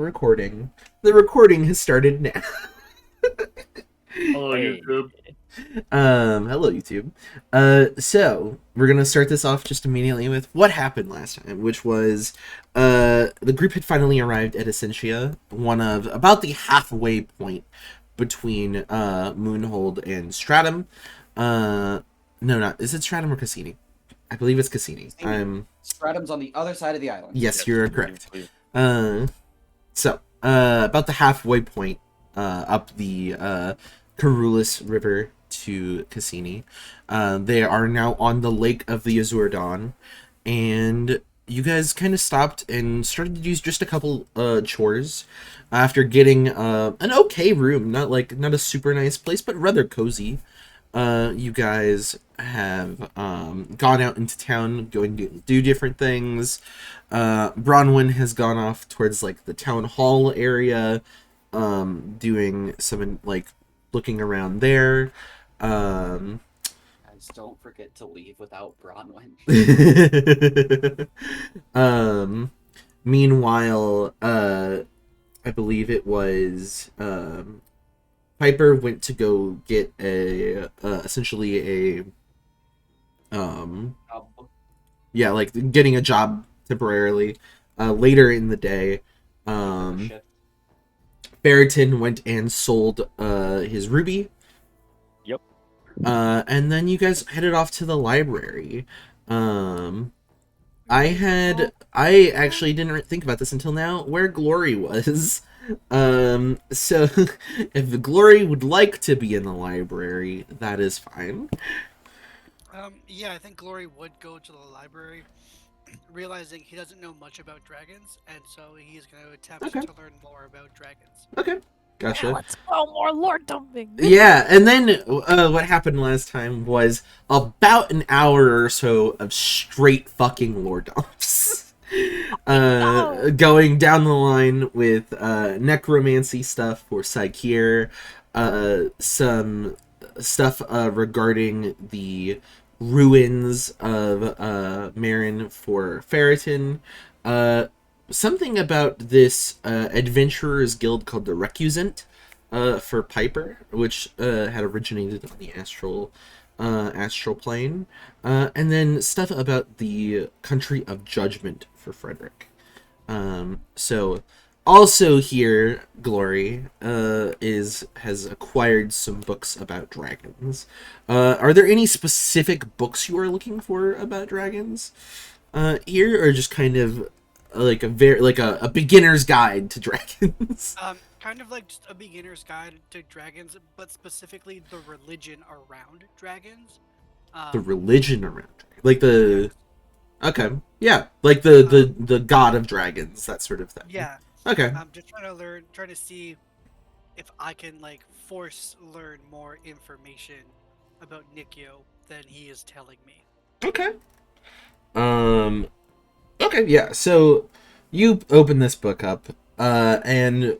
recording. The recording has started now. Hello, YouTube. Hello, YouTube. So we're gonna start this off just immediately with what happened last time, which was, the group had finally arrived at Essentia, one of about the halfway point between, Moonhold and Stratum. No, not, is it Stratum or Cassini? I believe it's Cassini. Stratum's on the other side of the island. Yes, you're correct. So, about the halfway point, up the, Carulus River to Cassini. They are now on the Lake of the Azure Dawn, and you guys kind of stopped and started to use just a couple, chores after getting, an okay room, not a super nice place, but rather cozy. You guys have gone out into town, going to do different things. Bronwyn has gone off towards like the town hall area, doing some looking around there. Guys, don't forget to leave without Bronwyn. Meanwhile, I believe it was Piper went to go get a essentially a yeah, like getting a job temporarily later in the day. Barrington went and sold his ruby. Yep. And then you guys headed off to the library. I actually didn't think about this until now, where Glory was. So if Glory would like to be in the library, that is fine. Yeah, I think Glory would go to the library, realizing he doesn't know much about dragons, and so he's going to attempt to learn more about dragons. Okay, gotcha. Yeah, let's go, more lore dumping. Yeah, and then what happened last time was about an hour or so of straight fucking lore dumps. Going down the line with necromancy stuff for Psycheer, some stuff regarding the ruins of Marin for Ferritin, something about this adventurers guild called the Recusant for Piper, which had originated on the astral plane, and then stuff about the country of judgment for Frederick. So also here, Glory has acquired some books about dragons. Are there any specific books you are looking for about dragons here, or just kind of like a beginner's guide to dragons? Kind of like just a beginner's guide to dragons, but specifically the religion around dragons. The religion around dragons, like the okay, yeah, like the god of dragons, that sort of thing. Yeah. Okay. I'm just trying to see if I can learn more information about Nikio than he is telling me. Okay. Okay, yeah. So you open this book up, and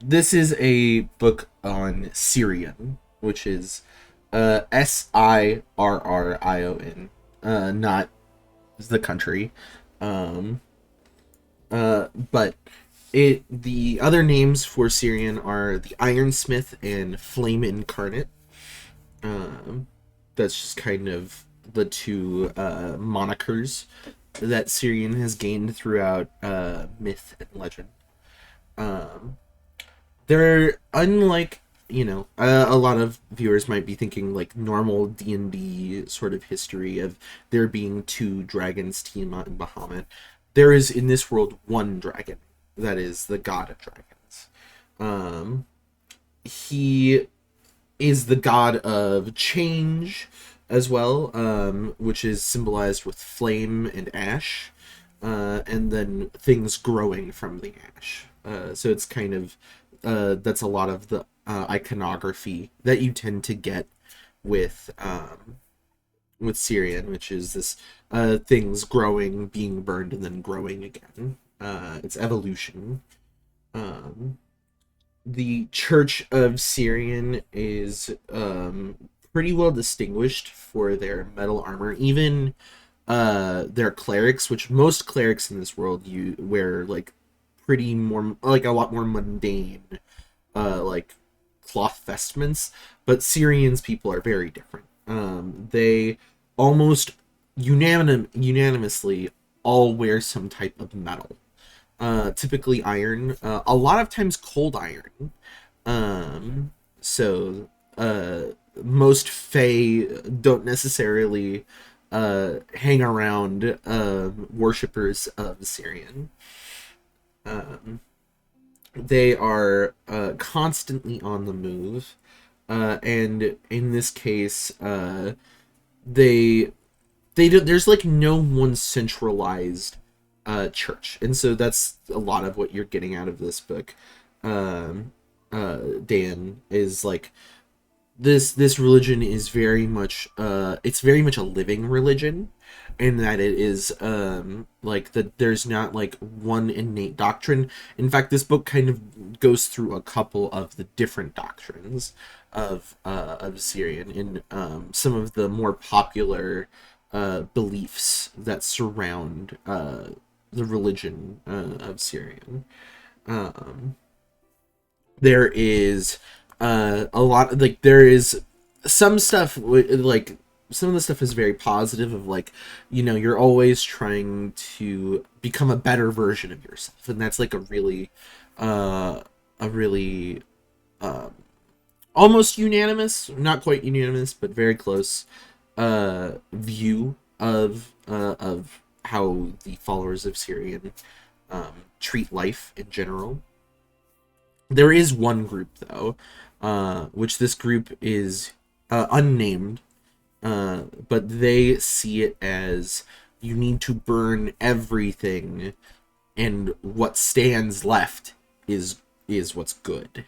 this is a book on Syrian, which is Sirrion, not the country. But the other names for Syrian are the Ironsmith and Flame Incarnate. That's just kind of the two monikers that Syrian has gained throughout myth and legend. They're unlike, a lot of viewers might be thinking like normal D&D sort of history of there being two dragons, Tiamat and Bahamut. There is in this world one dragon that is the god of dragons. He is the god of change as well, which is symbolized with flame and ash, and then things growing from the ash. So it's kind of that's a lot of the iconography that you tend to get with Syrian, which is this things growing, being burned, and then growing again. It's evolution. The Church of Syrian is pretty well distinguished for their metal armor. Even their clerics, which most clerics in this world wear like pretty more, like, a lot more mundane, like, cloth vestments, but Syrian's people are very different. They almost unanimously all wear some type of metal. Typically iron, a lot of times cold iron. So, most Fae don't necessarily hang around worshippers of Syrian. They are constantly on the move, and in this case, they there's like no one centralized church, and so that's a lot of what you're getting out of this book. Dan, is like this religion is very much it's very much a living religion, in that it is like that there's not like one innate doctrine. In fact, this book kind of goes through a couple of the different doctrines of Syrian, and some of the more popular beliefs that surround the religion of Syrian. There is a lot, like, there is some stuff, like, some of the stuff is very positive, of like, you know, you're always trying to become a better version of yourself, and that's like a really almost unanimous, not quite unanimous, but very close view of how the followers of Syrian treat life in general. There is one group, though, which this group is unnamed, but they see it as you need to burn everything, and what stands left is what's good.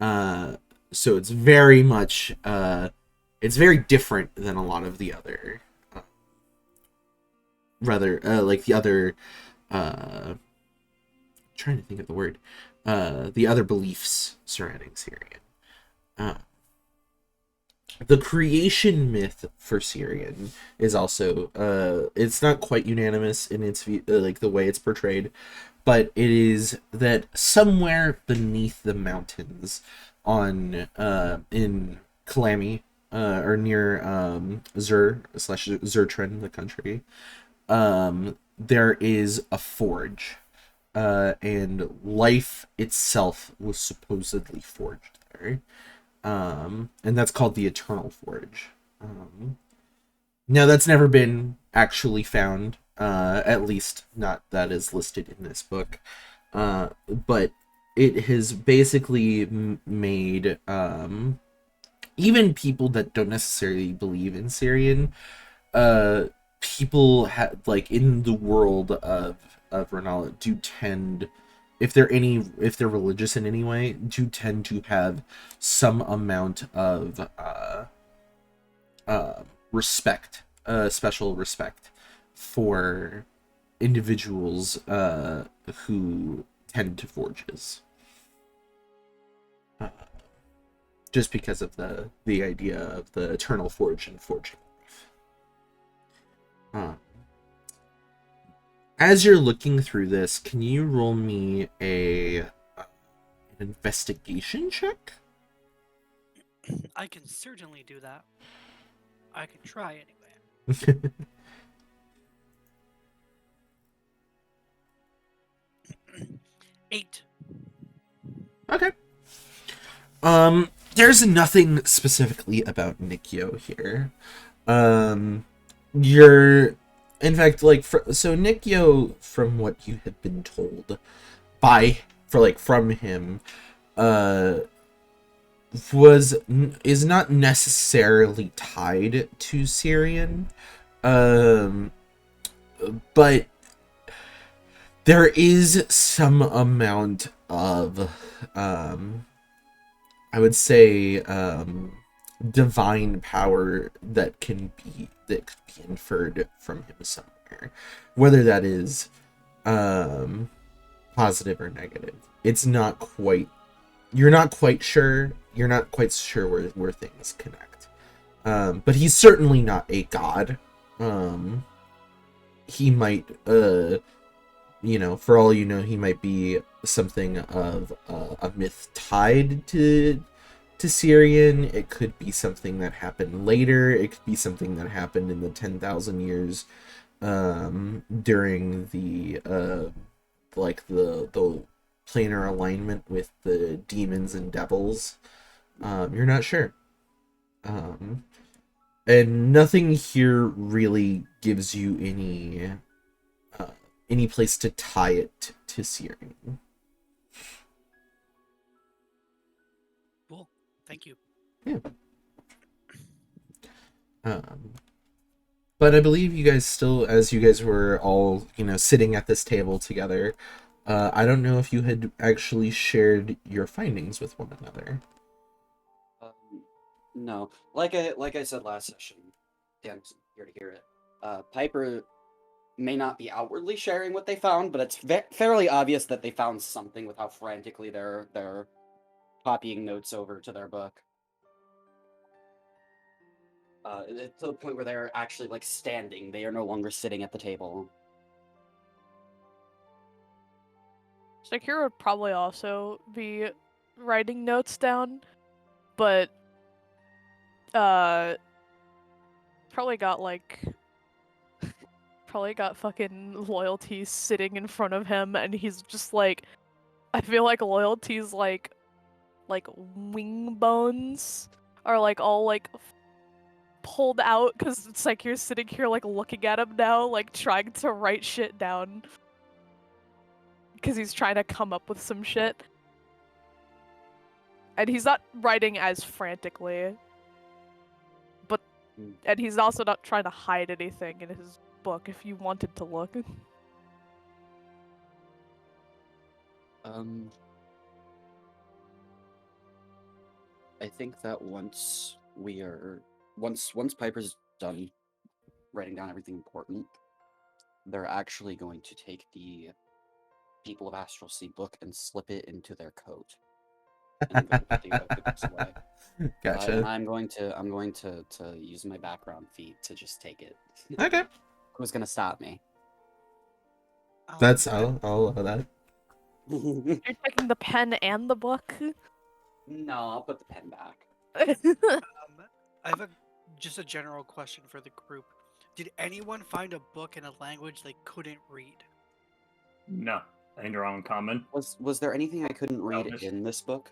So it's very much, it's very different than a lot of the other, like the other, trying to think of the word, the other beliefs surrounding Syrian. The creation myth for Syrian is also, it's not quite unanimous in its like the way it's portrayed, but it is that somewhere beneath the mountains on in Kalami, or near Zurtren, the country, there is a forge. And life itself was supposedly forged there. And that's called the Eternal Forge. Now, that's never been actually found, at least not that is listed in this book. But it has basically made even people that don't necessarily believe in Syrian, people like in the world of Renala do tend, if they're religious in any way, do tend to have some amount of respect, special respect for individuals who tend to forges, just because of the idea of the eternal forge and forging life. As you're looking through this, can you roll me an investigation check? I can certainly do that. I can try anyway. 8. Okay. There's nothing specifically about Nikio here. In fact, like, so Nikio, from what you have been told from him, is not necessarily tied to Syrian, but there is some amount of, I would say, divine power that could be inferred from him somewhere, whether that is positive or negative. It's not quite, you're not quite sure where things connect, but he's certainly not a god. He might for all you know, he might be something of a myth tied to Syrian. It could be something that happened later. It could be something that happened in the 10,000 years during the the planar alignment with the demons and devils. You're not sure. And nothing here really gives you any place to tie it to Syrian. Cool. Thank you. Yeah. But I believe you guys still, as you guys were all, sitting at this table together, I don't know if you had actually shared your findings with one another. No, like I said last session, Dan's here to hear it. Piper may not be outwardly sharing what they found, but it's fairly obvious that they found something with how frantically they're copying notes over to their book. To the point where they're actually standing. They are no longer sitting at the table. Sakura would probably also be writing notes down, but probably got fucking Loyalty sitting in front of him, and he's just I feel like Loyalty's wing bones are all pulled out, because it's you're sitting here looking at him now, trying to write shit down, because he's trying to come up with some shit, and he's not writing as frantically, and he's also not trying to hide anything in his book if you wanted to look. I think that once Piper's done writing down everything important, they're actually going to take the People of Astral Sea book and slip it into their coat. And go put the books away. Gotcha. And I'm going to use my background feat to just take it. Okay. Who's gonna stop me? I'll allow that. You're taking the pen and the book? No, I'll put the pen back. I have just a general question for the group. Did anyone find a book in a language they couldn't read? No, I think they're all in common. Was there anything I couldn't read in this book?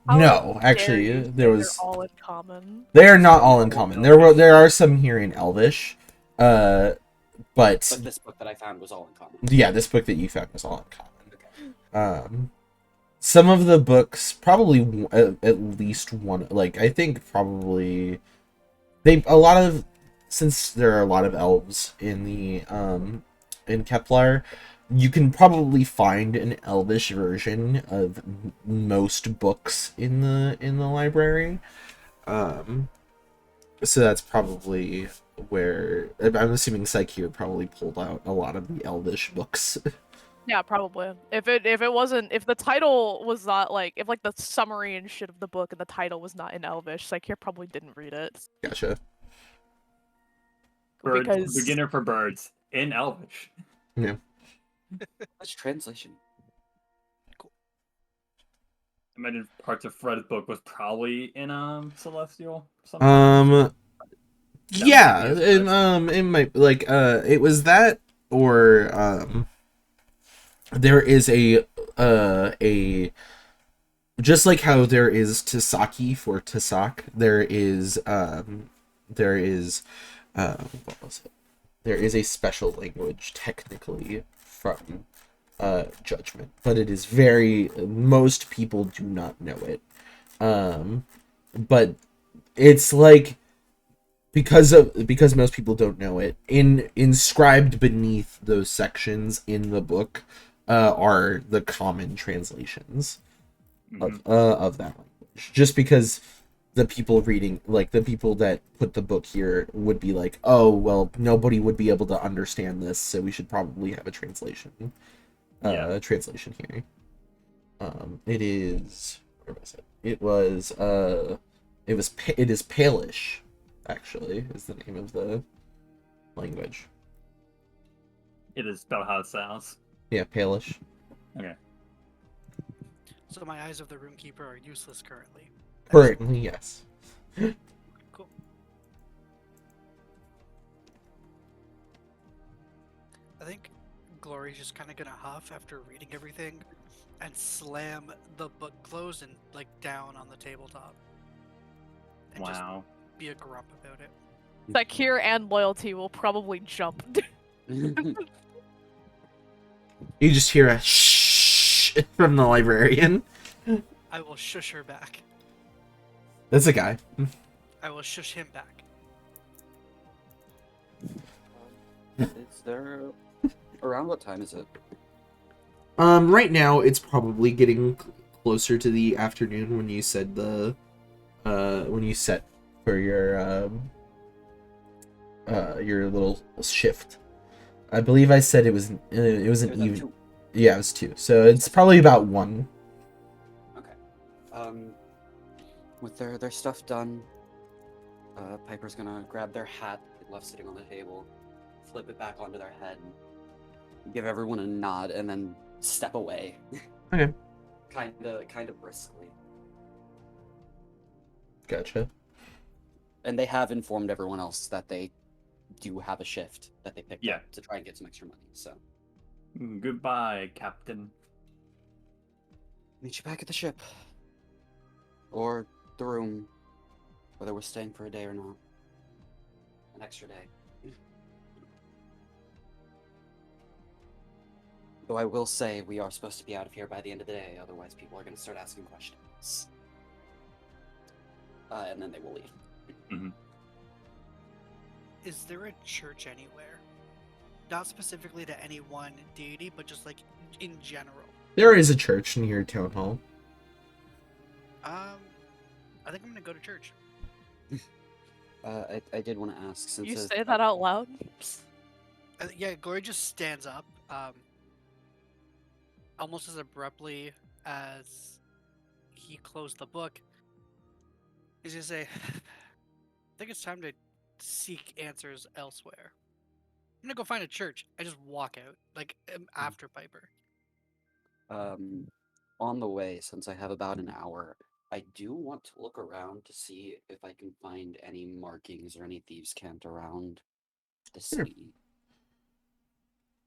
No, actually, there was. They're all in common. They are not all in common. There are some here in Elvish, but this book that I found was all in common. Yeah, this book that you found was all in common. Okay. Some of the books, probably at least one. I think probably since there are a lot of elves in the in Kepler, you can probably find an Elvish version of most books in the library. So that's probably where I'm assuming Psyche probably pulled out a lot of the Elvish books. Yeah, probably. If the title was not if the summary and shit of the book and the title was not in Elvish, Psyche probably didn't read it. Gotcha. Birds, beginner for birds in Elvish. Yeah. That's translation. Cool. I imagine parts of Fred's book was probably in Celestial. Yeah, it might it was that, or there is a just like how there is Tasaki for Tasak, there is what was it? There is a special language technically from Judgment, but it is most people do not know it. But it's because most people don't know it, inscribed beneath those sections in the book are the common translations of that language. Just because the people reading, the people that put the book here would be oh, well, nobody would be able to understand this, so we should probably have a translation. Translation here. It is. Where was it? It is Palish, actually, is the name of the language. It is about how it sounds. Yeah, palish. Okay. So my eyes of the roomkeeper are useless currently. Currently, yes. Cool. I think Glory's just kind of gonna huff after reading everything, and slam the book closed and like down on the tabletop. And Wow. just be a grump about it. Sakir and Loyalty will probably jump. You just hear a shh from the librarian. I will shush her back. That's a guy. I will shush him back. Is there around what time is it? Right now it's probably getting closer to the afternoon when you said when you set for your little shift. I believe I said it was an even. Two. Yeah, it was 2. So it's probably about 1. Okay. With their stuff done, Piper's gonna grab their hat they left sitting on the table, flip it back onto their head, give everyone a nod, and then step away. Okay. Kind of briskly. Gotcha. And they have informed everyone else that they do have a shift that they picked Yeah. up to try and get some extra money. So Goodbye, Captain. meet you back at the ship, or the room, whether we're staying for a day or not. An extra day. Though I will say we are supposed to be out of here by the end of the day, otherwise people are going to start asking questions. And then they will leave. Mm-hmm. Is there a church anywhere? Not specifically to any one deity, but just like in general. There is a church near town hall. I think I'm gonna go to church. I did want to ask, since You it's- say that out loud? Yeah, Glory just stands up, almost as abruptly as he closed the book. He's gonna say, I think it's time to seek answers elsewhere. I'm gonna go find a church. I just walk out, like after Piper. On the way, since I have about an hour, I do want to look around to see if I can find any markings or any thieves camped around the Sure. city.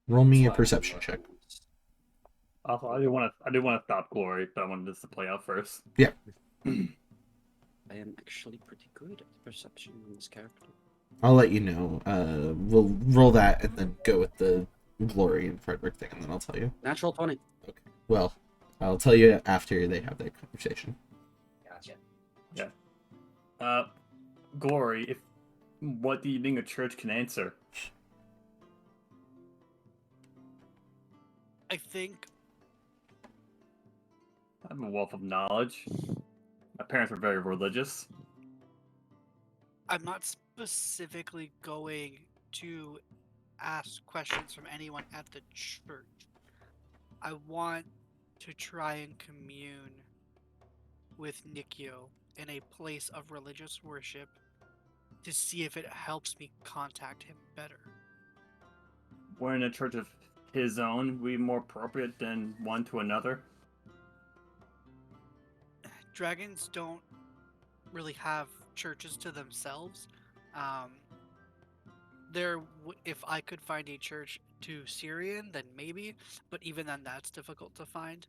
Roll me a So I perception will- check. Also, I do want to stop Glory, but I wanted this to play out first. Yeah. I am actually pretty good at perception on this character. I'll let you know. We'll roll that and then go with the Glory and Frederick thing, and then I'll tell you. Natural 20. Well, I'll tell you after they have their conversation. Gotcha. Glory, what do you think a church can answer? I think I have a wealth of knowledge. My parents were very religious. I'm not specifically going to ask questions from anyone at the church. I want to try and commune with Nikio in a place of religious worship to see if it helps me contact him better. We're in a church of his own. We more appropriate than one to another. Dragons don't really have churches to themselves. If I could find a church to Syrian, then maybe, but even then, that's difficult to find.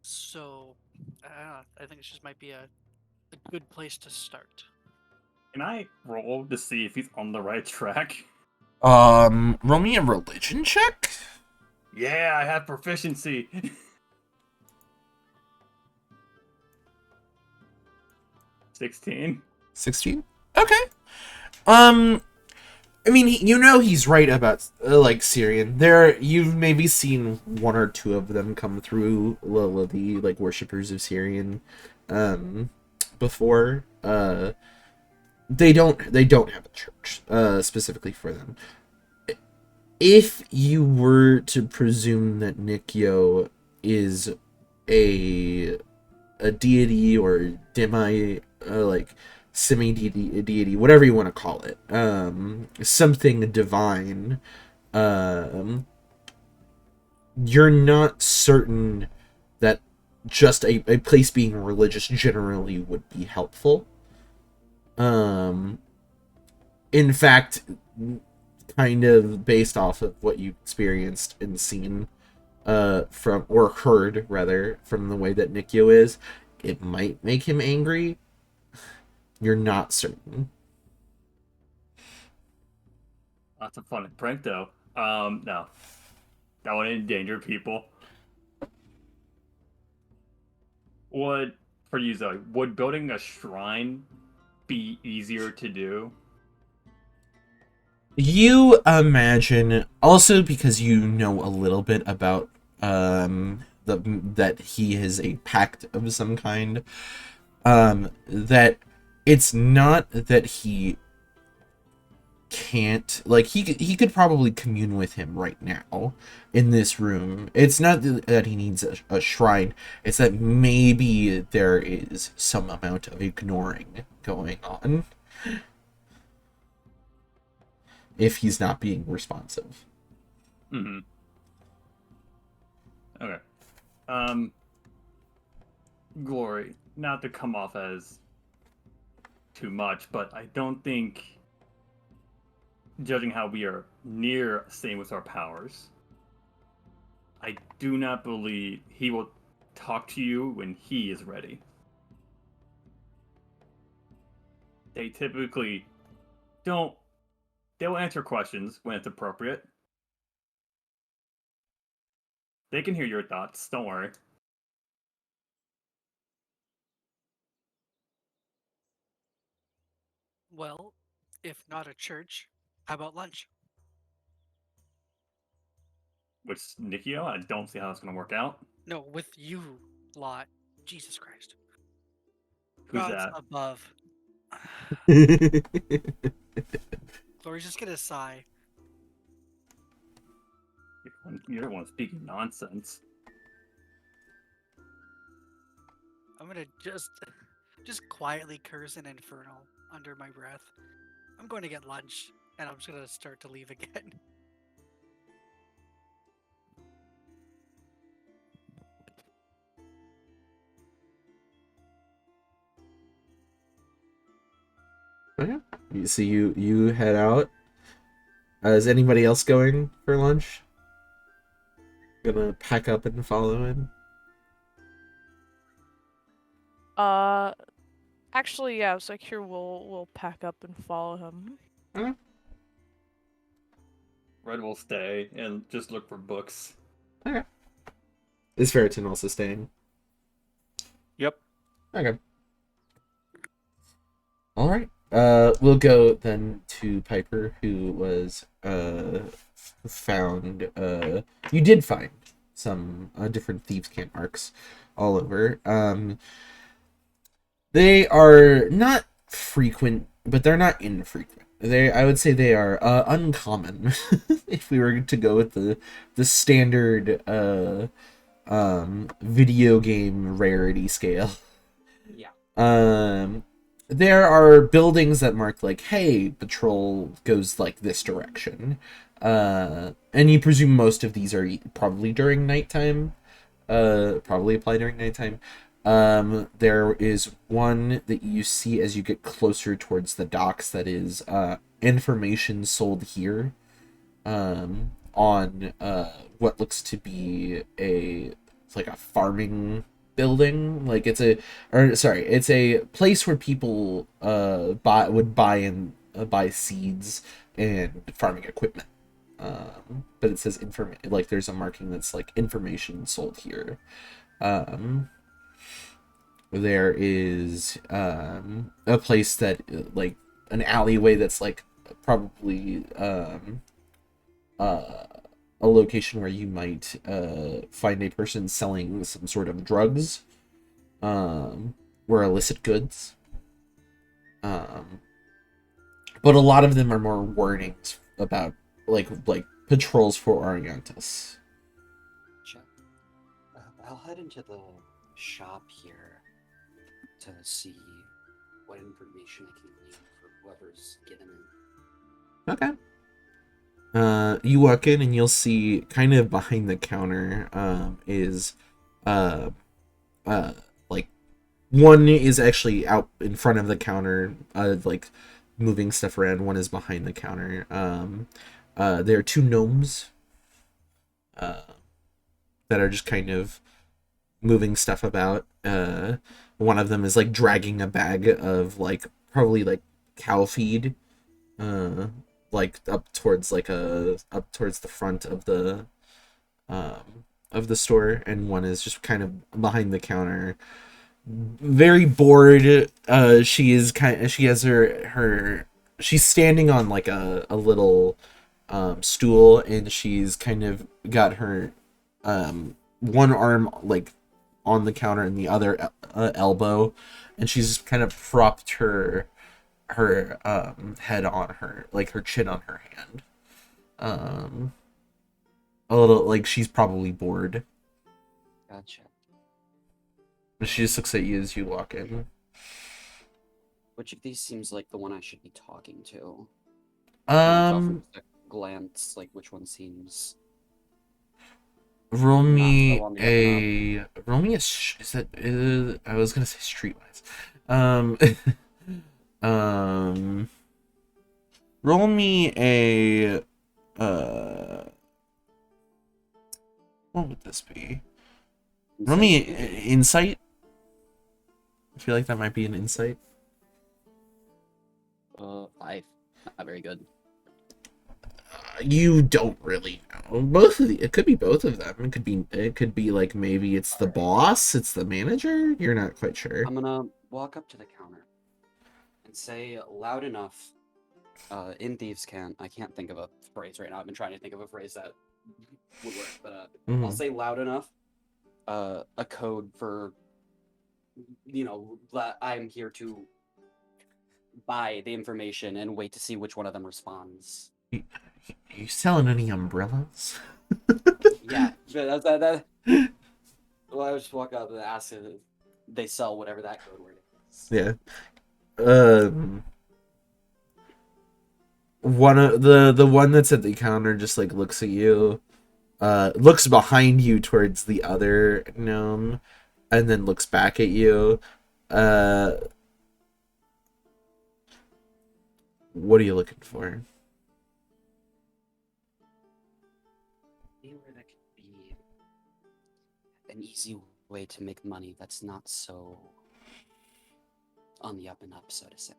So I don't know, I think it just might be a good place to start. Can I roll to see if he's on the right track? Roll me a religion check? Yeah, I have proficiency. 16. 16? Okay. I mean, he's right about, like, Syrian. You've maybe seen 1 or 2 of them come through, the, like, worshippers of Syrian, before. They don't have a church, specifically for them. If you were to presume that Nikio is a deity or demi, semi-deity, whatever you want to call it, something divine, you're not certain that just a place being religious generally would be helpful. In fact, kind of based off of what you experienced and seen, from, or heard rather, from the way that Nikio is, it might make him angry. You're not certain. That's a funny prank, though. No. That would endanger people. For you, Zoe, would building a shrine be easier to do? You imagine, also because you know a little bit about that he is a pact of some kind, that it's not that he can't, like, he could probably commune with him right now in this room. It's not that he needs a shrine, it's that maybe there is some amount of ignoring going on if he's not being responsive. Mm-hmm. Okay. Glory, not to come off as too much, but I don't think, judging how we are near same with our powers, I do not believe he will talk to you when he is ready. They typically don't. They will answer questions when it's appropriate. They can hear your thoughts, don't worry. Well, if not a church, how about lunch? Which, Nikio, I don't see how it's going to work out. No, with you lot. Jesus Christ. Who's Gods that? above. Glory's just gonna sigh. You're the one speaking nonsense. I'm gonna just quietly curse an infernal under my breath. I'm going to get lunch, and I'm just gonna start to leave again. Okay. So you head out. Is anybody else going for lunch? Gonna pack up and follow him? Actually, yeah, Secure will pack up and follow him. Okay. Red will stay and just look for books. Okay. Is Ferritin also staying? Yep. Okay. All right. We'll go then to Piper, who was found. You did find some different thieves' camp marks all over. They are not frequent, but they're not infrequent. I would say they are uncommon. If we were to go with the standard video game rarity scale. Yeah. There are buildings that mark, like, hey, patrol goes like this direction. And you presume most of these are probably during nighttime. Probably apply during nighttime. There is one that you see as you get closer towards the docks that is information sold here, on what looks to be it's like a farming building. Like it's a place where people would buy seeds and farming equipment. But it says like there's a marking that's like information sold here. There is a place that, like, an alleyway that's like probably a location where you might find a person selling some sort of drugs, or illicit goods. But a lot of them are more warnings about like patrols for Oriontus. Check. I'll head into the shop here to see what information I can leave for whoever's given it. Okay. You walk in and you'll see kind of behind the counter is like one is actually out in front of the counter, like moving stuff around. One is behind the counter. There are two gnomes that are just kind of moving stuff about. One of them is like dragging a bag of like probably like cow feed, like up towards the front of the store, and one is just kind of behind the counter, very bored. She has she's standing on like a little stool, and she's kind of got her one arm like on the counter and the other elbow, and she's kind of propped her head on her chin on her hand, a little like she's probably bored. Gotcha. She just looks at you as you walk in. Which of these seems like the one I should be talking to? Can you tell from just a glance, like which one seems Roll me so on the up and up? I was gonna say streetwise. Roll me a what would this be? Roll me insight. I feel like that might be an insight. 5. Not very good. You don't really know. It could be both of them. It could be like maybe it's the boss, it's the manager. You're not quite sure. I'm gonna walk up to the counter and say loud enough, in Thieves' Cant. I can't think of a phrase right now. I've been trying to think of a phrase that would work, but I'll say loud enough, a code for, that I'm here to buy the information and wait to see which one of them responds. You selling any umbrellas? Yeah, that. Well, I just walk up and ask if they sell whatever that code word is. Yeah. One of the one that's at the counter just like looks at you, looks behind you towards the other gnome, and then looks back at you. What are you looking for? Anywhere that could be an easy way to make money that's not so on the up and up, so to say.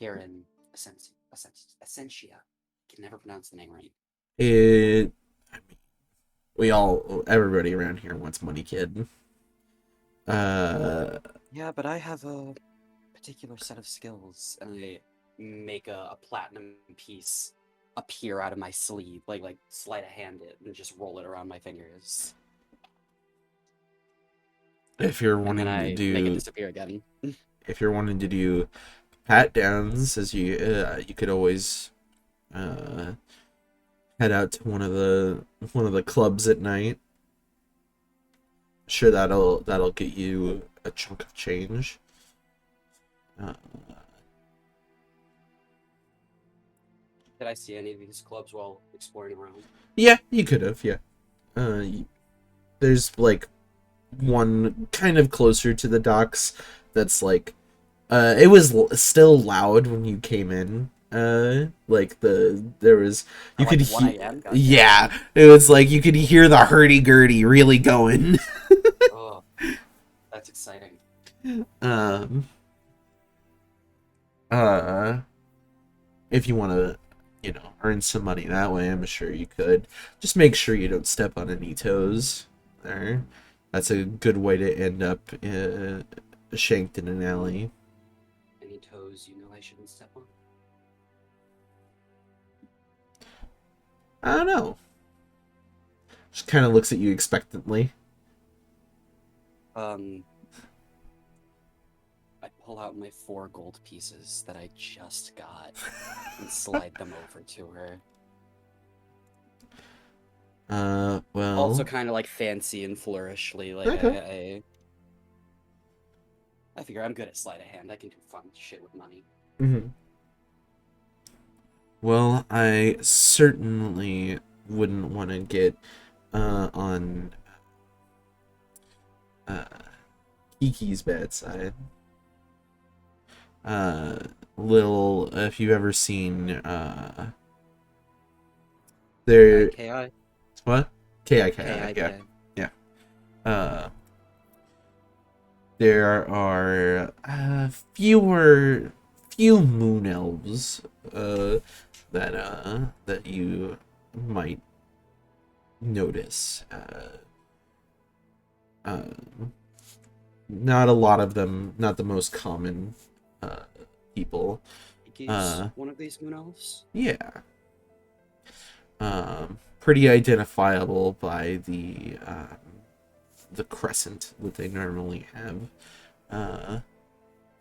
Here in Essentia. Can never pronounce the name right. Everybody around here wants money, kid. Yeah, but I have a particular set of skills, and I make a platinum piece appear out of my sleeve, like sleight of hand it, and just roll it around my fingers. If you're And wanting then to I do, make it disappear again. if you're wanting to do pat downs, as you could always head out to one of the clubs at night. Sure, that'll get you a chunk of change. Did I see any of these clubs while exploring around? Yeah, you could have. Yeah, there's like one kind of closer to the docks that's like it was still loud when you came in. Like there was you could hear, yeah, it was like you could hear the hurdy-gurdy really going. Oh, that's exciting. If you want to, earn some money that way, I'm sure you could. Just make sure you don't step on any toes there. That's a good way to end up shanked in an alley. Any toes you know I shouldn't step on? I don't know. Just kind of looks at you expectantly. I pull out my 4 gold pieces that I just got and slide them over to her. Well. Also kind of like fancy and flourishly, like okay. I figure I'm good at sleight of hand. I can do fun shit with money. Mm-hmm. Well, I certainly wouldn't want to get on Kiki's bad side. If you've ever seen there Ki. what Ki, Ki. yeah. There are few moon elves that you might notice. Not a lot of them, not the most common people. Kiki's one of these moon elves. Yeah. Pretty identifiable by the crescent that they normally have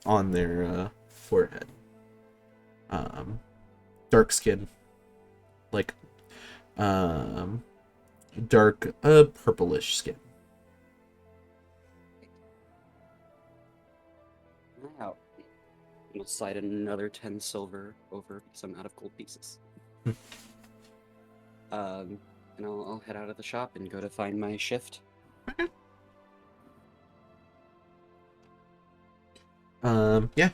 on their forehead. Dark skin, like dark purplish skin. Wow. We'll slide in another 10 silver over because I'm out of gold pieces. And I'll head out of the shop and go to find my shift. Yeah.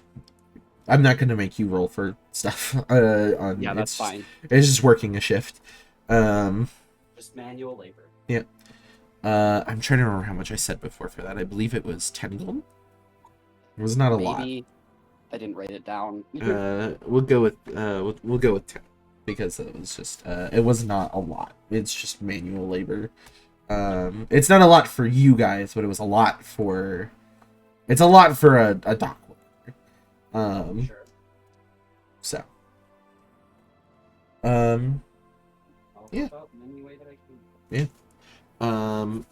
I'm not gonna make you roll for stuff. Yeah, that's fine. It's just working a shift. Just manual labor. Yeah. I'm trying to remember how much I said before for that. I believe it was 10 gold. It was not a lot. Maybe I didn't write it down. We'll go with we'll go with 10 because it was just it was not a lot. It's just manual labor. It's not a lot for you guys, but it was a lot for. It's a lot for a dock worker. Sure. So. I'll Yeah. help out in any way that I can.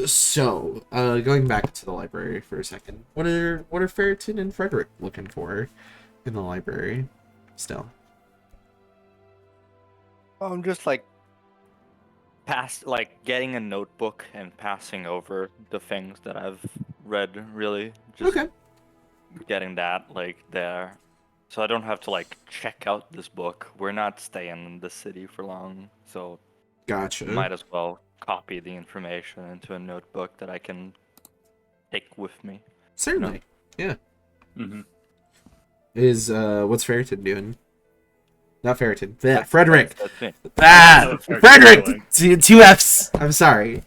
So, going back to the library for a second, what are Ferriton and Frederick looking for in the library still? I'm just getting a notebook and passing over the things that I've read, really. Just Okay. getting that there. So I don't have to check out this book. We're not staying in the city for long, so Gotcha. might as well copy the information into a notebook that I can take with me. Certainly. Yeah. Mm-hmm. Is what's Ferriton doing? Not Ferriton. Frederick. That's me. Frederick. Two F's. I'm sorry.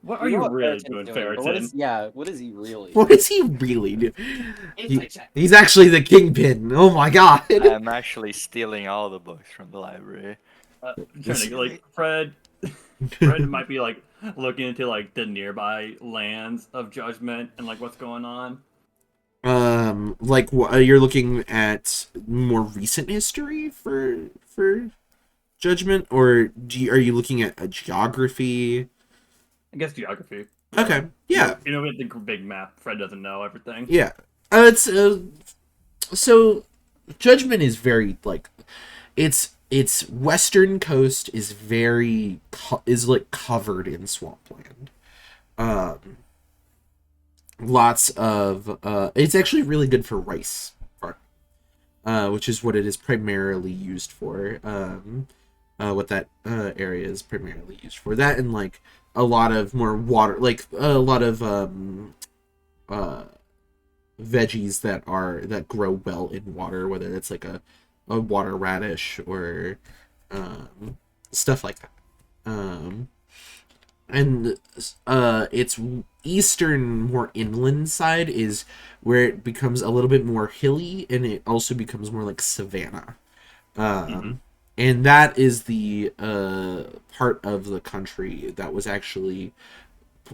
What are you what really Ferriton's doing, but Ferriton? what is he really? What is he really doing? Insight check. He's actually the kingpin. Oh my god. I'm actually stealing all the books from the library. Fred might be looking into the nearby lands of Judgment and what's going on. You're looking at more recent history for Judgment, or are you looking at a geography? I guess geography. Okay, yeah. With the big map, Fred doesn't know everything. Yeah. It's so Judgment is very its western coast is very covered in swampland. Lots of it's actually really good for rice farming, which is what it is primarily used for. What that area is primarily used for. That and a lot of more water, a lot of veggies that grow well in water, whether it's a water radish or stuff like that. And its eastern, more inland side is where it becomes a little bit more hilly, and it also becomes more like savanna. And that is the part of the country that was actually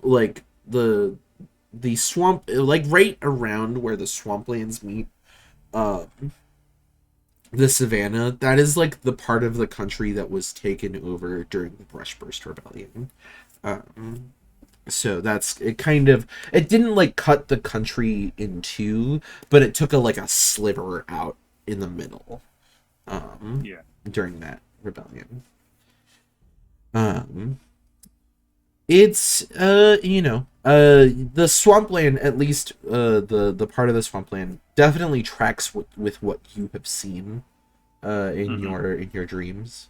the swamp, right around where the swamplands meet the savannah. That is the part of the country that was taken over during the Brushburst Rebellion. So that's it. It didn't cut the country in two, but it took a sliver out in the middle. During that rebellion. It's The swampland, at least the part of the swampland, definitely tracks with what you have seen in your dreams.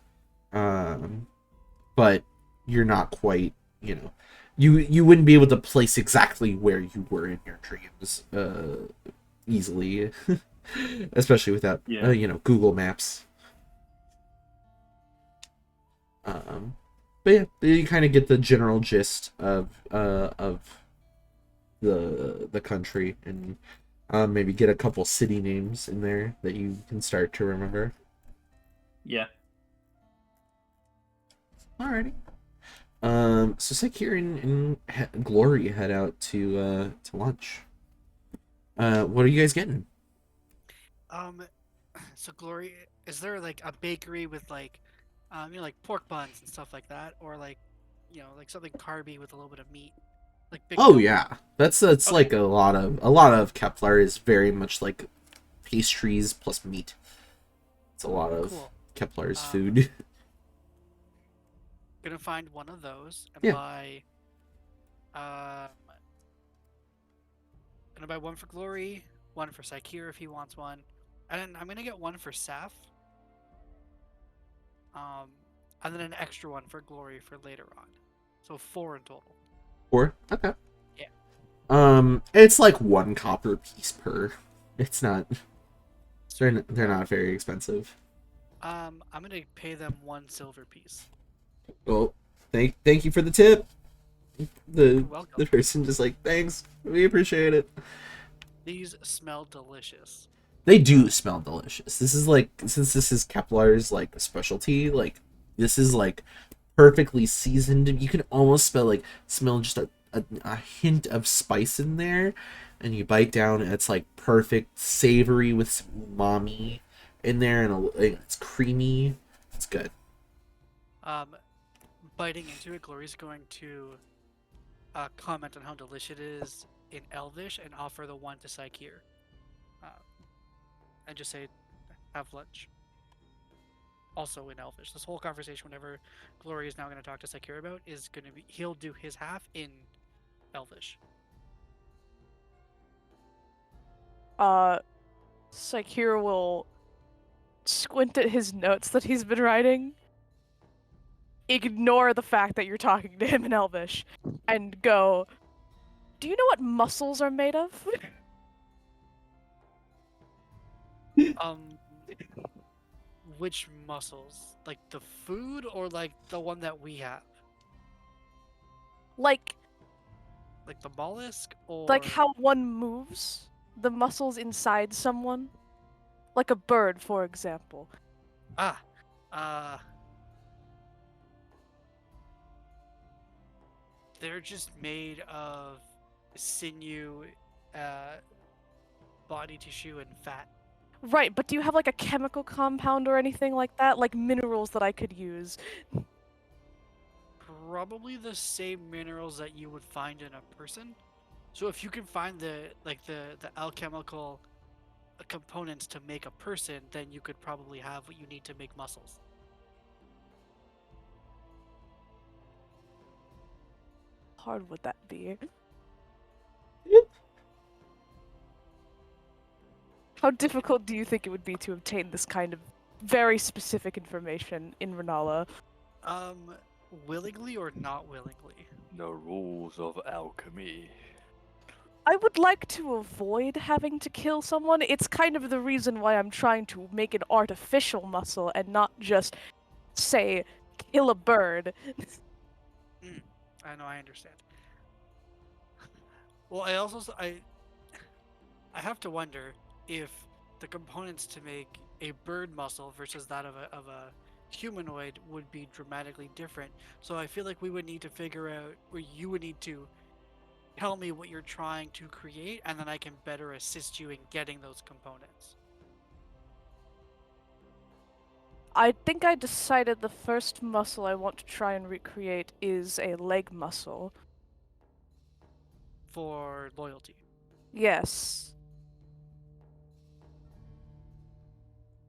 But you're not quite, you wouldn't be able to place exactly where you were in your dreams easily, especially without Google Maps. But yeah, you kind of get the general gist of the country, and maybe get a couple city names in there that you can start to remember. Yeah. Alrighty. So Sakir and Glory head out to lunch. What are you guys getting? So Glory, is there like a bakery with like, like pork buns and stuff like that, or like, like something carby with a little bit of meat, like big. Oh dough? yeah, that's Okay. like a lot of Kepler is very much like pastries plus meat. It's a lot of Cool. Kepler's food. Gonna find one of those and Yeah. buy. Gonna buy one for Glory, one for Sakir if he wants one, and I'm gonna get one for Saf. And then an extra one for Glory for later on. So 4 in total. 4? Okay. Yeah. It's like 1 copper piece per. It's not. They're not very expensive. I'm gonna pay them 1 silver piece. Well, thank you for the tip. You're welcome. The person just like, thanks, we appreciate it. These smell delicious. They do smell delicious. This is like, since this is Kepler's like specialty, like this is like perfectly seasoned. You can almost smell just a hint of spice in there, and you bite down and it's like perfect savory with some umami in there, and it's creamy. It's good. Biting into it, Glory's going to comment on how delicious it is in Elvish and offer the one to Sakir. And just say, have lunch. Also in Elvish. This whole conversation, whenever Glory is now going to talk to Sakir about, is going to be, he'll do his half in Elvish. Sakir will squint at his notes that he's been writing, ignore the fact that you're talking to him in Elvish, and go, do you know what muscles are made of? Which muscles? Like the food or like the one that we have? Like the mollusk or like how one moves? The muscles inside someone? Like a bird, for example. They're just made of sinew, body tissue, and fat. Right, but do you have like a chemical compound or anything like that? Like minerals that I could use? Probably the same minerals that you would find in a person. So if you can find the alchemical components to make a person, then you could probably have what you need to make muscles. Hard would that be? How difficult do you think it would be to obtain this kind of very specific information in Renala? Willingly or not willingly? The rules of alchemy. I would like to avoid having to kill someone. It's kind of the reason why I'm trying to make an artificial muscle and not just, say, kill a bird. I know, I understand. Well, I have to wonder if the components to make a bird muscle versus that of a humanoid would be dramatically different. So I feel like we would need to figure out, or you would need to tell me what you're trying to create, and then I can better assist you in getting those components. I think I decided the first muscle I want to try and recreate is a leg muscle. For loyalty. Yes.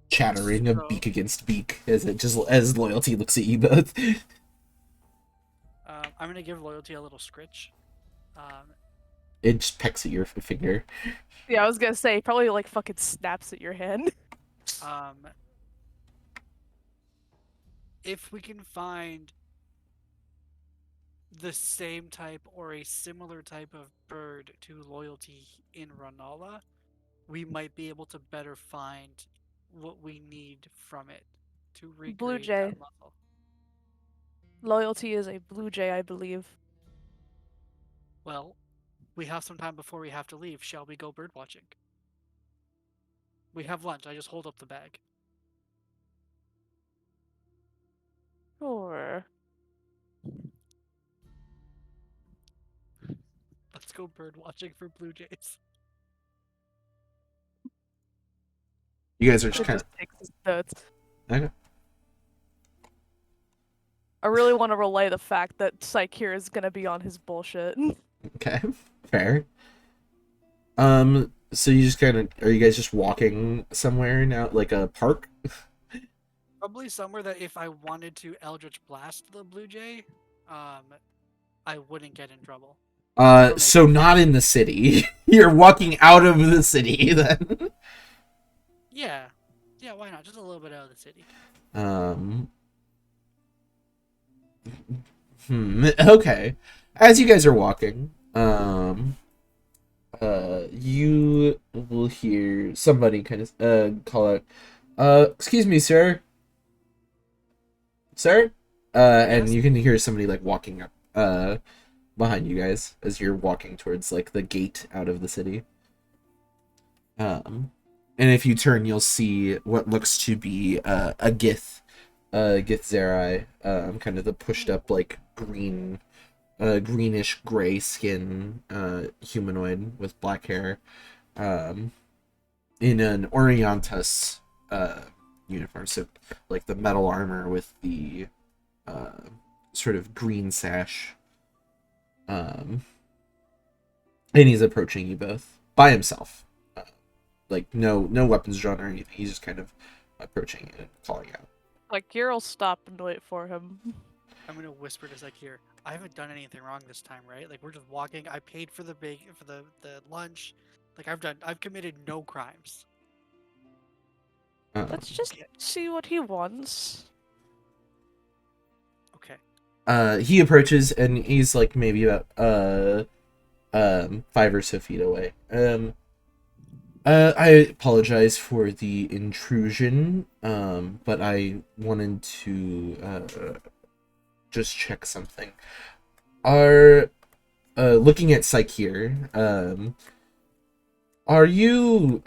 Chattering of beak against beak as loyalty looks at you both. I'm gonna give loyalty a little scritch. It just pecks at your finger. Yeah, I was gonna say, probably like fucking snaps at your hand. If we can find the same type or a similar type of bird to loyalty in Renala, we might be able to better find what we need from it to Blue recreate jay. that muscle. Loyalty is a blue jay, I believe. Well, we have some time before we have to leave. Shall we go bird watching? We have lunch. I just hold up the bag. Sure. Let's go bird watching for blue jays. You guys are just It kind just takes his notes. of okay. I really want to relay the fact that Psykir is gonna be on his bullshit. Okay, fair. So you just kind of are you guys just walking somewhere now, like a park? Probably somewhere that if I wanted to Eldritch Blast the blue jay, I wouldn't get in trouble. So not in the city. You're walking out of the city then. Yeah. Yeah, why not? Just a little bit out of the city. Okay. As you guys are walking, you will hear somebody kind of call out, excuse me, sir. Sir? And Yes? you can hear somebody like walking up behind you guys as you're walking towards like the gate out of the city. And if you turn, you'll see what looks to be a Gith Zerai, kind of the pushed up like greenish gray skin humanoid with black hair, in an Oriontus uniform, so like the metal armor with the sort of green sash. And he's approaching you both by himself, like no weapons drawn or anything. He's just kind of approaching you and calling out. Like, will stop and wait for him. I'm gonna whisper to Zakir, I haven't done anything wrong this time, right? Like, we're just walking. I paid for the lunch. Like, I've committed no crimes. Let's just see what he wants. Okay. He approaches and he's like maybe about 5 or so feet away. I apologize for the intrusion, but I wanted to just check something. Looking at Psykir, are you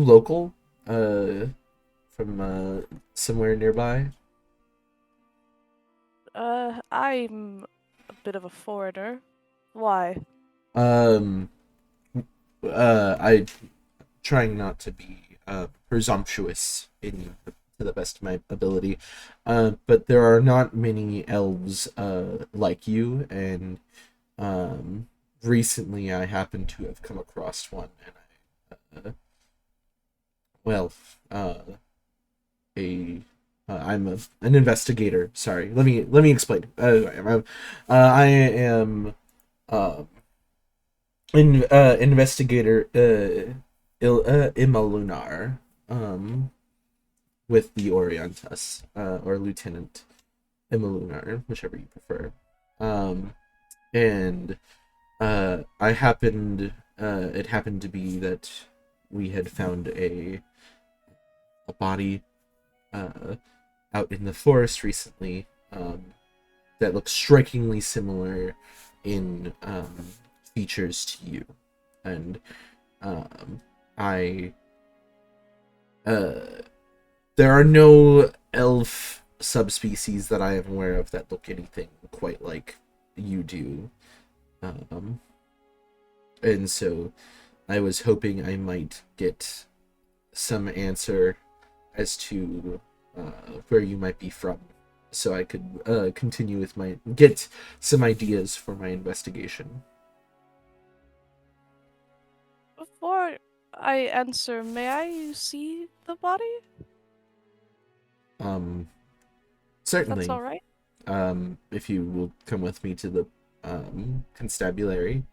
local? From somewhere nearby? I'm a bit of a foreigner. Why? I trying not to be presumptuous to the best of my ability, but there are not many elves like you, and recently I happen to have come across one, and I'm an investigator. Sorry, let me explain. I am investigator Imalunar, with the Oriontus, or Lieutenant Imalunar, whichever you prefer. And it happened to be that we had found a body out in the forest recently, that looks strikingly similar in features to you, and there are no elf subspecies that I am aware of that look anything quite like you do, and so I was hoping I might get some answer as to where you might be from, so I could continue with get some ideas for my investigation. Before I answer, may I see the body? Certainly. That's all right. If you will come with me to the constabulary,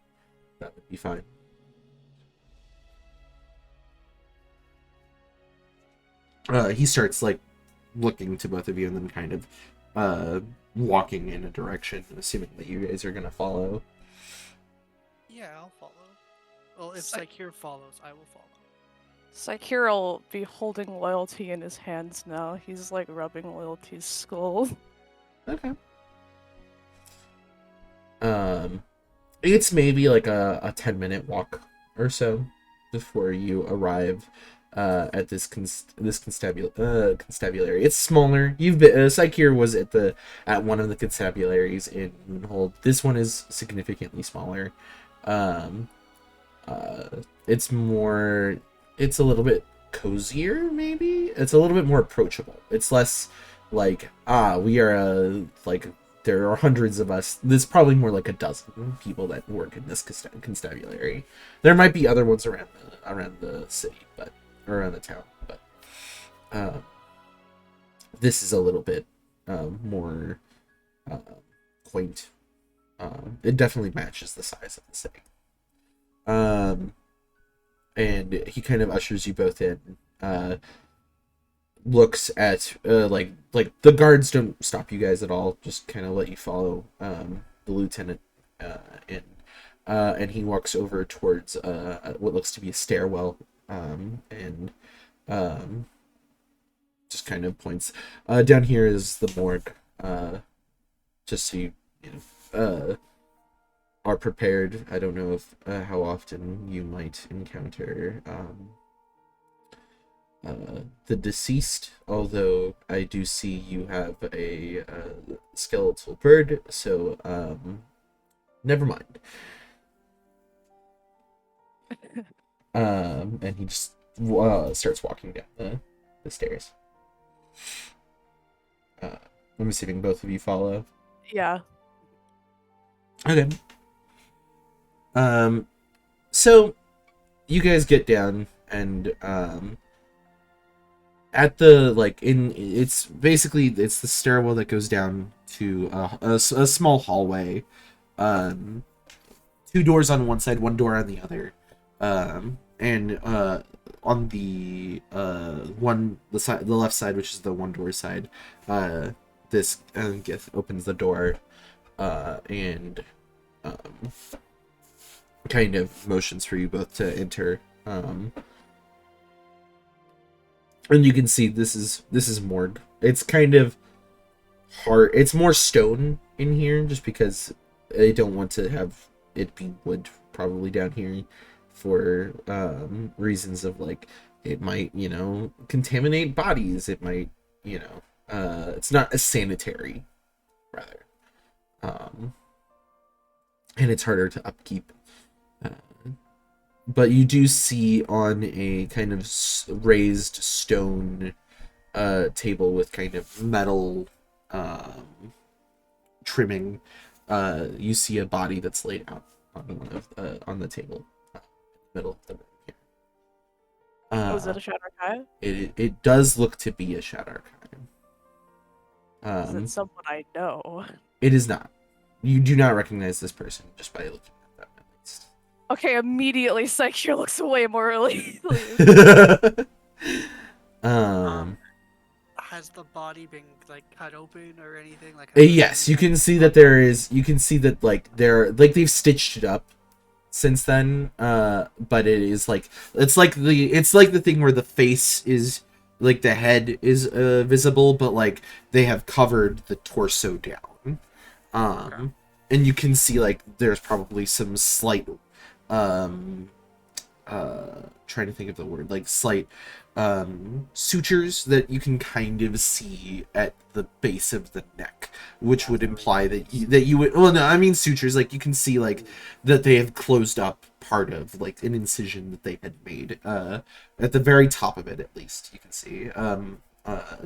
that would be fine. He starts like looking to both of you and then kind of walking in a direction, assuming that you guys are gonna follow. Yeah, I'll follow. Well, if Sakir follows, I will follow. Sakir will be holding loyalty in his hands now. He's like rubbing loyalty's skull. Okay. It's maybe like a 10-minute walk or so before you arrive at this constabulary. It's smaller. You've been Sakir was at one of the constabularies in Moonhold. This one is significantly smaller. It's a little bit cozier, maybe. It's a little bit more approachable. It's less like we are like there are hundreds of us. There's probably more like a dozen people that work in this constabulary. There might be other ones around the city, but around the town, but this is a little bit more quaint. It definitely matches the size of the city. And he kind of ushers you both in. Looks at like the guards don't stop you guys at all, just kind of let you follow the lieutenant in, and he walks over towards what looks to be a stairwell, and just kind of points down here is the morgue, just so you are prepared. I don't know if how often you might encounter the deceased, although I do see you have a skeletal bird, so never mind. And he just starts walking down the stairs. I'm assuming both of you follow. Yeah. Okay. So you guys get down and at the it's the stairwell that goes down to a small hallway, 2 doors on one side, 1 door on the other, and on the the left side, which is the 1 door side, this Gith opens the door and kind of motions for you both to enter. And you can see this is morgue. It's kind of hard. It's more stone in here just because they don't want to have it be wood probably down here for reasons of like it might, contaminate bodies. It might, it's not as sanitary rather. And it's harder to upkeep. But you do see on a kind of raised stone table with kind of metal trimming, you see a body that's laid out on the table in the middle of the room here. Was it a Shadarkai? It does look to be a Shadarkai. Is it someone I know? It is not. You do not recognize this person just by looking at them, at least. Okay, immediately Sakir looks way more relieved. Has the body been cut open or anything? Yes, you can see that there is. You can see that they've stitched it up since then. But it is it's like the thing where the face is the head is visible, but they have covered the torso down. And you can see there's probably some slight trying to think of the word, slight sutures that you can kind of see at the base of the neck, which would imply that you would, well, no, I mean sutures, you can see that they have closed up part of an incision that they had made at the very top of it, at least you can see,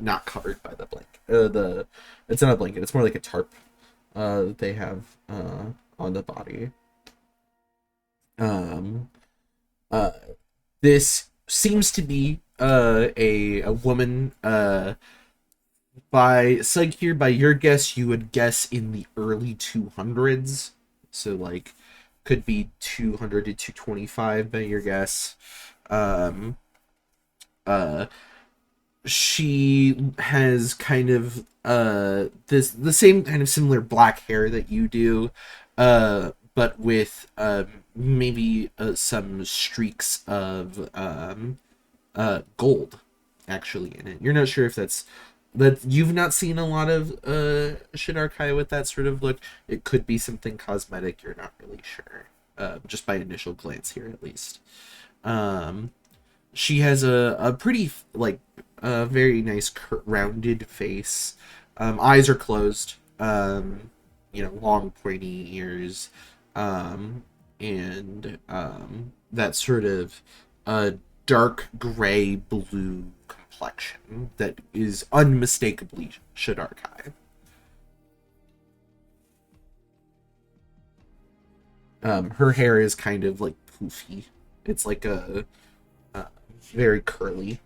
not covered by the blanket. It's not a blanket, it's more like a tarp that they have on the body. This seems to be a woman. By your guess, you would guess in the early 200s. So like could be 200 to 225 by your guess. Uh she has kind of the same kind of similar black hair that you do, but with maybe some streaks of gold actually in it. You're not sure if that you've not seen a lot of Shidarkai with that sort of look. It could be something cosmetic, you're not really sure. Just by initial glance here at least. She has a pretty like a very nice rounded face. Eyes are closed. Long pointy ears, and that sort of dark gray blue complexion that is unmistakably Shidarkai. Her hair is kind of like poofy. It's like a very curly.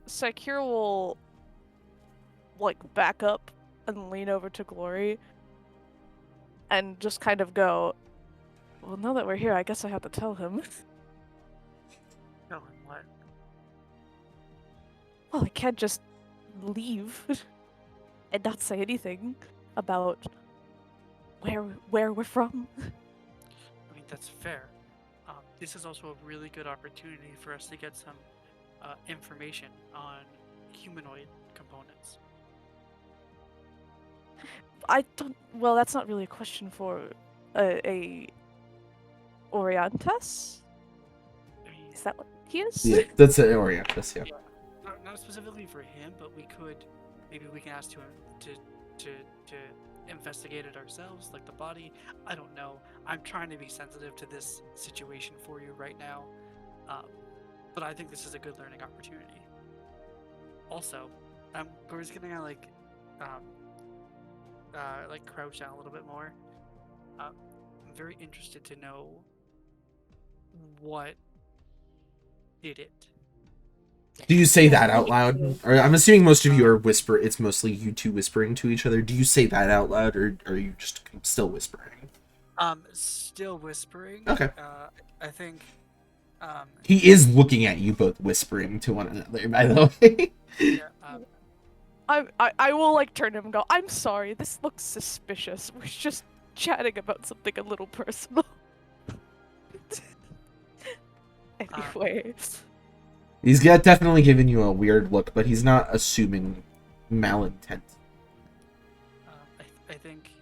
Sakura will like back up and lean over to Glory and just kind of go, well, now that we're here, I guess I have to tell him. No, what? Well, I can't just leave and not say anything about where we're from. I mean, that's fair. This is also a really good opportunity for us to get some information on humanoid components. Well, that's not really a question for a Oriontus? I mean, Is that what he is? Yeah, that's an Oriontus, yeah. not specifically for him, but maybe we can ask him to investigate it ourselves, like the body. I don't know. I'm trying to be sensitive to this situation for you right now, but I think this is a good learning opportunity. Also, we're just gonna like crouch down a little bit more. I'm very interested to know what did it. Do you say that out loud? Or I'm assuming most of you are it's mostly you two whispering to each other. Do you say that out loud, or are you just still whispering? Still whispering. Okay. I think. He is looking at you both whispering to one another, by the way. Yeah, I will like turn to him and go, I'm sorry, this looks suspicious. We're just chatting about something a little personal. Anyway. He's definitely giving you a weird look, but he's not assuming malintent. I think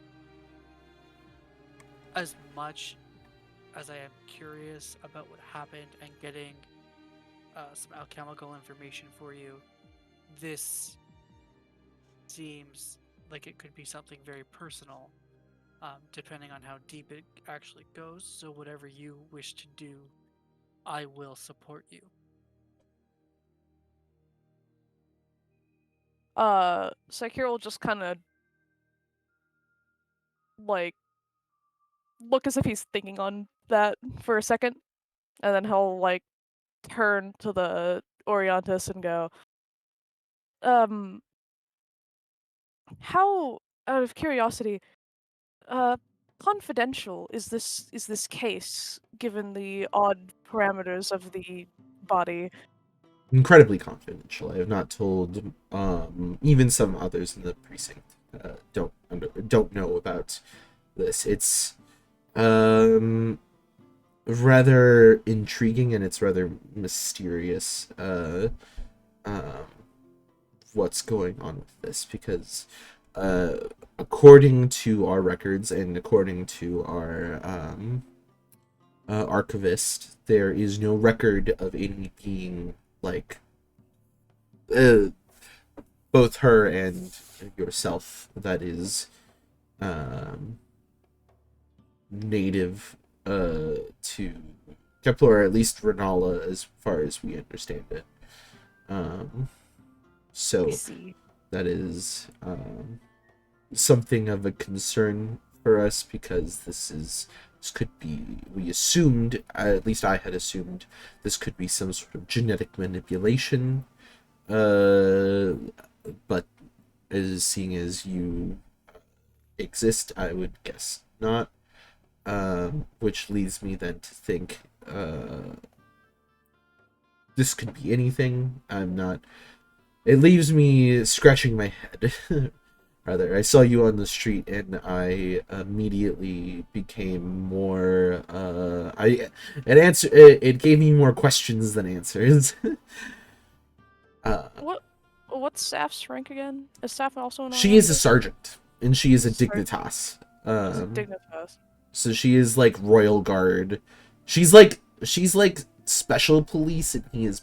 as much as I am curious about what happened and getting some alchemical information for you, this seems like it could be something very personal, depending on how deep it actually goes. So whatever you wish to do, I will support you. Sakura will just kind of like look as if he's thinking on that for a second, and then he'll like turn to the Oriontus and go, how, out of curiosity, confidential is this case given the odd parameters of the body? Incredibly confidential. I have not told even some others in the precinct don't know about this. It's rather intriguing, and it's rather mysterious what's going on with this, because according to our records and according to our archivist, there is no record of any being like both her and yourself that is native to Kepler, or at least Renala, as far as we understand it. So I see. that is something of a concern for us, because this could be, we assumed, at least I had assumed, this could be some sort of genetic manipulation, but as seeing as you exist, I would guess not. Which leads me then to think this could be anything. I'm not. It leaves me scratching my head. Rather, I saw you on the street and I immediately became more. It gave me more questions than answers. What's Staff's rank again? Is Staff also an She is a Oriontus? sergeant, and she is a Sergeant. dignitas. She's a Dignitas. So she is like royal guard. She's like special police, and he is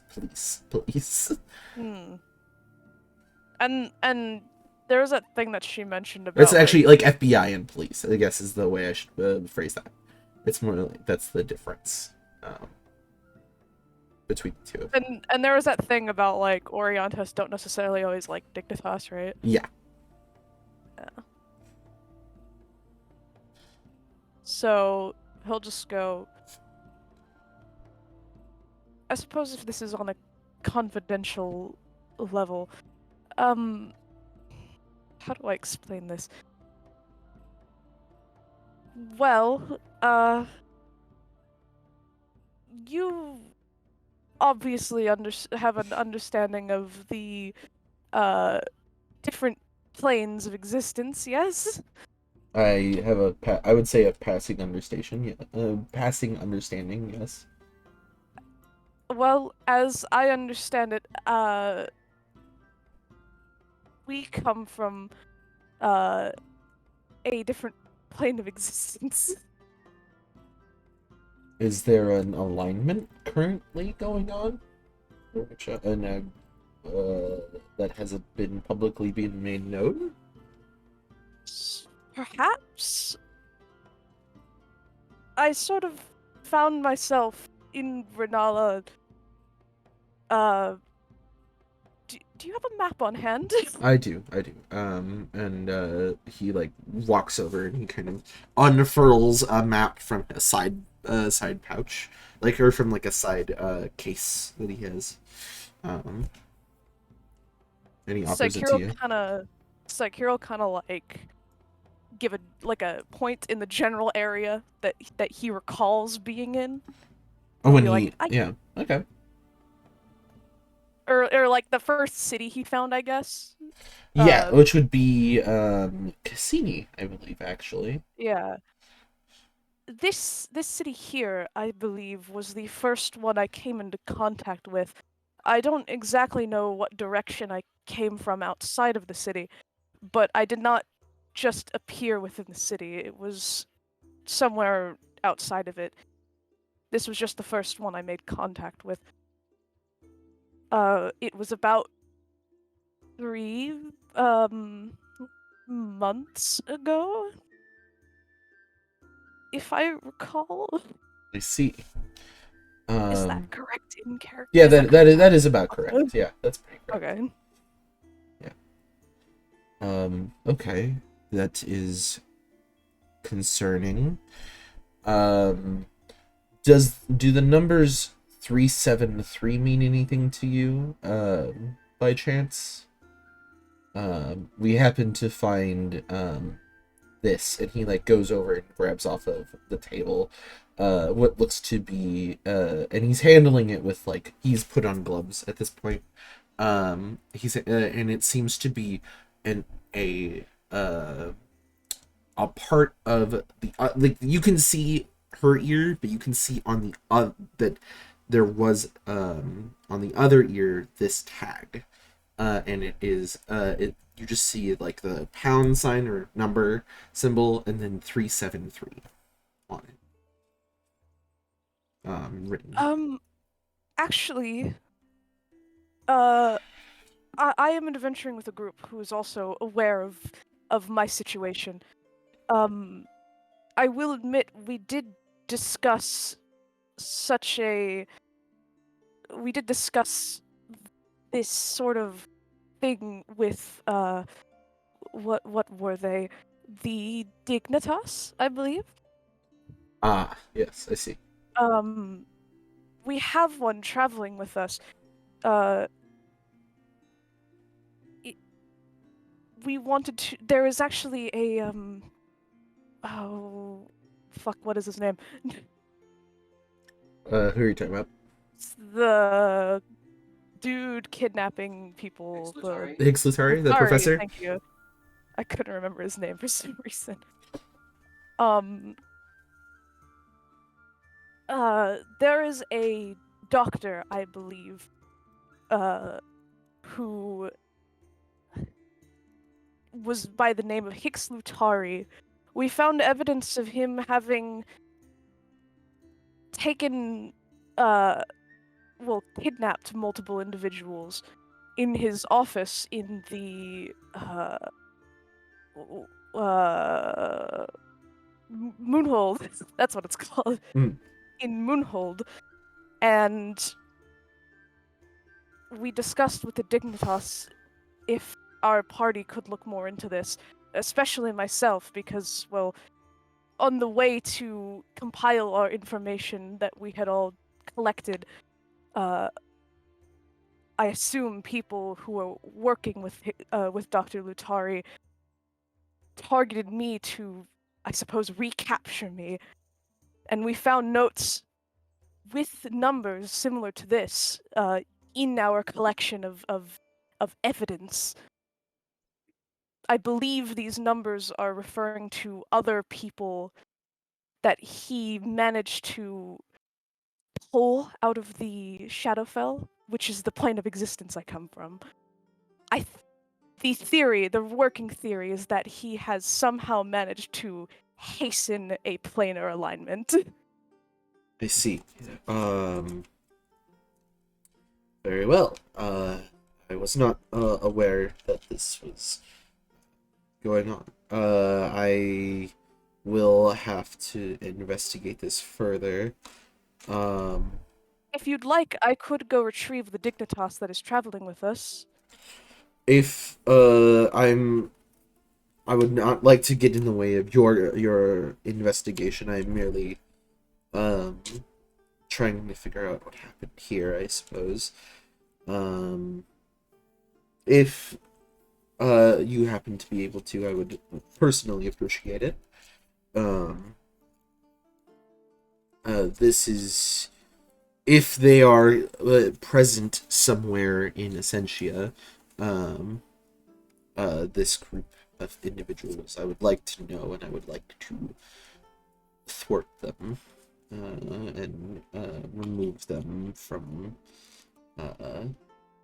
police. And there was that thing that she mentioned about. It's actually like FBI and police, I guess, is the way I should phrase that. It's more like that's the difference between the two. And there was that thing about like Oriontus don't necessarily always like Dignitas, right? Yeah. So he'll just go. I suppose if this is on a confidential level, how do I explain this? Well, you obviously have an understanding of the different planes of existence, yes? I have I would say a passing understanding. Passing understanding, yes. Well, as I understand it, we come from a different plane of existence. Is there an alignment currently going on? Which that hasn't been publicly been made known? Perhaps. I sort of found myself in Renala. Do you have a map on hand? I do. And he like walks over and he kind of unfurls a map from a side pouch, like, or from like a side case that he has. And he offers it to you. Sakiro kind of like give a point in the general area that he recalls being in. Oh, when like, yeah, okay. Or like the first city he found, I guess. Yeah, which would be Cassini, I believe, actually. Yeah. This city here, I believe, was the first one I came into contact with. I don't exactly know what direction I came from outside of the city, but I did not just appear within the city. It was somewhere outside of it. This was just the first one I made contact with. It was about 3 months ago, if I recall. I see. Is that correct in character? Yeah, that is about correct. Yeah, that's pretty correct. Okay. Yeah. Okay. That is concerning. Do the numbers 373 mean anything to you, by chance? We happen to find this, and he like goes over and grabs off of the table what looks to be and he's handling it with like he's put on gloves at this point. He's and it seems to be a part of the like you can see her ear, but you can see on the that there was on the other ear this tag, and it is you just see like the pound sign or number symbol and then 373 on it. Written. Actually, I am adventuring with a group who is also aware of my situation. I will admit we did discuss this sort of thing with what were they? The Dignitas, I believe. Ah, yes, I see. We have one traveling with us. we wanted to. There is actually a Oh, fuck! What is his name? Who are you talking about? It's the dude kidnapping people. The Higgs Lutari, the Sorry, professor? thank you. I couldn't remember his name for some reason. There is a doctor, I believe, who was by the name of Hicks Lutari. We found evidence of him having taken, kidnapped multiple individuals in his office in the, Moonhold. That's what it's called. Mm. In Moonhold. And we discussed with the Dignitas if our party could look more into this, especially myself, because, well, on the way to compile our information that we had all collected, I assume people who were working with Dr. Lutari targeted me to, I suppose, recapture me. And we found notes with numbers similar to this in our collection of evidence. I believe these numbers are referring to other people that he managed to pull out of the Shadowfell, which is the plane of existence I come from. The working theory is that he has somehow managed to hasten a planar alignment. I see. Very well. I was not aware that this was going on. I will have to investigate this further. If you'd like, I could go retrieve the Dignitas that is traveling with us. If I would not like to get in the way of your investigation. I'm merely trying to figure out what happened here, I suppose. If you happen to be able to, I would personally appreciate it. This is if they are present somewhere in Essentia. This group of individuals, I would like to know, and I would like to thwart them and remove them from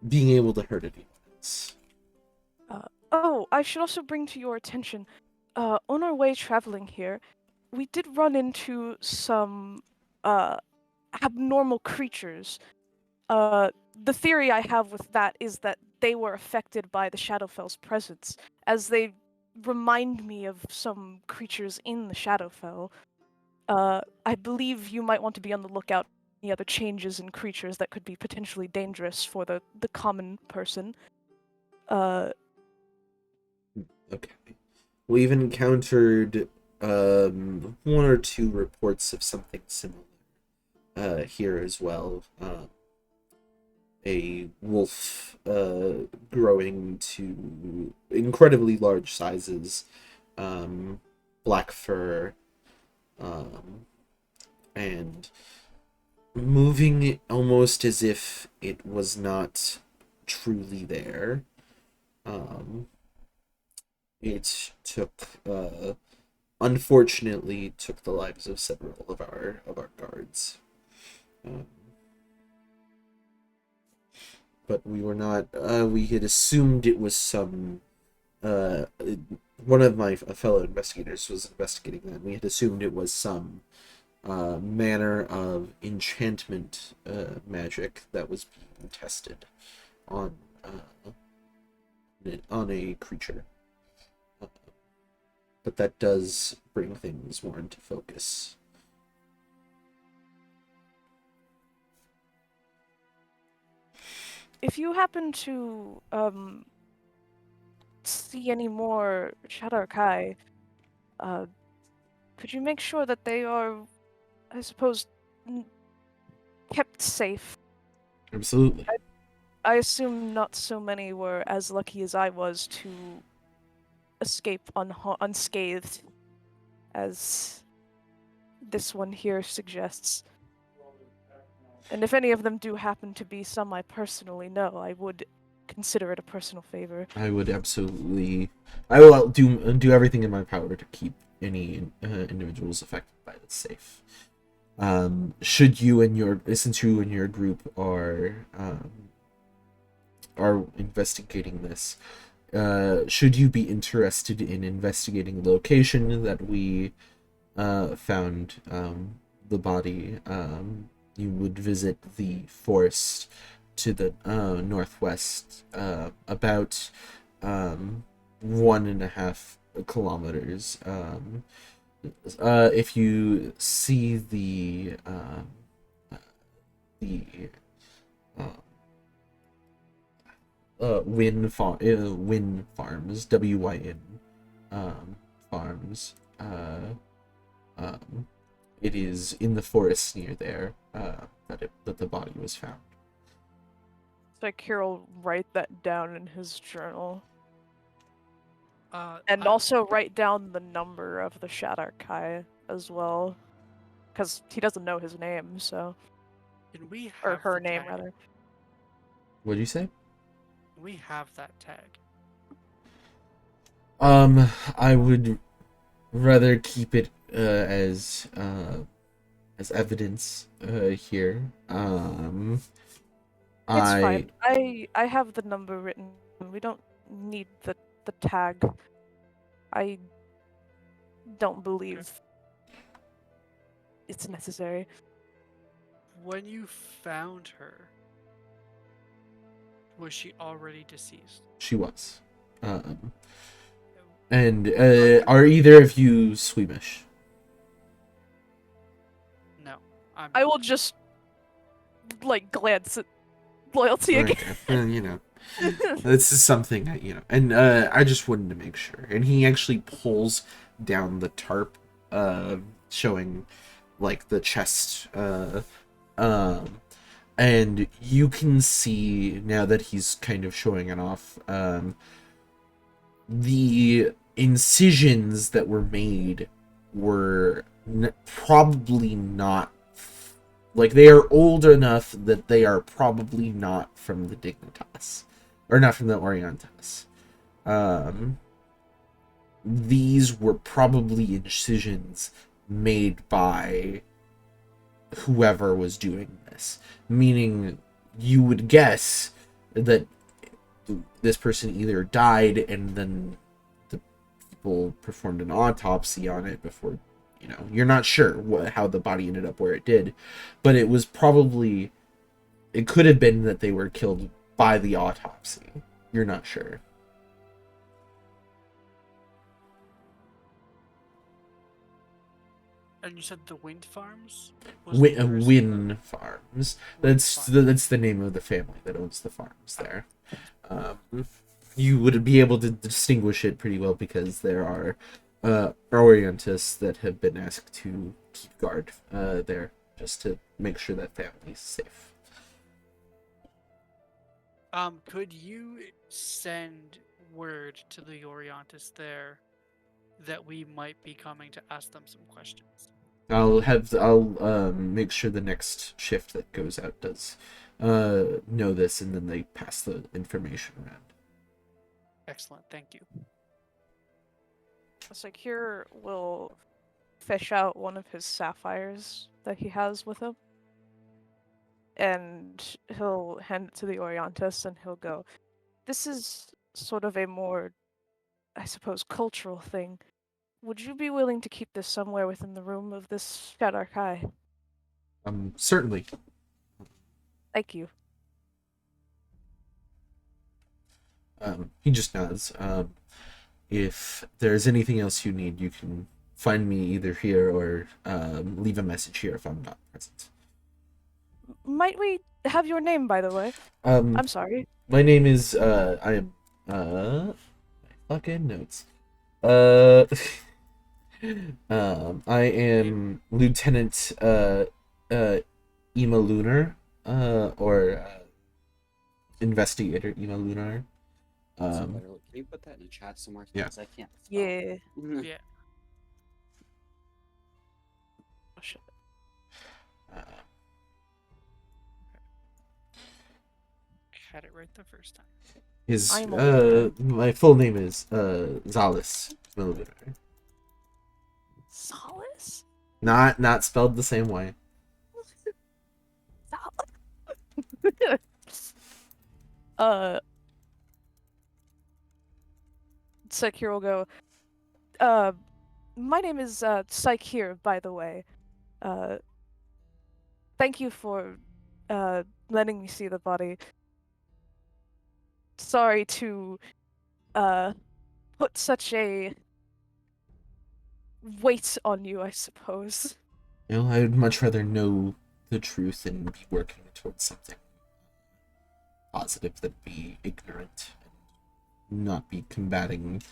being able to hurt anyone else. I should also bring to your attention, on our way traveling here, we did run into some abnormal creatures. The theory I have with that is that they were affected by the Shadowfell's presence, as they remind me of some creatures in the Shadowfell. I believe you might want to be on the lookout for any other changes in creatures that could be potentially dangerous for the common person. Okay. We've encountered one or two reports of something similar here as well. A wolf growing to incredibly large sizes, black fur, and moving almost as if it was not truly there. It unfortunately took the lives of several of our guards. But we were not. We had assumed it was some. One of my fellow investigators was investigating that. We had assumed it was some manner of enchantment magic that was being tested on a creature. But that does bring things more into focus. If you happen to see any more Shadarkai, could you make sure that they are, I suppose, kept safe? Absolutely. I assume not so many were as lucky as I was to escape unscathed, as this one here suggests. And if any of them do happen to be some I personally know, I would consider it a personal favor. I would absolutely. I will do everything in my power to keep any individuals affected by this safe. Since you and your group are investigating this, should you be interested in investigating the location that we found the body, you would visit the forest to the northwest, about 1.5 kilometers. If you see the Win Farms, WYN farms. It is in the forest near there that the body was found. Sakir will write that down in his journal. And I- also write down the number of the Shadar Kai as well. Because he doesn't know his name, so. Can we have Or her the name, tag? rather. What did you say? We have that tag. I would rather keep it as evidence here. It's fine. I have the number written. We don't need the tag. I don't believe it's necessary. When you found her, was she already deceased? She was. And are either of you squeamish? No. I'm I will just glance at loyalty again. Okay. This is something that, and I just wanted to make sure. And he actually pulls down the tarp, showing the chest, and you can see now that he's kind of showing it off, the incisions that were made were probably not, they are old enough that they are probably not from the Dignitas, or not from the Oriontus. These were probably incisions made by whoever was doing this, meaning you would guess that this person either died and then the people performed an autopsy on it before, you're not sure how the body ended up where it did, but it could have been that they were killed by the autopsy. You're not sure. And you said the wind farms? Win Farms. That's the name of the family that owns the farms there. You would be able to distinguish it pretty well because there are Oriontus that have been asked to keep guard there, just to make sure that family is safe. Could you send word to the Oriontus there that we might be coming to ask them some questions? I'll make sure the next shift that goes out does know this, and then they pass the information around. Excellent, thank you. Sakir will fish out one of his sapphires that he has with him, and he'll hand it to the Oriontus, and he'll go, "This is sort of a more, I suppose, cultural thing. Would you be willing to keep this somewhere within the room of this Shadar Kai?" Certainly. Thank you. He just nods. If there's anything else you need, you can find me either here or leave a message here if I'm not present. Might we have your name, by the way? I'm sorry. My name is I am my fucking notes. I am Lieutenant Ema Lunar, or Investigator Ema Lunar. So literally Can you put that in the chat somewhere? Yeah. Because I can't spell. Yeah. Yeah. Oh, shit. Uh, Had it right the first time. my full name is Zalis Millimeter. Solace? Not spelled the same way. Sekiro will go, my name is Saikir, by the way. Thank you for letting me see the body. Sorry to put such a weight on you, I suppose. You know, I'd much rather know the truth and be working towards something positive than be ignorant and not be combating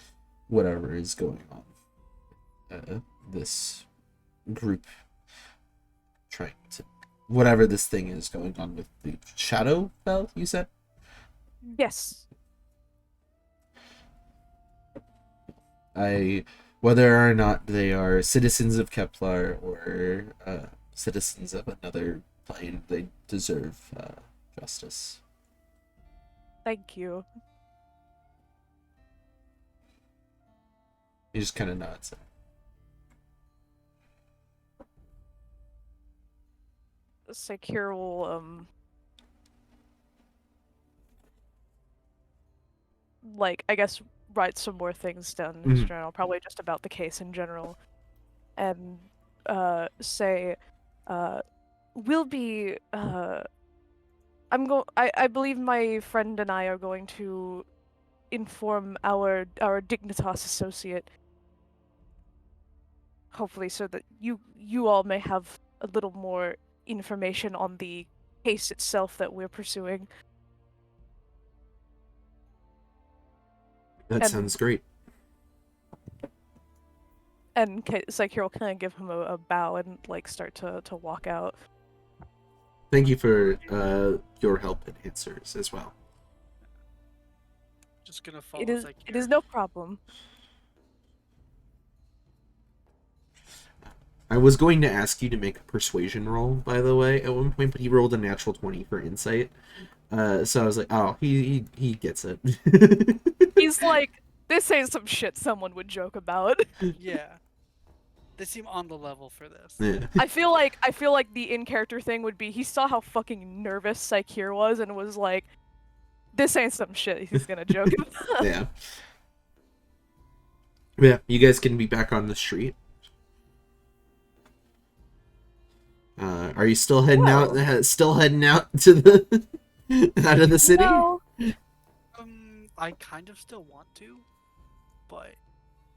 whatever is going on. This group trying to whatever this thing is going on with the shadow bell, you said? Yes. Whether or not they are citizens of Kepler or citizens of another plane, they deserve justice. Thank you. He just kind of nods. Secure will like, I guess, write some more things down in his journal, probably just about the case in general, and say, we'll be I believe my friend and I are going to inform our Dignitas associate, hopefully, so that you all may have a little more information on the case itself that we're pursuing. That sounds great. And Sekiro will kind of give him a bow and like start to walk out. Thank you for your help and answers as well. Just gonna follow. It is no problem. I was going to ask you to make a persuasion roll, by the way, at one point, but he rolled a natural 20 for insight. So I was like, oh, he gets it. He's like, this ain't some shit someone would joke about. Yeah. They seem on the level for this. Yeah. I feel like the in-character thing would be he saw how fucking nervous Saikir was and was like, this ain't some shit he's gonna joke about. Yeah. Yeah, you guys can be back on the street. Are you still heading out? Still heading out to the out of the city? No, I kind of still want to, but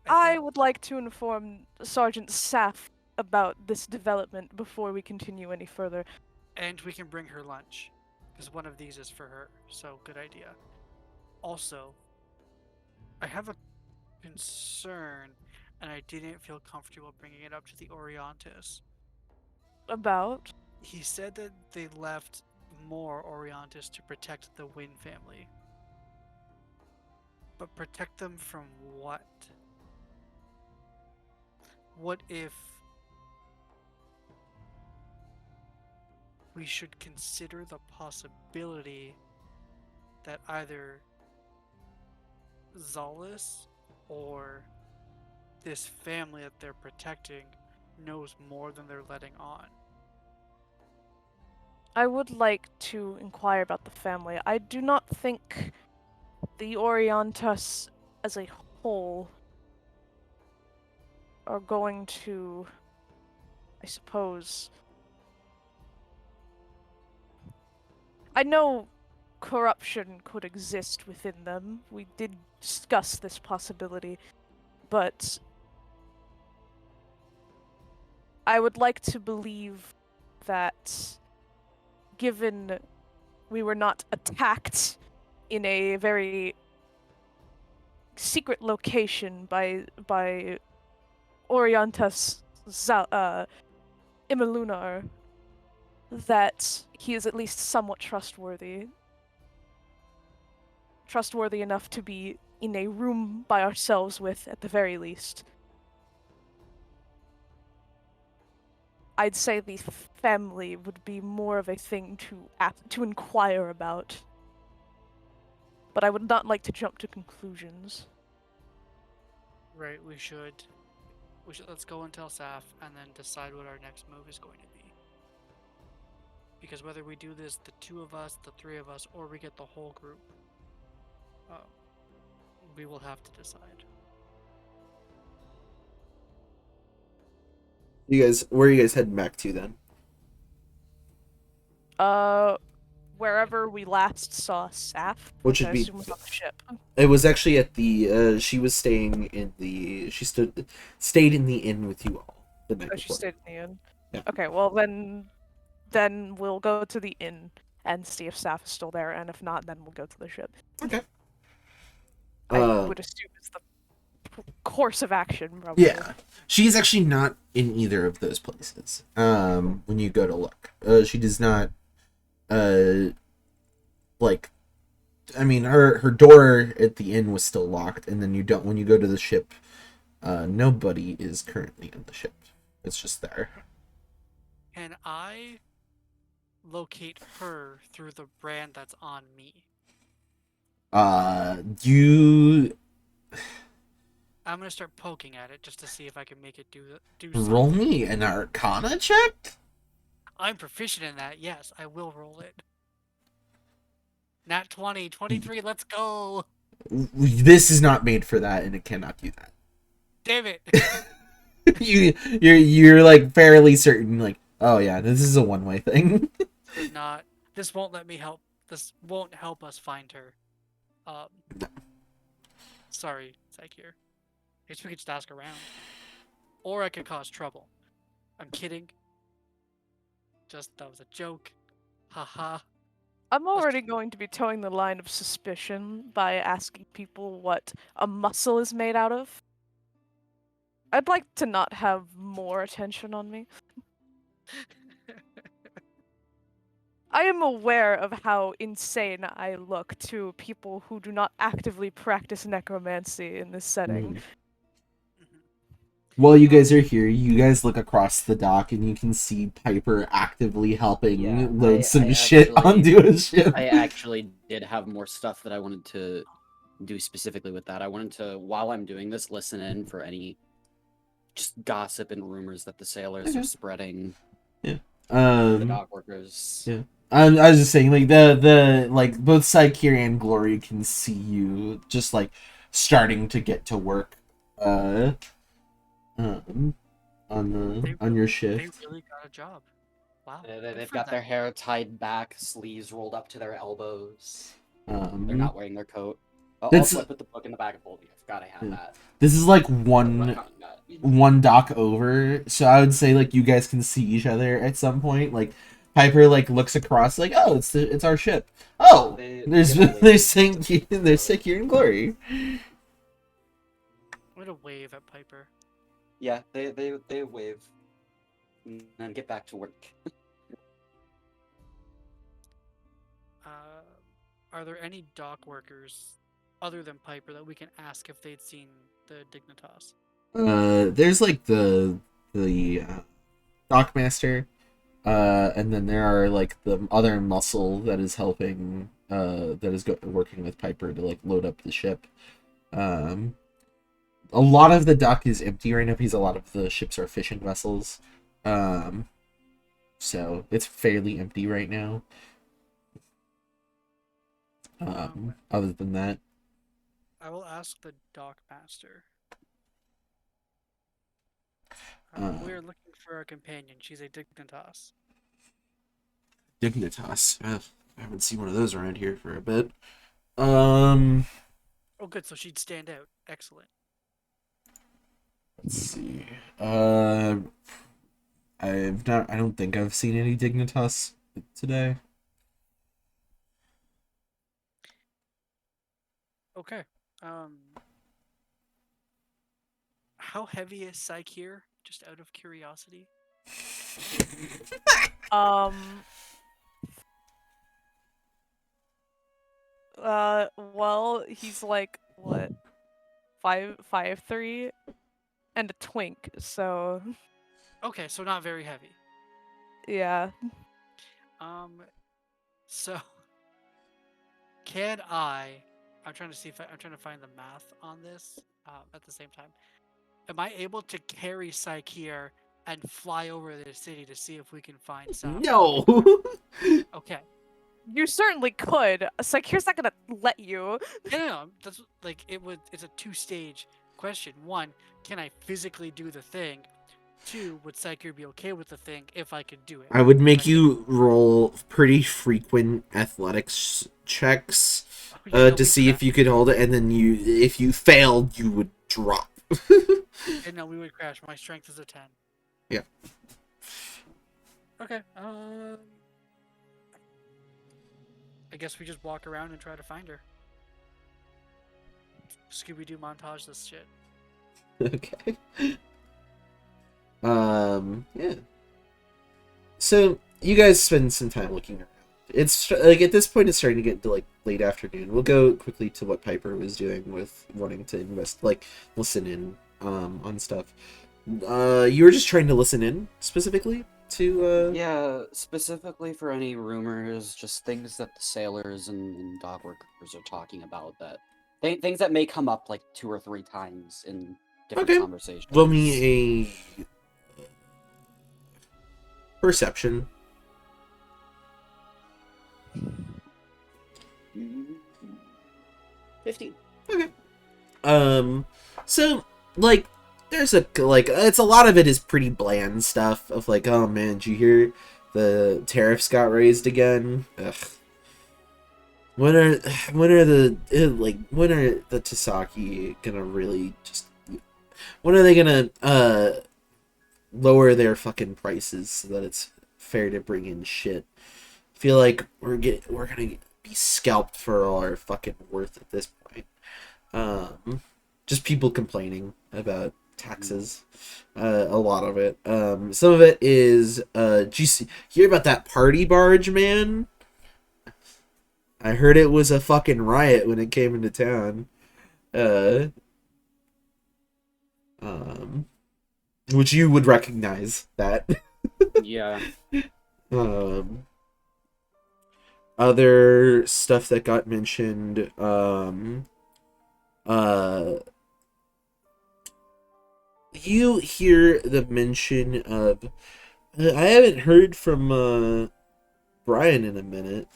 I would like to inform Sergeant Saf about this development before we continue any further. And we can bring her lunch, because one of these is for her. So good idea. Also, I have a concern, and I didn't feel comfortable bringing it up to the Oriontus. About? He said that they left more Oriontus to protect the Wynn family. But protect them from what? What if we should consider the possibility that either Zalis or this family that they're protecting knows more than they're letting on? I would like to inquire about the family. I do not think the Oriontus as a whole are going to, I suppose... I know corruption could exist within them. We did discuss this possibility, but I would like to believe that given we were not attacked in a very secret location by Oriontus Imelunar, that he is at least somewhat trustworthy. Trustworthy enough to be in a room by ourselves with, at the very least. I'd say the family would be more of a thing to inquire about. But I would not like to jump to conclusions. Right, we should. Let's go and tell Saf and then decide what our next move is going to be. Because whether we do this, the two of us, the three of us, or we get the whole group, we will have to decide. Where are you guys heading back to then? Wherever we last saw Saf, Which I would be- assume was on the ship. It was actually at the. She was staying in the. Stayed in the inn with you all the night Oh, she before. stayed in the inn. Yeah. Okay, well then we'll go to the inn and see if Saf is still there, and if not, then we'll go to the ship. Okay. I would assume it's the course of action, probably. Yeah, she's actually not in either of those places. When you go to look, she does not. Like, I mean, her door at the inn was still locked, and then when you go to the ship, nobody is currently in the ship. It's just there. Can I locate her through the brand that's on me? You I'm gonna start poking at it just to see if I can make it do something. roll me an Arcana check. I'm proficient in that. Yes, I will roll it. Nat 20, 23. Let's go. This is not made for that, and it cannot do that. Damn it. You're like fairly certain, like, oh yeah, this is a one-way thing. Not. This won't let me help. This won't help us find her. No. Sorry, Psychier. I guess we could just ask around. Or I could cause trouble. I'm kidding. That was a joke. Haha. I'm already going to be towing the line of suspicion by asking people what a muscle is made out of. I'd like to not have more attention on me. I am aware of how insane I look to people who do not actively practice necromancy in this setting. While you guys are here, you guys look across the dock and you can see Piper actively helping load some shit onto a ship. I actually did have more stuff that I wanted to do specifically with that. I wanted to, while I'm doing this, listen in for any just gossip and rumors that the sailors are spreading. Yeah. The dock workers. Yeah. I was just saying, like, the like both Psychier and Glory can see you just like starting to get to work on your shift. They really got a job. Wow. They've got their hair tied back, sleeves rolled up to their elbows. They're Um, not wearing their coat. That's- Also, I put the book in the bag of holding. I forgot I had that. this is like one dock over, so I would say like you guys can see each other at some point. Like Piper like looks across, like, oh, it's our ship. Oh, there's Psychier and Glory. I'm gonna wave at Piper. Yeah, they wave and then get back to work. Are there any dock workers other than Piper that we can ask if they'd seen the Dignitas? There's like the dockmaster, and then there are like the other muscle that is helping, that is working with Piper to like load up the ship. A lot of the dock is empty right now because a lot of the ships are fishing vessels. So it's fairly empty right now. Other than that, I will ask the dock master. We're looking for a companion. She's a Dignitas. Dignitas. I haven't seen one of those around here for a bit. Oh, good. So she'd stand out. Excellent. Let's see. I don't think I've seen any Dignitas today. Okay. How heavy is Psychier? Just out of curiosity. Well, he's like what 5'3" and a twink. So Okay, so not very heavy. yeah. So can I'm trying to see if I'm trying to find the math on this at the same time. Am I able to carry Psycheer and fly over the city to see if we can find some? No. Okay. You certainly could. Psycheer's not gonna let you. No, that's like it's a two-stage question. One, can I physically do the thing? Two, would Psycheer be okay with the thing if I could do it? I would make Like, you roll pretty frequent athletics checks yeah, to we see if crash. you could hold it, and then if you failed, you would drop. And no, we would crash. My strength is a 10. Yeah. Okay. I guess we just walk around and try to find her. Scooby-Doo montage this shit. Okay. Yeah. So you guys spend some time looking around. It's like at this point it's starting to get into like late afternoon. We'll go quickly to what Piper was doing with wanting to listen in on stuff. You were just trying to listen in specifically to Yeah, specifically for any rumors, just things that the sailors and dock workers are talking about that things that may come up like 2 or 3 times in different Okay. conversations. roll me a perception. 15. So like there's it's a lot of it is pretty bland stuff of like, oh man, did you hear the tariffs got raised again? Ugh. When are the Tasaki gonna really just, when are they gonna lower their fucking prices so that it's fair to bring in shit? I feel like we're gonna be scalped for all our fucking worth at this point. Just people complaining about taxes. A lot of it. Some of it is did you hear about that party barge, man? I heard it was a fucking riot when it came into town. Which you would recognize that. Yeah. Other stuff that got mentioned, you hear the mention of, I haven't heard from Brian in a minute.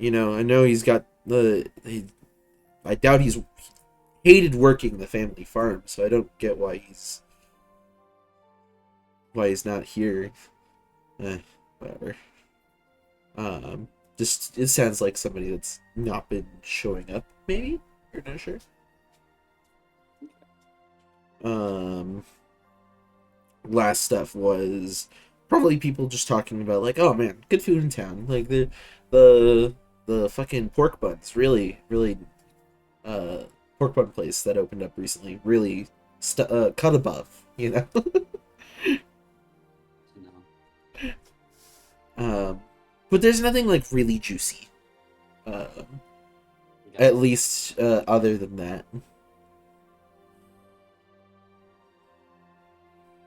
I know he's got I doubt he's hated working the family farm, so I don't get why he's not here. Whatever. Just it sounds like somebody that's not been showing up. Maybe you're not sure. Last stuff was probably people just talking about like, oh man, good food in town. Like the fucking pork buns, really pork bun place that opened up recently, really cut above, No. But there's nothing like really juicy. At least other than that.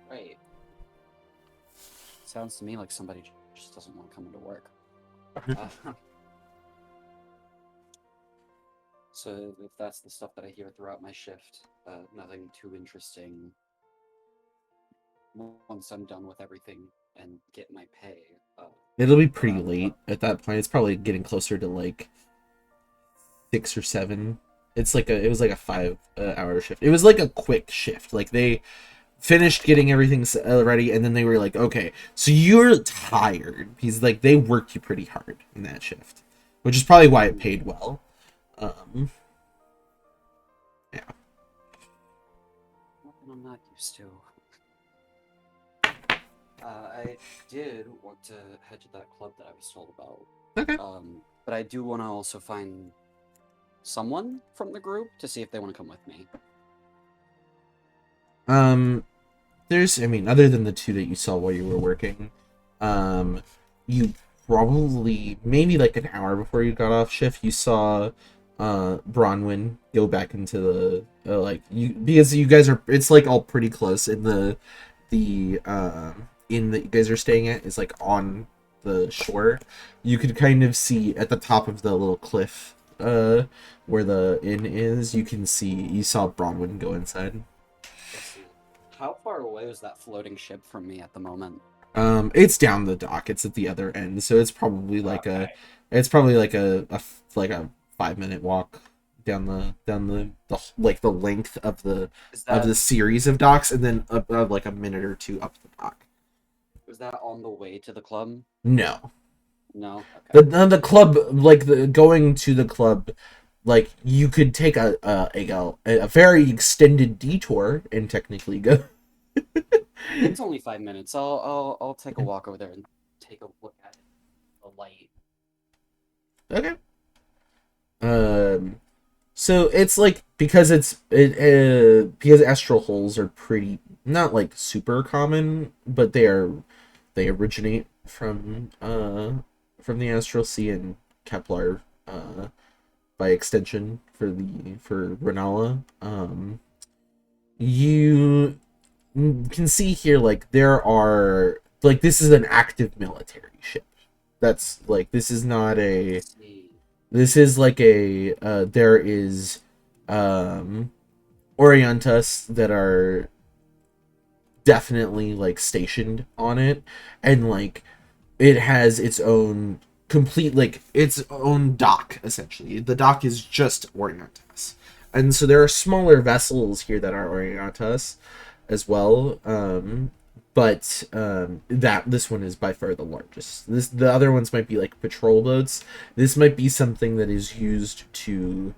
Right. Sounds to me like somebody just doesn't want to come into work. So if that's the stuff that I hear throughout my shift, nothing too interesting. Once I'm done with everything and get my pay, It'll be pretty late at that point. It's probably getting closer to like 6 or 7. It was like a 5-hour shift. It was like a quick shift. Like they finished getting everything ready, and then they were like, okay, so you're tired. He's like, they worked you pretty hard in that shift, which is probably why it paid well. Yeah. Nothing I'm not used to. I did want to head to that club that I was told about. Okay. But I do want to also find someone from the group to see if they want to come with me. There's, other than the 2 that you saw while you were working, you probably, maybe like an hour before you got off shift, you saw Bronwyn go back into the like you because you guys are it's like all pretty close in the inn that you guys are staying at is like on the shore. You could kind of see at the top of the little cliff where the inn is. You saw Bronwyn go inside. Let's see. How far away was that floating ship from me at the moment? It's down the dock. It's at the other end, so it's probably like Okay. like a 5-minute walk down the like the length of the Is that series of docks, and then like a minute or two up the dock. was that on the way to the club? No, No. Okay. the club like the going to the club, like you could take a very extended detour and technically go. It's only 5 minutes. I'll take a walk over there and take a look at the light. Okay. So it's like because because astral holes are pretty not like super common, but they originate from the astral sea and Kepler by extension for Renala. You can see here like there are like this is an active military ship. That's like this is not a Let's see. this is like a there is Oriontus that are definitely like stationed on it, and like it has its own complete like its own dock essentially. The dock is just Oriontus. And so there are smaller vessels here that are Oriontus as well. But that this one is by far the largest. The other ones might be like patrol boats. This might be something that is used to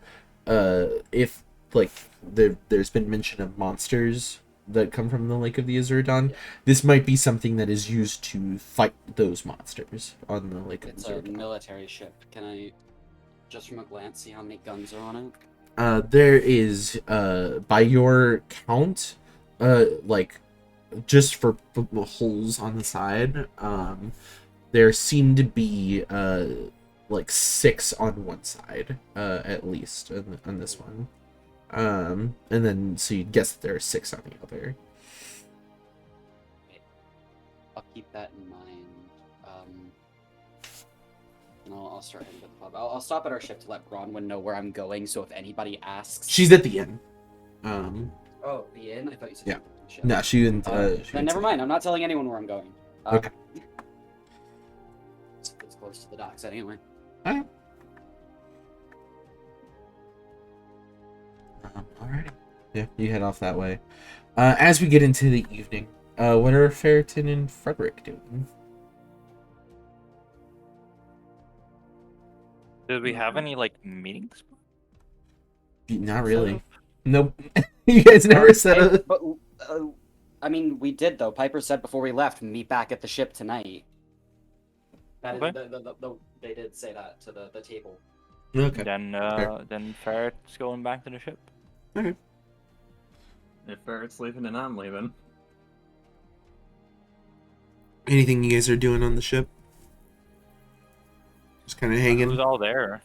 if like there's been mention of monsters that come from the Lake of the Izurdon. This might be something that is used to fight those monsters on the Lake of It's a Izurdon. military ship. Can I, just from a glance, see how many guns are on it? There is by your count like just for the holes on the side, there seem to be like 6 on one side, at least on this one. And then so you'd guess that there are 6 on the other. I'll keep that in mind. And I'll start heading to the club. I'll stop at our ship to let Bronwyn know where I'm going, so if anybody asks... She's at the inn. Oh, the inn? I thought you said Yeah. something on the ship. No, she didn't. Then never mind. I'm not telling anyone where I'm going. Okay. It's close to the docks anyway. Alright. Yeah, you head off that way. As we get into the evening, what are Ferritin and Frederick doing? Did we have any like meetings? Not really. Nope. You guys never said a... But, I mean, we did, though. Piper said before we left, meet back at the ship tonight. That Okay. is, they did say that to the table. Okay. Then Ferret's going back to the ship. Okay. If Ferret's leaving, then I'm leaving. Anything you guys are doing on the ship? Just kind of hanging. Who's all there?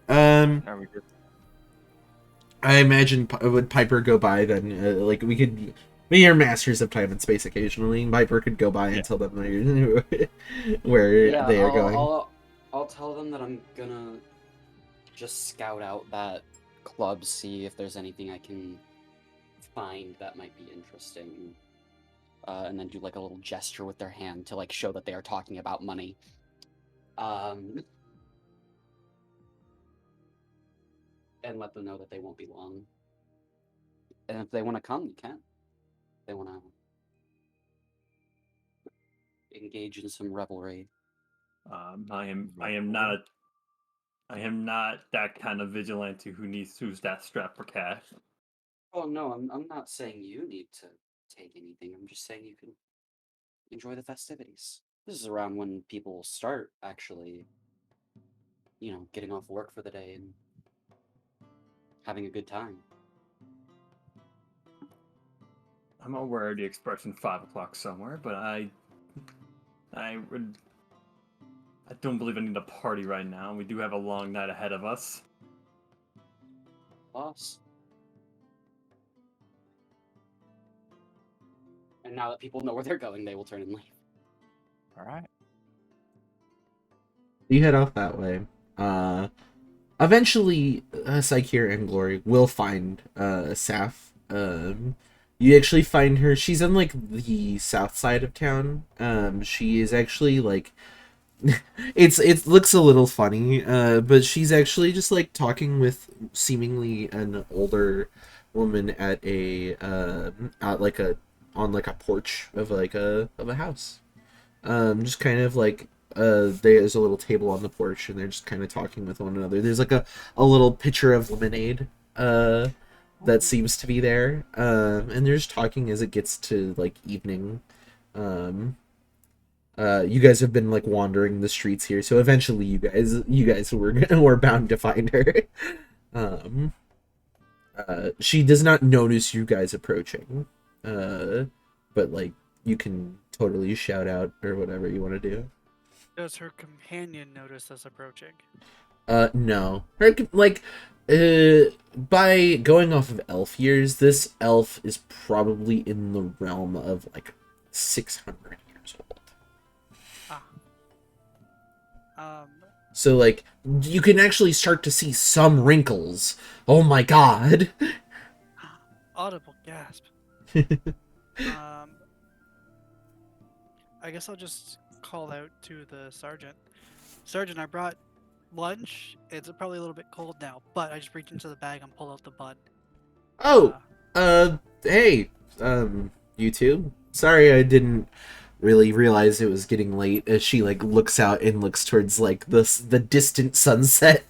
Are we just... I imagine would Piper go by then? Like we are masters of time and space occasionally. Piper could go by and tell them where they are going. I'll tell them that I'm gonna just scout out that club, see if there's anything I can find that might be interesting, and then do like a little gesture with their hand to like show that they are talking about money. And let them know that they won't be long. And if they want to come, you can. If they want to engage in some revelry. I am not that kind of vigilante who's that strapped for cash. Oh no, I'm not saying you need to take anything. I'm just saying you can enjoy the festivities. This is around when people start actually, getting off work for the day and having a good time. I'm aware of the expression 5 o'clock somewhere, but I don't believe I need a party right now. We do have a long night ahead of us. boss. And now that people know where they're going, they will turn and leave. All right. You head off that way. Eventually, Psyche and Glory will find Saf. You actually find her. She's on like the south side of town. She is actually like, it looks a little funny. But she's actually just like talking with seemingly an older woman at a on like a porch of a house. Just kind of like there's a little table on the porch and they're just kind of talking with one another. There's like a little pitcher of lemonade that seems to be there. And they're just talking as it gets to like evening. You guys have been like wandering the streets here, so eventually you guys were bound to find her. She does not notice you guys approaching. But like you can totally shout out or whatever you want to do. Does her companion notice us approaching? No. Her like by going off of elf years, this elf is probably in the realm of like 600 years old. So like you can actually start to see some wrinkles. Oh my god. Audible gasp. I guess I'll just call out to the sergeant. Sergeant, I brought lunch. It's probably a little bit cold now, but I just reach into the bag and pull out the bun. Oh, hey, you two. Sorry I didn't really realize it was getting late as she like looks out and looks towards like the distant sunset.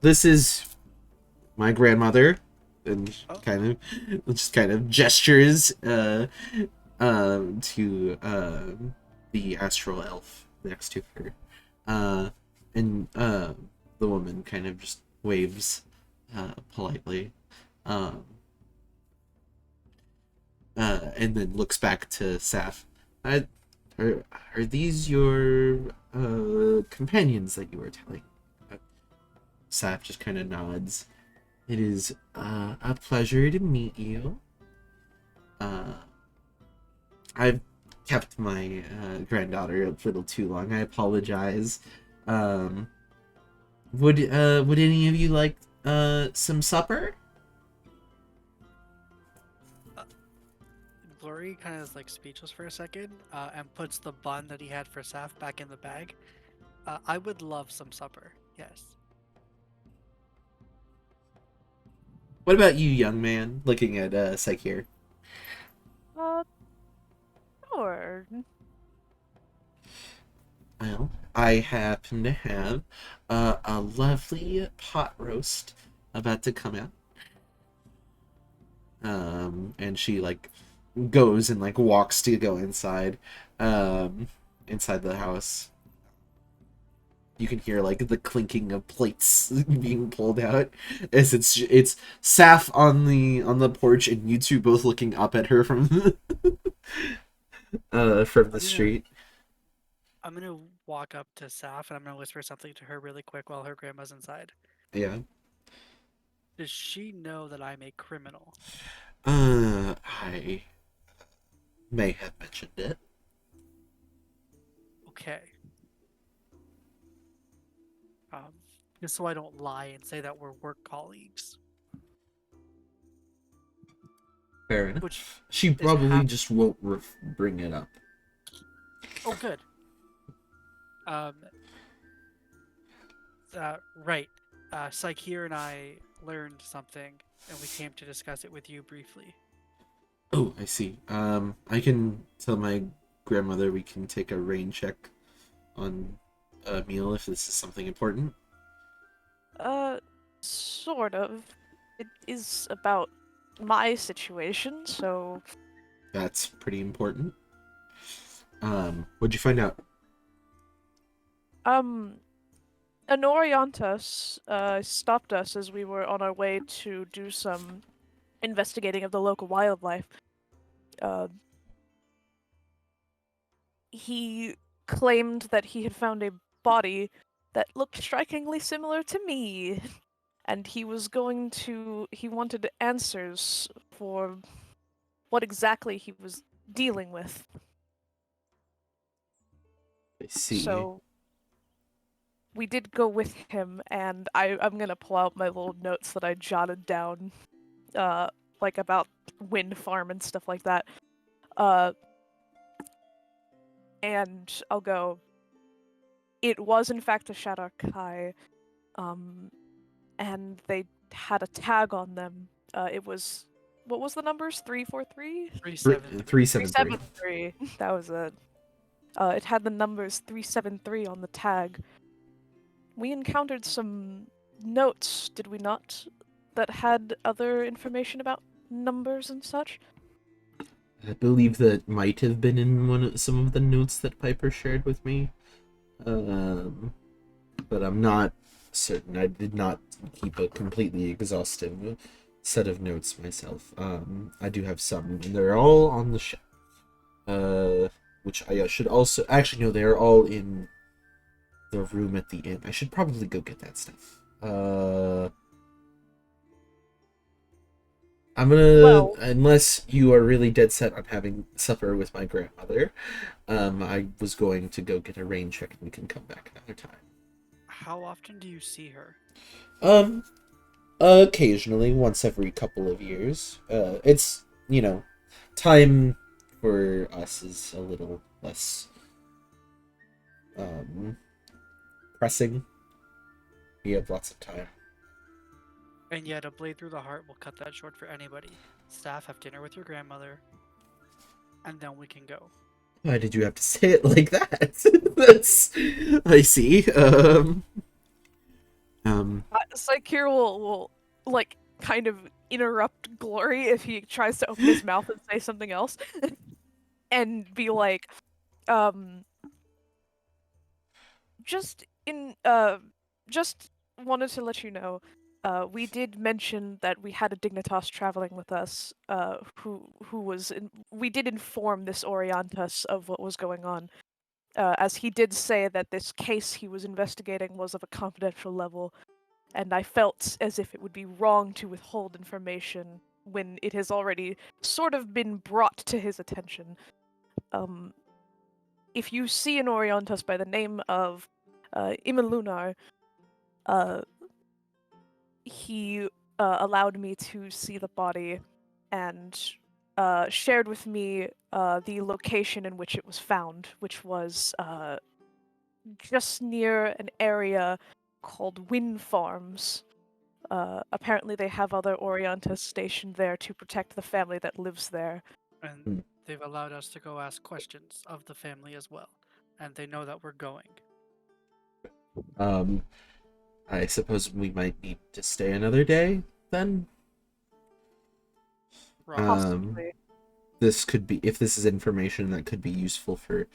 This is my grandmother, and kind of gestures to the astral elf next to her, and the woman kind of just waves politely, and then looks back to Saf. Are these your companions that you were telling? Saf just kind of nods. It is a pleasure to meet you. I've kept my granddaughter a little too long. I apologize. Would any of you like some supper? Glory kind of is like speechless for a second, and puts the bun that he had for Saf back in the bag. I would love some supper. Yes. What about you, young man? Looking at Psyche. Sure. Well, I happen to have a lovely pot roast about to come out. And she like goes and like walks to go inside inside the house. You can hear like the clinking of plates being pulled out as it's Saf on the porch and you two both looking up at her from the street. I'm gonna walk up to Saf and I'm gonna whisper something to her really quick while her grandma's inside. Yeah. Does she know that I'm a criminal? I may have mentioned it. Okay. Just so I don't lie and say that we're work colleagues. Fair enough. Which She probably just won't bring it up. Oh, good. Right. Psyche and I learned something, and we came to discuss it with you briefly. Oh, I see. I can tell my grandmother we can take a rain check on a meal if this is something important. Sort of. It is about my situation, so... That's pretty important. What'd you find out? An Oriontus, stopped us as we were on our way to do some investigating of the local wildlife. He claimed that he had found a body that looked strikingly similar to me. And he wanted answers for what exactly he was dealing with. I see. So we did go with him, and I'm gonna pull out my little notes that I jotted down, like about wind farm and stuff like that. And I'll go. It was in fact a Shadar-kai, and they had a tag on them. It was, what was the numbers? 343? 373. 373. 373. That was it. It had the numbers 373 on the tag. We encountered some notes, did we not, that had other information about numbers and such? I believe that might have been in some of the notes that Piper shared with me. But I'm not certain. I did not keep a completely exhaustive set of notes myself. I do have some, and they're all on the shelf. Which I should also... Actually, no, they're all in the room at the inn. I should probably go get that stuff. I'm gonna... Well- unless you are really dead set on having supper with my grandmother, I was going to go get a rain check, and we can come back another time. How often do you see her? Occasionally, once every couple of years. It's, time for us is a little less, pressing. We have lots of time. And yet, a blade through the heart will cut that short for anybody. Staff, have dinner with your grandmother, and then we can go. Why did you have to say it like that? That's... I see. Saikir will like kind of interrupt Glory if he tries to open his mouth and say something else, and be like, just wanted to let you know, we did mention that we had a Dignitas traveling with us, who was we did inform this Oriontus of what was going on, as he did say that this case he was investigating was of a confidential level, and I felt as if it would be wrong to withhold information when it has already sort of been brought to his attention. If you see an Oriontus by the name of Imelunar, he allowed me to see the body and shared with me the location in which it was found, which was just near an area called Wind Farms. Apparently they have other Oriontas stationed there to protect the family that lives there. And they've allowed us to go ask questions of the family as well. And they know that we're going. I suppose we might need to stay another day, then? Possibly. This could be... If this is information that could be useful for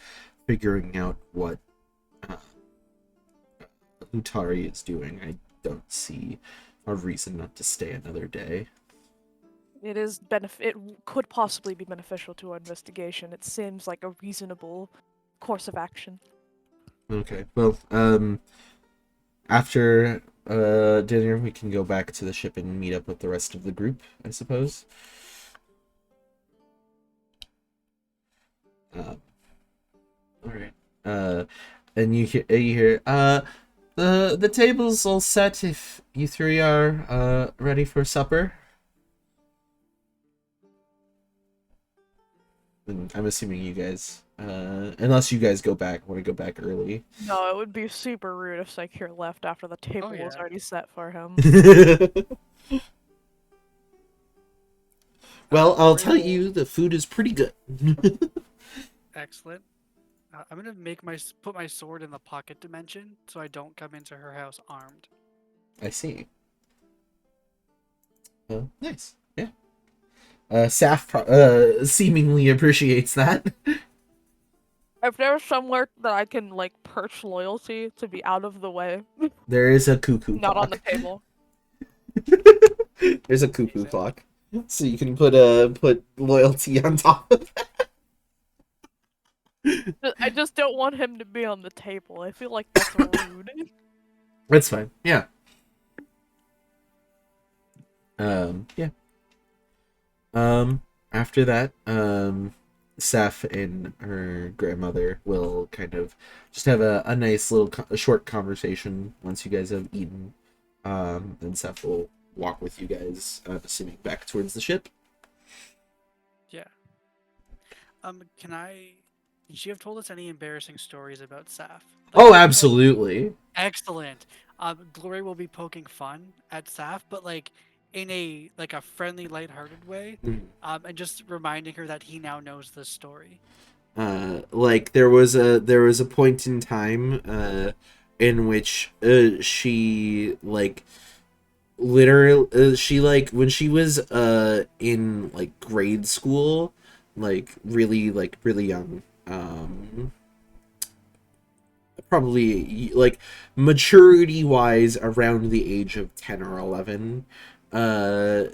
figuring out what Utari is doing, I don't see a reason not to stay another day. It is it could possibly be beneficial to our investigation. It seems like a reasonable course of action. Okay, well, after dinner, we can go back to the ship and meet up with the rest of the group, I suppose. Alright. And you hear, the table's all set if you three are, ready for supper. And I'm assuming you guys, unless you guys want to go back early. No, it would be super rude if Saikir left after the table was yeah. already set for him. Well, I'll tell you, the food is pretty good. Excellent. I'm gonna put my sword in the pocket dimension so I don't come into her house armed. I see. Nice. Yeah. Saf seemingly appreciates that. If there's somewhere that I can like perch loyalty to be out of the way, There is a cuckoo not on the clock. table. There's a cuckoo Amazing. clock, so you can put loyalty on top of that. I just don't want him to be on the table. I feel like that's rude. That's fine. Yeah. Yeah. After that, Seth and her grandmother will kind of just have a nice little a short conversation once you guys have eaten. And Seth will walk with you guys, assuming back towards the ship. Yeah. Can she have told us any embarrassing stories about Saf? Oh, Like, absolutely. excellent. Glory will be poking fun at Saf, but like in a friendly, lighthearted way. And just reminding her that he now knows this story. Like there was a point in time in which she like literally she like when she was in like grade school, like really young, probably like maturity wise around the age of 10 or 11, there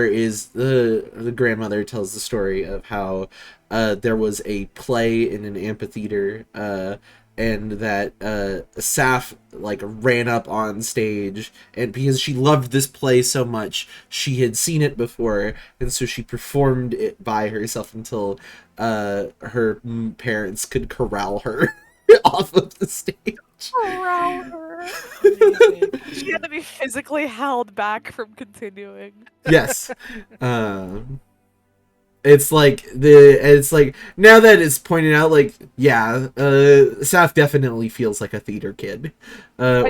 is the grandmother tells the story of how there was a play in an amphitheater, and that Saf like ran up on stage, and because she loved this play so much, she had seen it before, and so she performed it by herself until her parents could corral her off of the stage. Corral her. She had to be physically held back from continuing. Yes. It's like now that it's pointed out, like, yeah, Saf definitely feels like a theater kid. I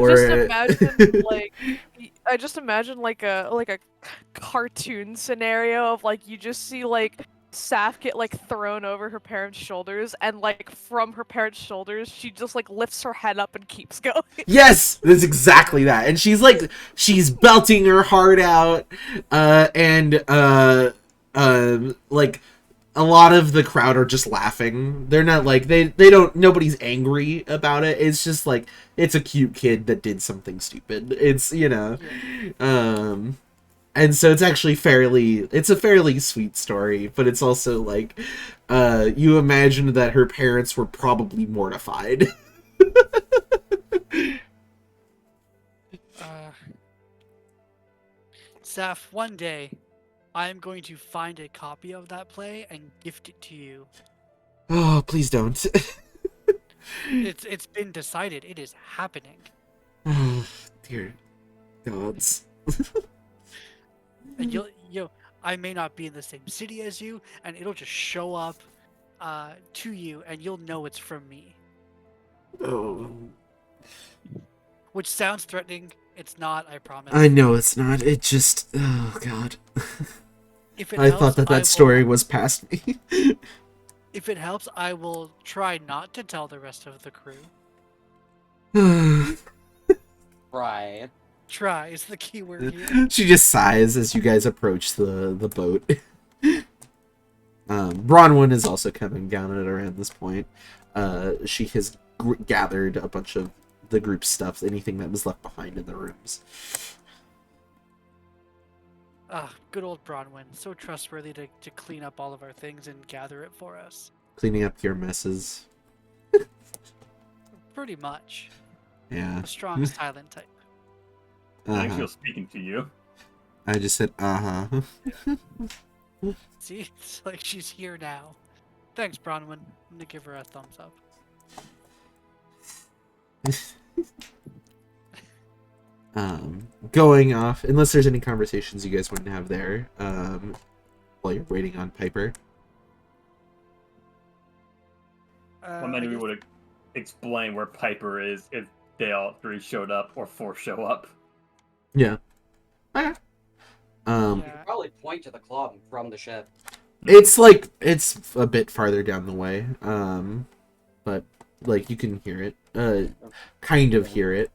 just imagine like a cartoon scenario of like you just see like Saf get like thrown over her parents' shoulders, and like from her parents' shoulders she just like lifts her head up and keeps going. Yes, that's exactly that. And she's belting her heart out, and like a lot of the crowd are just laughing. They're not like they don't nobody's angry about it. It's just like it's a cute kid that did something stupid. It's and so it's actually it's a fairly sweet story, but it's also like you imagine that her parents were probably mortified. Saf, one day, I'm going to find a copy of that play and gift it to you. Oh, please don't. It's been decided. It is happening. Oh, dear gods. And I may not be in the same city as you, and it'll just show up to you, and you'll know it's from me. Oh. Which sounds threatening. It's not, I promise. I know it's not. It just, oh god. If it I helps, thought that story was past me. If it helps, I will try not to tell the rest of the crew. Right. Try is the key word here. She just sighs as you guys approach the boat. Bronwyn is also coming down at around this point. She has gathered a bunch of the group's stuff, anything that was left behind in the rooms. Ah, good old Bronwyn. So trustworthy to clean up all of our things and gather it for us. Cleaning up your messes. Pretty much. Yeah. A strong, silent type. I think she was speaking to you. I just said, uh-huh. See? It's like she's here now. Thanks, Bronwyn. I'm gonna give her a thumbs up. Going off, unless there's any conversations you guys want to have there, while you're waiting on Piper. Well, maybe we would explain where Piper is if they all three showed up or four show up. Yeah. Okay. You could probably point to the club from the ship. It's a bit farther down the way, but like you can hear it, kind of hear it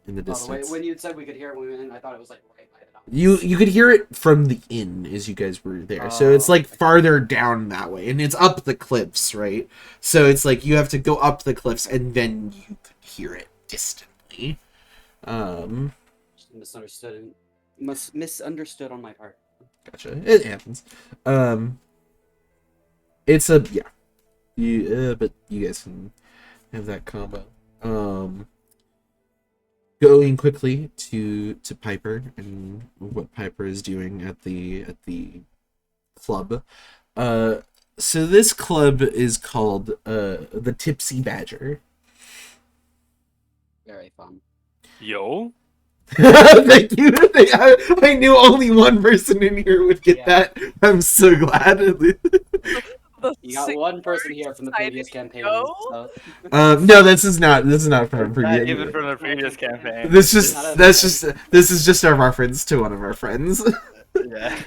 in the distance. When you said we could hear it when we went in, I thought it was like right by the dock. You could hear it from the inn as you guys were there, so it's like farther down that way, and it's up the cliffs, right? So it's like you have to go up the cliffs, and then you could hear it distantly. Just misunderstood on my part. Gotcha. It happens. It's a but you guys can have that combo. Going quickly to Piper and what Piper is doing at the club. So this club is called the Tipsy Badger. Very fun. Yo. Thank you. I knew only one person in here would get that. I'm so glad. You got one person here from the previous campaign. So. No, this is not from a previous. Not even from the previous campaign. This is just a reference to one of our friends. Yeah.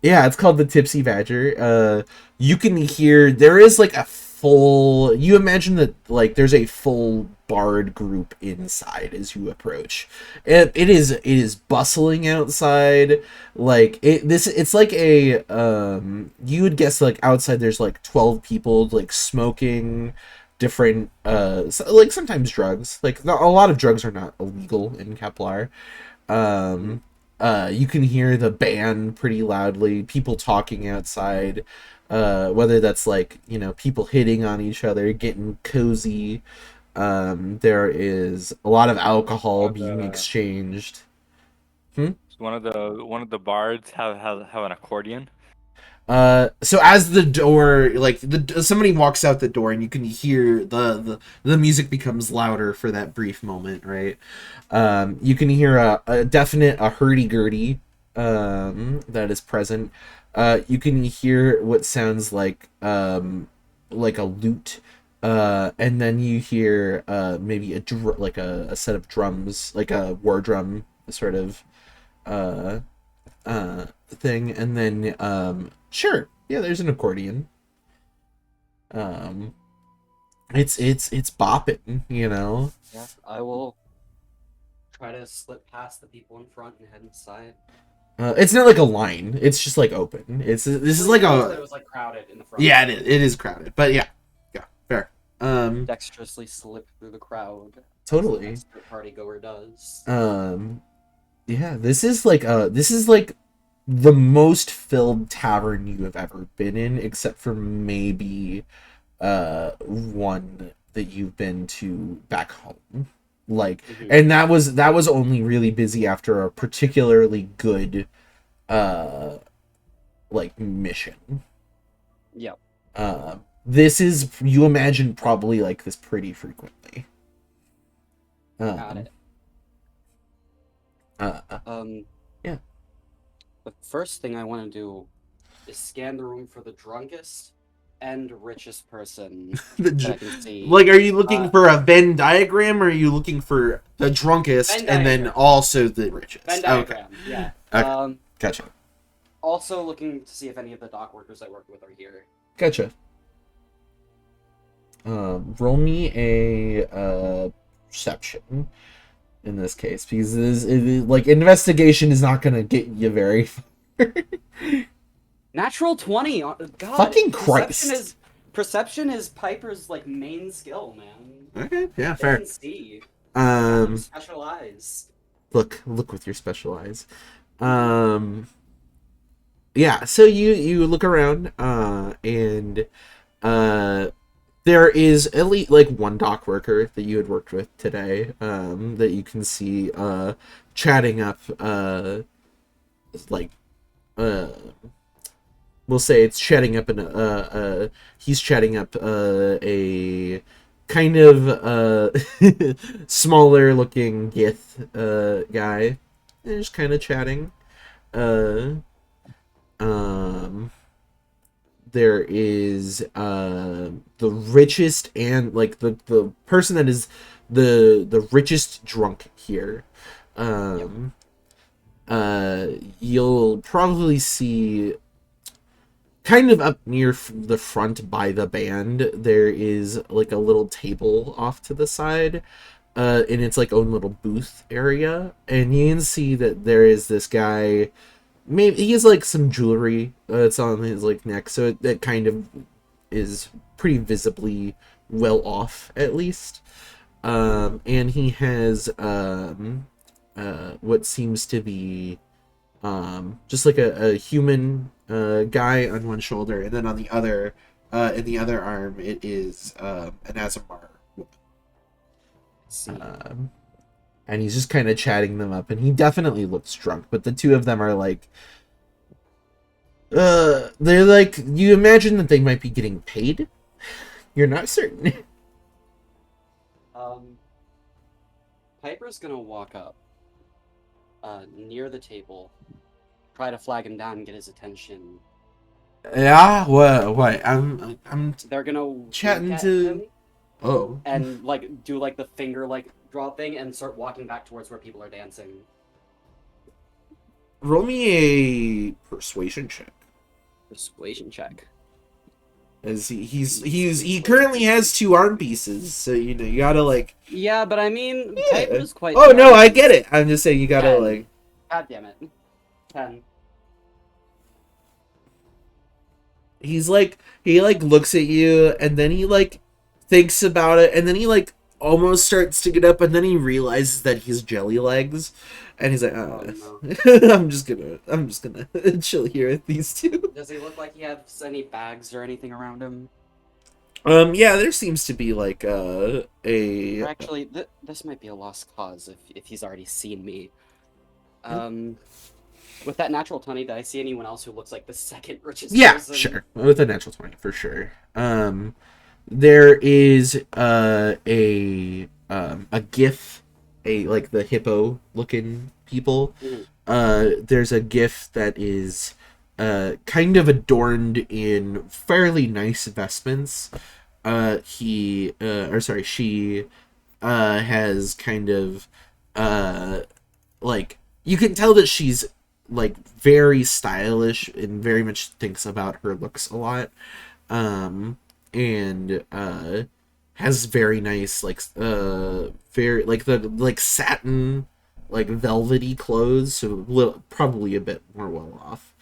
Yeah, it's called the Tipsy Badger. You can hear there is like a full. You imagine that like there's a full bard group inside as you approach. It is bustling outside. Like it's like a you would guess like outside there's like 12 people like smoking different like sometimes drugs. Like a lot of drugs are not illegal in Kepler. You can hear the band pretty loudly, people talking outside, whether that's like, you know, people hitting on each other, getting cozy. There is a lot of alcohol being exchanged. One of the bards have an accordion. So as the door, like somebody walks out the door, and you can hear the music becomes louder for that brief moment, right? You can hear a definite hurdy-gurdy that is present. You can hear what sounds like a lute, and then you hear maybe like a set of drums, like a war drum sort of thing, and then sure, yeah, there's an accordion. It's bopping, you know. Yeah, I will try to slip past the people in front and head inside. It's not like a line. It's just like open. This is like It was like crowded in the front. Yeah, it is crowded, but yeah, fair. Dexterously slip through the crowd. Totally. As the party goer does. Yeah, this is like the most filled tavern you have ever been in, except for maybe one that you've been to back home. Like, and that was only really busy after a particularly good like mission. Yep. This is, you imagine, probably like this pretty frequently. Got it. Yeah. The first thing I want to do is scan the room for the drunkest and richest person that I can see. Like, are you looking for a Venn diagram, or are you looking for the drunkest and then also the richest? Venn diagram, yeah. Okay. Gotcha. Also looking to see if any of the dock workers I work with are here. Gotcha. Roll me a perception in this case, because like investigation is not gonna get you very far. Natural 20. God, fucking Christ. Perception is Piper's like main skill, man. Okay, yeah, They fair. can see. Special eyes. Look with your special eyes. Yeah, so you look around, and there is at least like one dock worker that you had worked with today, that you can see chatting up, like we'll say it's chatting up he's chatting up a kind of smaller looking Gith guy. They're just kind of chatting. There is the richest and like the person that is the richest drunk here. You'll probably see kind of up near the front by the band, there is like a little table off to the side, in its like own little booth area, and you can see that there is this guy. Maybe he has like some jewelry that's on his like neck, so that kind of is pretty visibly well off, at least. And he has what seems to be just like a human guy on one shoulder, and then on the other, in the other arm, it is an Azamar. See. And he's just kind of chatting them up, and he definitely looks drunk. But the two of them are like, they're like, you imagine that they might be getting paid. You're not certain. Piper's gonna walk up, near the table, try to flag him down and get his attention. Yeah, what? I'm They're gonna chatting wink at to. him Oh, and like do like the finger like draw thing and start walking back towards where people are dancing. roll me a persuasion check. Persuasion check. As he currently has 2 arm pieces, so you know you gotta like. Yeah, but I mean, Yeah. Piper's quite. Oh no, I large. get it. I'm just saying you gotta 10. like. God damn it. 10. He's like he like looks at you, and then he like thinks about it, and then he like almost starts to get up, and then he realizes that he's jelly legs, and he's like, Oh, I'm just gonna chill here with these two. Does he look like he has any bags or anything around him? Yeah, there seems to be like a Or actually, this might be a lost cause if he's already seen me. With that natural 20, did I see anyone else who looks like the second richest yeah, person? sure, with a natural 20 for sure. There is a gif, like the hippo looking people. There's a gif that is kind of adorned in fairly nice vestments. She has kind of like, you can tell that she's like very stylish and very much thinks about her looks a lot. And has very nice like very like the like satin like velvety clothes, so probably a bit more well off.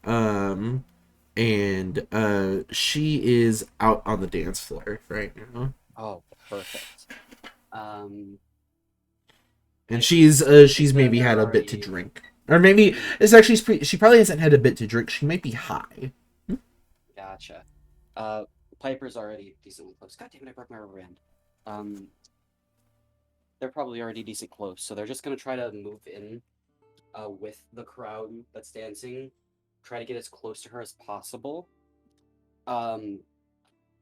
And she is out on the dance floor right now. Oh, perfect. And she's maybe had a bit to drink, or maybe it's actually she probably hasn't had a bit to drink. She might be high. Gotcha. Piper's already decently close. God damn it, I broke my rubber band. They're probably already decent close, so they're just gonna try to move in with the crowd that's dancing. Try to get as close to her as possible. And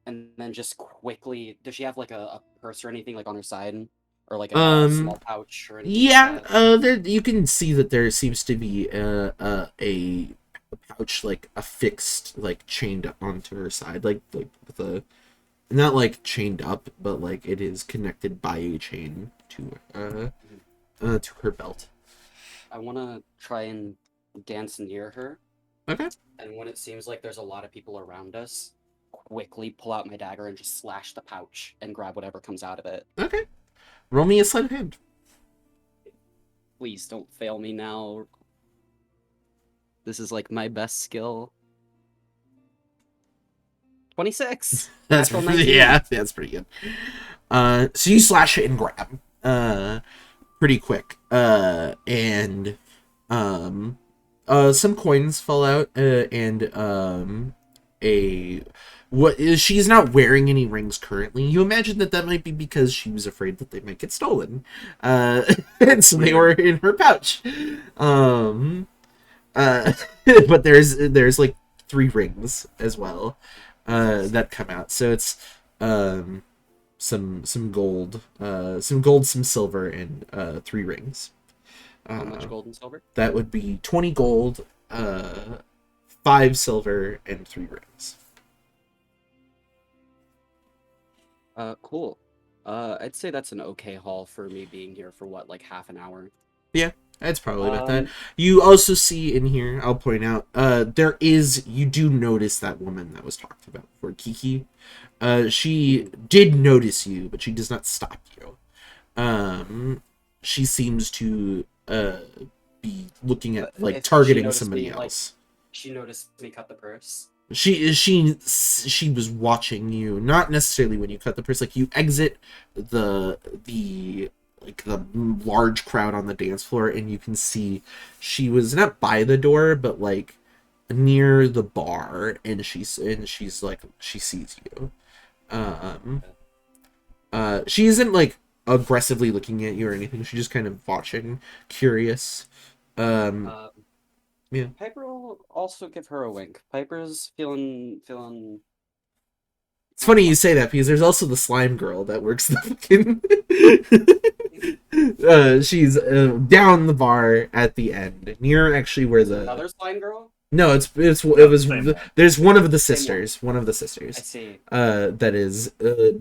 then just quickly, does she have like a purse or anything like on her side? Or like a small pouch or anything? Yeah, like that? there you can see that there seems to be a pouch like affixed, like chained onto her side, like with a, not like chained up, but like it is connected by a chain to her belt. I want to try and dance near her. Okay. And when it seems like there's a lot of people around us, quickly pull out my dagger and just slash the pouch and grab whatever comes out of it. Okay. Roll me a sleight of hand. Please don't fail me now. This is like my best skill. 26. That's Natural 19. yeah, that's pretty good. So you slash it and grab, pretty quick, and some coins fall out, and she's not wearing any rings currently. You imagine that might be because she was afraid that they might get stolen, and so they were in her pouch. But there's like 3 rings as well that come out. So it's some gold, some silver, and 3 rings. How much gold and silver? That would be 20 gold, 5 silver, and 3 rings. Cool. I'd say that's an okay haul for me being here for what, like half an hour? Yeah, it's probably about that. You also see in here, I'll point out, you do notice that woman that was talked about before, Kiki. She did notice you, but she does not stop you. She seems to be looking at, like, targeting somebody else. She noticed me cut the purse. She was watching you, not necessarily when you cut the purse. Like, you exit the large crowd on the dance floor, and you can see she was not by the door, but like near the bar, and she's like, she sees you. She isn't like aggressively looking at you or anything. She's just kind of watching, curious. Yeah. Piper will also give her a wink. Piper's feeling. It's funny you say that, because there's also the slime girl that works the fucking. She's down the bar at the end, near actually where the Another slime girl? No, it was same one. there's one of the Same sisters, one of the I sisters. see. That is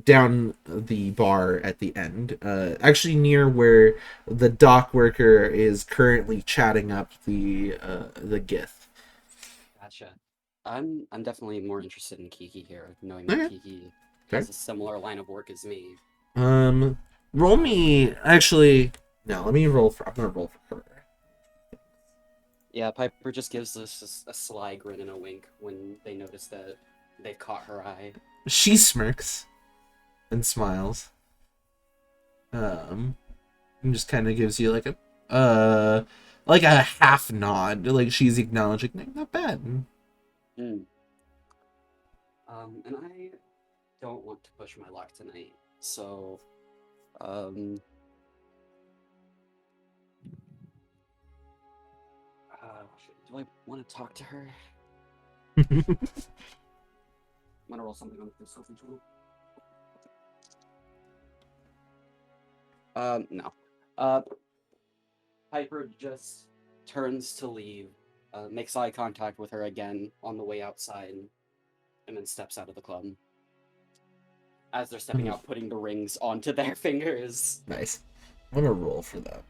down the bar at the end. Actually near where the dock worker is currently chatting up the Gith. Gotcha. I'm definitely more interested in Kiki here, knowing Okay. that Kiki has a similar line of work as me. Roll me. Actually, no. Let me roll for. I'm gonna roll for her. Yeah, Piper just gives us a sly grin and a wink when they notice that they've caught her eye. She smirks and smiles. And just kind of gives you like a half nod, like she's acknowledging, not bad. And I don't want to push my luck tonight, so do I want to talk to her? I'm gonna roll something on this self-control. No. Piper just turns to leave, makes eye contact with her again on the way outside, and then steps out of the club. As they're stepping out, putting the rings onto their fingers. Nice. I'm gonna roll for them.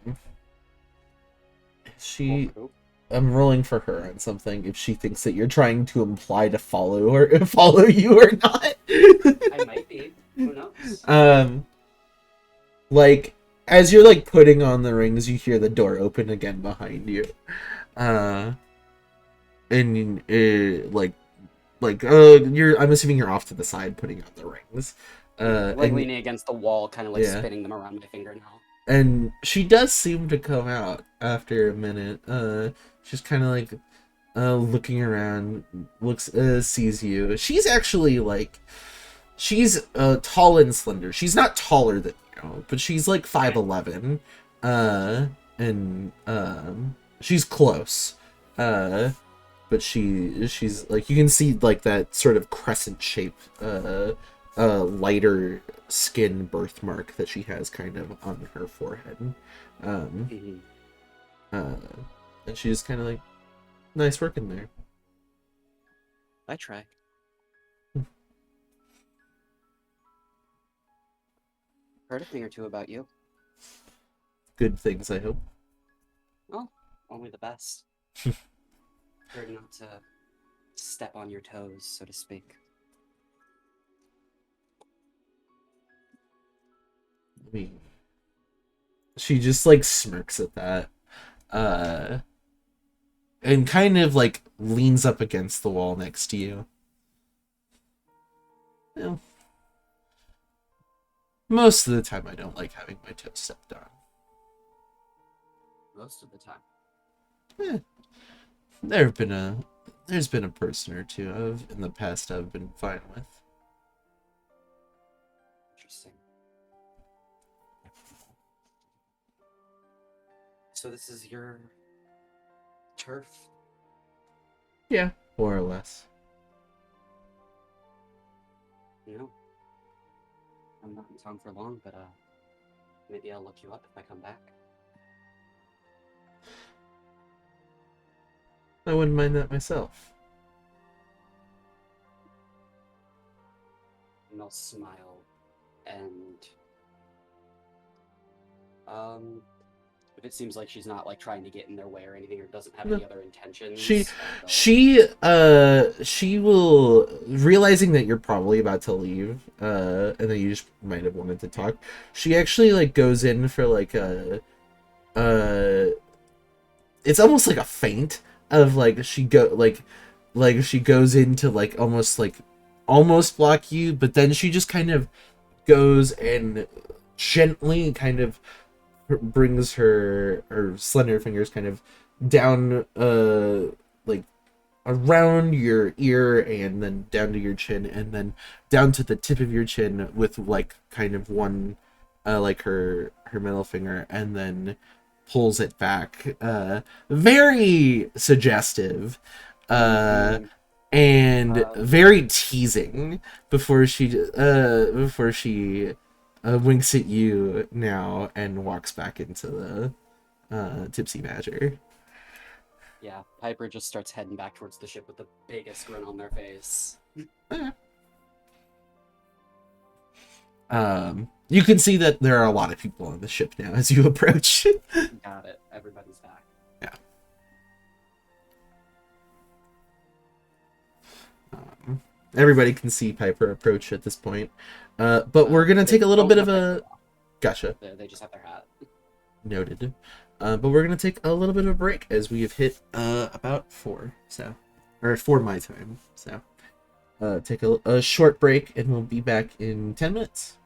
Cool. I'm rolling for her on something if she thinks that you're trying to imply to follow you or not. I might be. Who knows? Like, as you're like putting on the rings, you hear the door open again behind you. And I'm assuming you're off to the side putting on the rings. Leaning against the wall, kind of like Yeah. spinning them around my finger now. And she does seem to come out after a minute. She's kind of like looking around, sees you. She's actually like, she's tall and slender. She's not taller than you, but she's like 5'11", and she's close. But she's like, you can see like that sort of crescent shape, lighter skin birthmark that she has kind of on her forehead. And she's kind of like, nice work in there. I try. Heard a thing or two about you. Good things, I hope. Well, only the best. Heard not to step on your toes, so to speak. I mean, she just like smirks at that, and kind of like leans up against the wall next to you. Well, most of the time I don't like having my toes stepped on. Most of the time. There's been a person or two in the past I've been fine with. Interesting. So this is your turf? Yeah, more or less. No. I'm not in town for long, but maybe I'll look you up if I come back. I wouldn't mind that myself. And I'll smile, and if it seems like she's not like trying to get in their way or anything, or doesn't have any other intentions, She will, realizing that you're probably about to leave, and that you just might have wanted to talk, she actually like goes in for like a it's almost like a feint of like she goes into like almost block you, but then she just kind of goes and gently kind of brings her slender fingers kind of down like around your ear and then down to your chin and then down to the tip of your chin with like kind of one like her middle finger, and then pulls it back. Very suggestive. Mhm. And Uh, very teasing before she winks at you now and walks back into the Tipsy Badger. Yeah, Piper just starts heading back towards the ship with the biggest grin on their face. You can see that there are a lot of people on the ship now as you approach. Got it. Everybody's back. Yeah. Everybody can see Piper approach at this point. But we're gonna take a little bit of a... Gotcha. They just have their hat. Noted. But we're gonna take a little bit of a break as we have hit about 4, or 4 my time. So take a short break, and we'll be back in 10 minutes.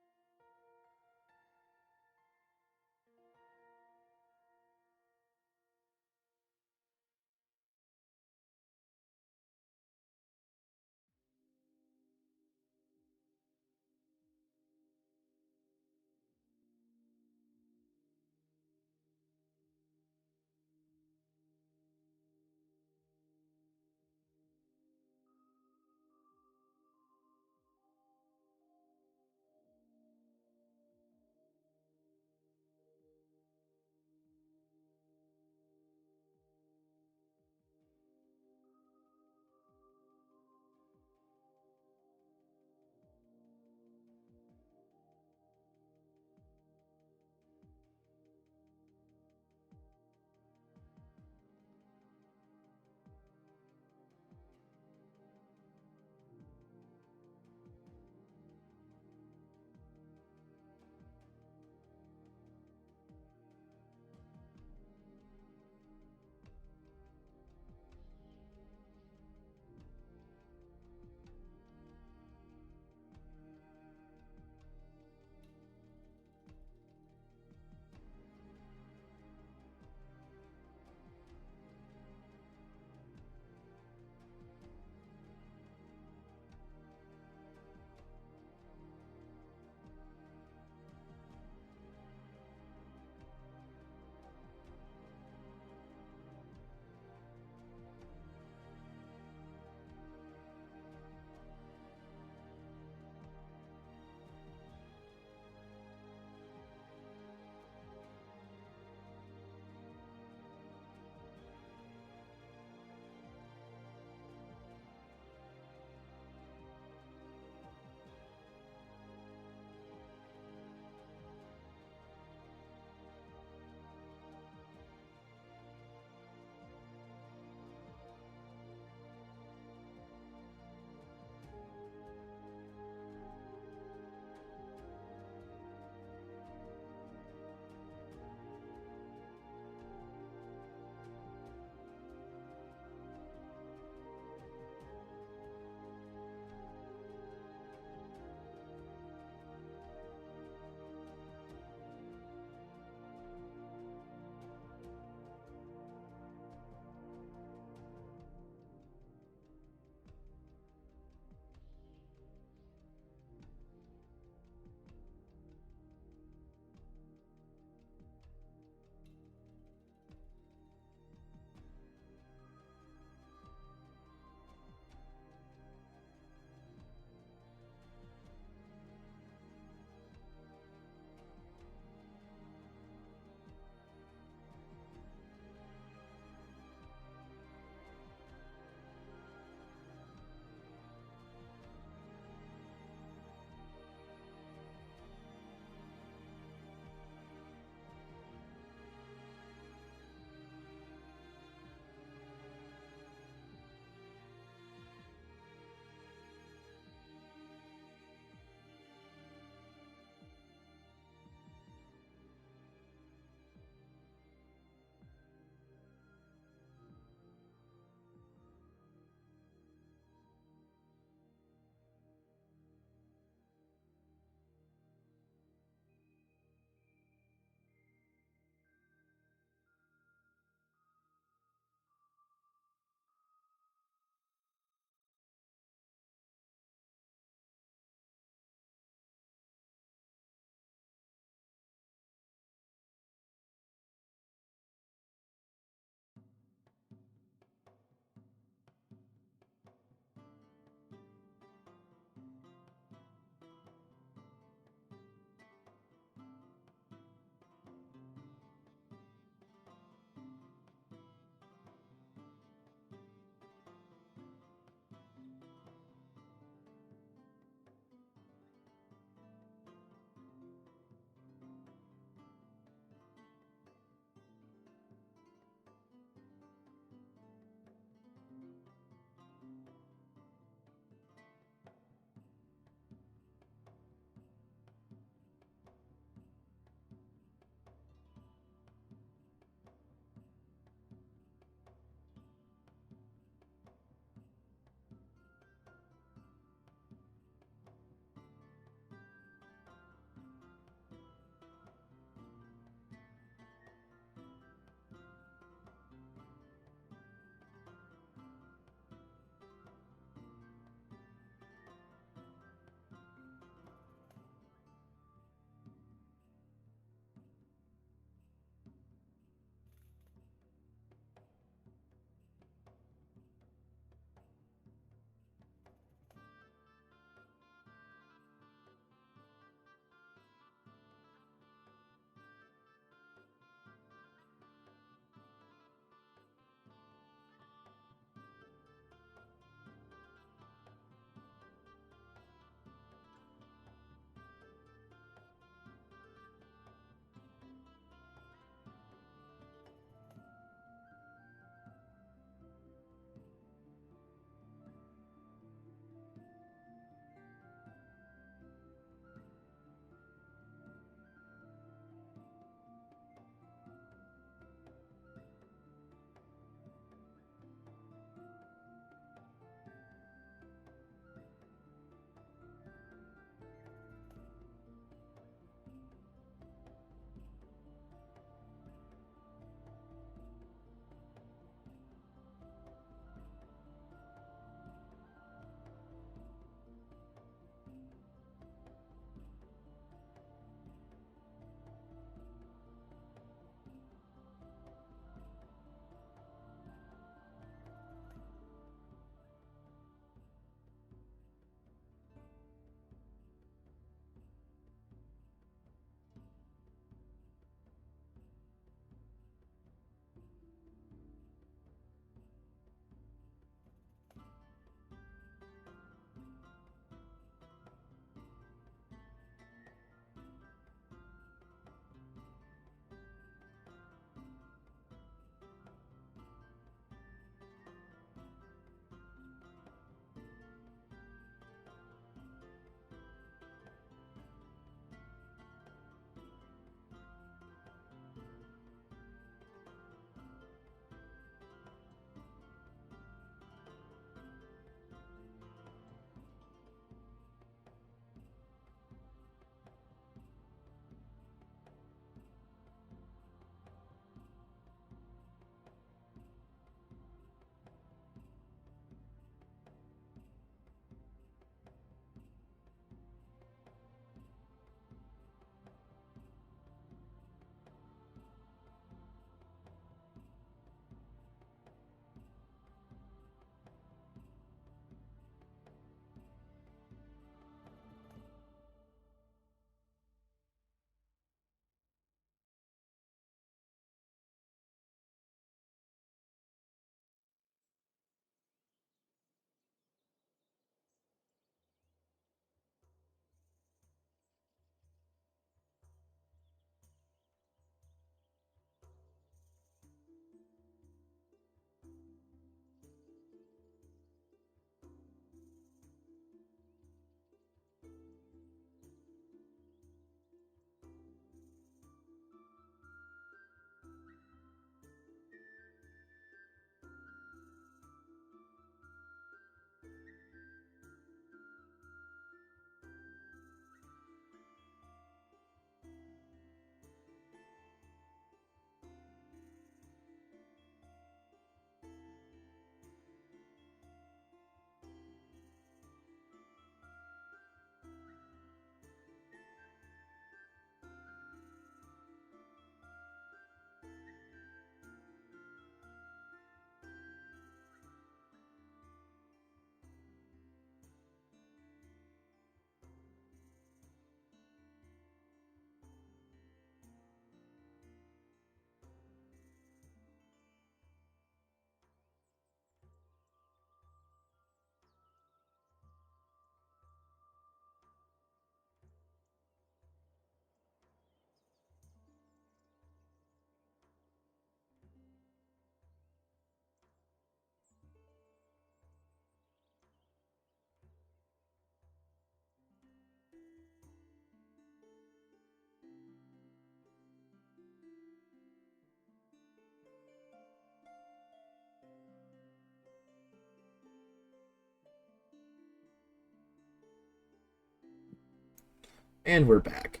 And we're back.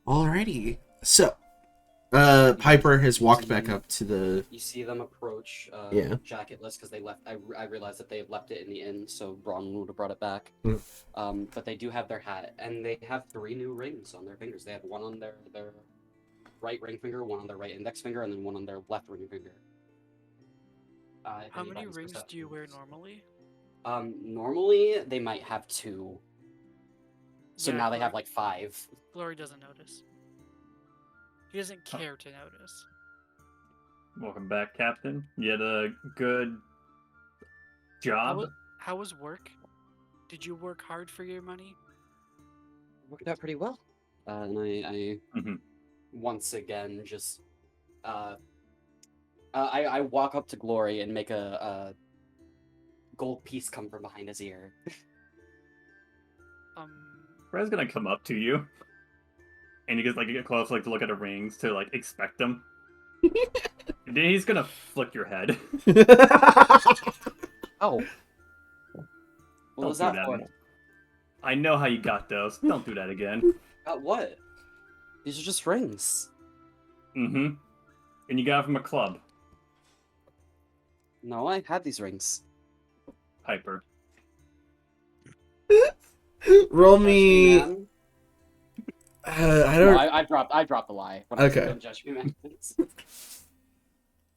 Alrighty. So, Piper has walked back up to the... You see them approach Yeah. jacketless because they left. I realized that they had left it in the inn, so Braun would have brought it back. But they do have their hat, and they have 3 new rings on their fingers. They have one on their right ring finger, one on their right index finger, and then one on their left ring finger. How many rings do you wear normally? Normally they might have 2. So Yeah, now they have like 5. Glory doesn't notice. He doesn't care to notice. Welcome back, Captain. You had a good job. How was work? Did you work hard for your money? Worked out pretty well. And I once again just I walk up to Glory and make a gold piece come from behind his ear. Red's gonna come up to you, and you get close, like to look at the rings to like expect them. And then he's gonna flick your head. Oh. What was that for? Anymore. I know how you got those. Don't do that again. What? These are just rings. And you got it from a club. No, I had these rings. Piper. Roll me... Man. I don't... No, I dropped the lie. When Okay. I said don't judge me, man.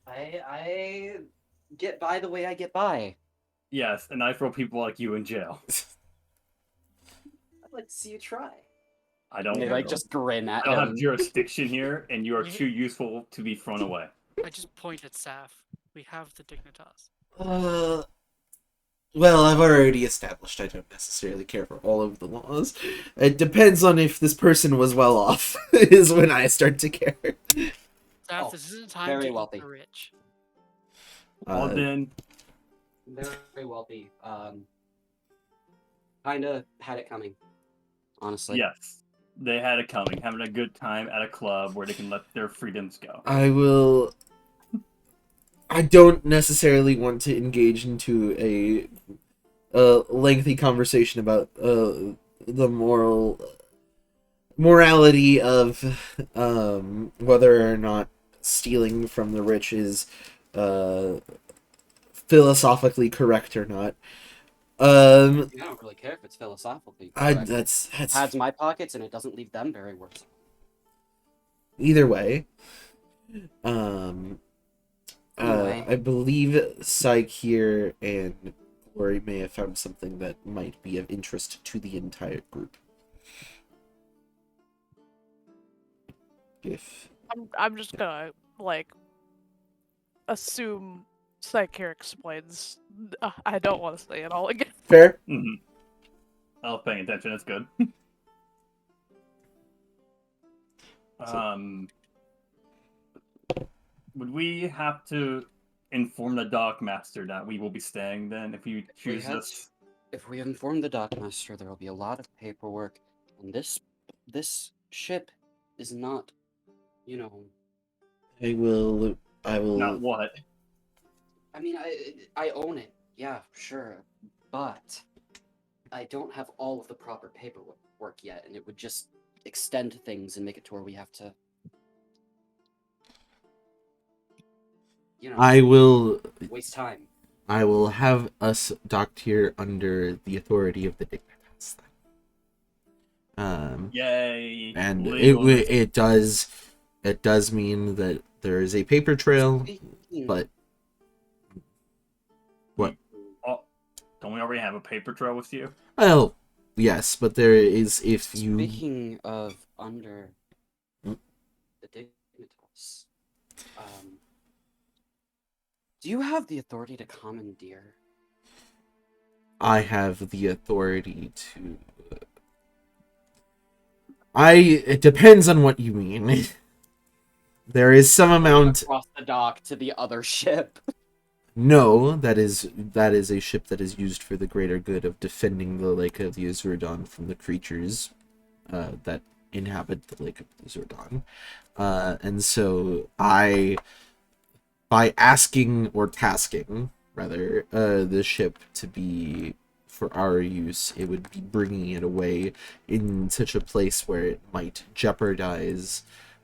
I get by the way I get by. Yes, and I throw people like you in jail. I'd like to see you try. I don't. They like just grin at I don't him. have jurisdiction here, and you are too useful to be thrown away. I just point at Saf. We have the Dignitas. Well, I've already established I don't necessarily care for all of the laws. It depends on if this person was well off, is when I start to care. Saf, this isn't time very to eat wealthy. the rich. Well, then, Very wealthy. Kinda had it coming. Honestly. yes, they had it coming, having a good time at a club where they can let their freedoms go. I don't necessarily want to engage into a lengthy conversation about the morality of whether or not stealing from the rich is philosophically correct or not. I don't really care if it's philosophically correct. That's It pads my pockets and it doesn't leave them very worse. either way. Anyway. I believe Psyche here and Glory may have found something that might be of interest to the entire group. If I'm just gonna like assume Psyche here explains. I don't want to say it all again. fair. I was paying attention. That's good. Would we have to inform the dockmaster that we will be staying then if you choose this? If we inform the dockmaster, there will be a lot of paperwork, and this ship is not, you know. I will. Not what? I mean, I own it. Yeah, sure, but I don't have all of the proper paperwork yet, and it would just extend things and make it to where we have to. You know, I will. waste time. I will have us docked here under the authority of the Dignitas. Yay! And Legal. it does mean that there is a paper trail, but what? Oh, don't we already have a paper trail with you? Well, yes, but there is if you. Speaking of under Hmm? the Dignitas, do you have the authority to commandeer? I have the authority to. It depends on what you mean. There is some amount. Across the dock to the other ship. No, that is a ship that is used for the greater good of defending the Lake of the Isradon from the creatures that inhabit the Lake of Zordon. And so by asking or tasking, rather, the ship to be for our use, it would be bringing it away in such a place where it might jeopardize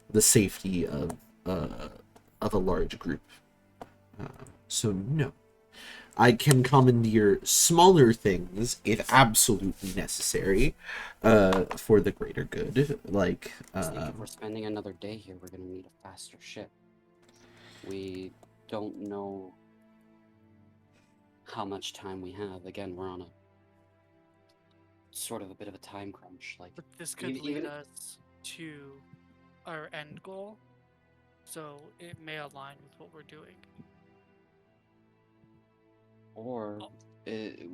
the safety of a large group. So no. I can commandeer smaller things if absolutely necessary, for the greater good. Like, I think if we're spending another day here, we're gonna need a faster ship. We don't know how much time we have. Again, we're on a sort of a bit of a time crunch. Like, But this could even- lead even- us to our end goal, so it may align with what we're doing. or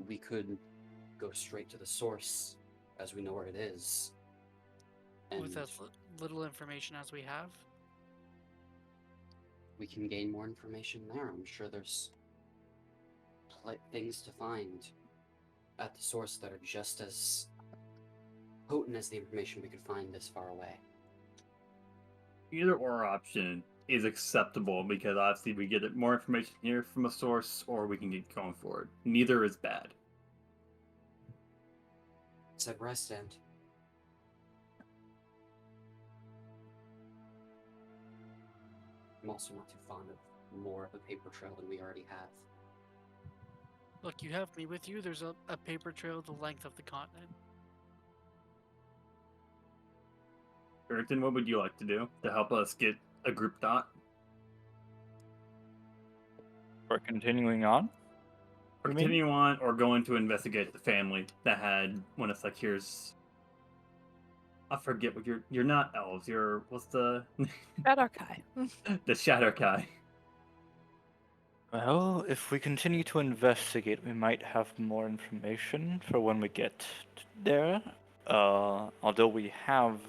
we could go straight to the source, as we know where it is. With And as little information as we have. we can gain more information there. I'm sure there's things to find at the source that are just as potent as the information we could find this far away. Either or option is acceptable because obviously we get more information here from a source, or we can get going forward. Neither is bad. Said where I stand. I'm also not too fond of more of a paper trail than we already have. Look, you have me with you. There's a paper trail the length of the continent. Burton, what would you like to do to help us get a group thought? We're continuing on. Or You mean? continue on, or going to investigate the family that had one of Sakir's. I forget what you're not elves. You're what's the Shadarkai. the Shatterkai. Well, if we continue to investigate, we might have more information for when we get there. Although we have,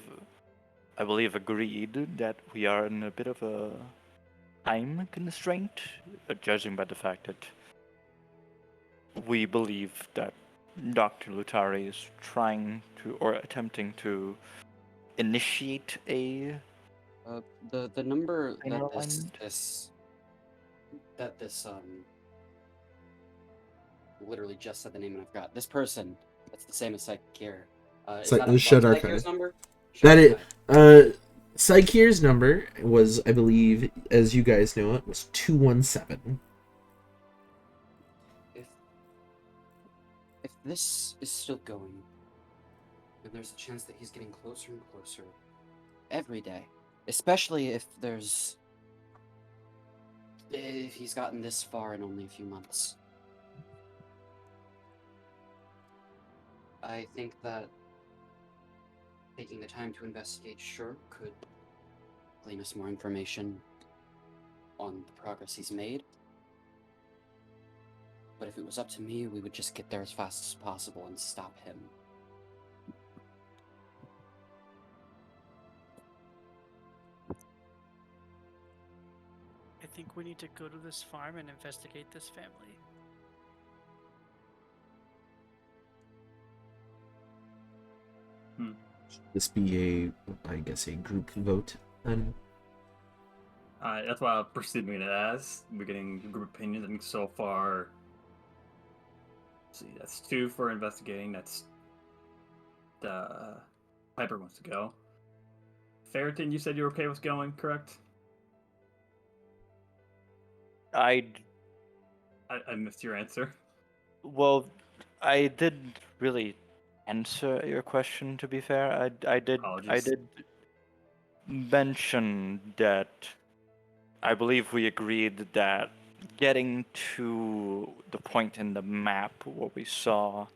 I believe, agreed that we are in a bit of a time constraint, judging by the fact that we believe that Dr. Lutari is trying to, or attempting to, initiate a. The number that Final this literally just said the name and I forgot. This person, that's the same as Psyche. Is Psy- that above Shadarkai. Psyche's number? That it, Shadarkai. Psyche's number was, I believe, as you guys know it, was 217. If this is still going, then there's a chance that he's getting closer and closer every day. Especially if he's gotten this far in only a few months. I think that taking the time to investigate sure could glean us more information on the progress he's made. But if it was up to me, we would just get there as fast as possible and stop him. I think we need to go to this farm and investigate this family. This be I guess, a group vote then? That's why I'm perceiving it as. We're getting group opinions. I think so far. Let's see, that's 2 for investigating. That's Piper wants to go. Ferritin, you said you were okay with going, correct? I missed your answer. Well, I did really answer your question. To be fair, I did Apologies. mention that I believe we agreed that getting to the point in the map where we saw,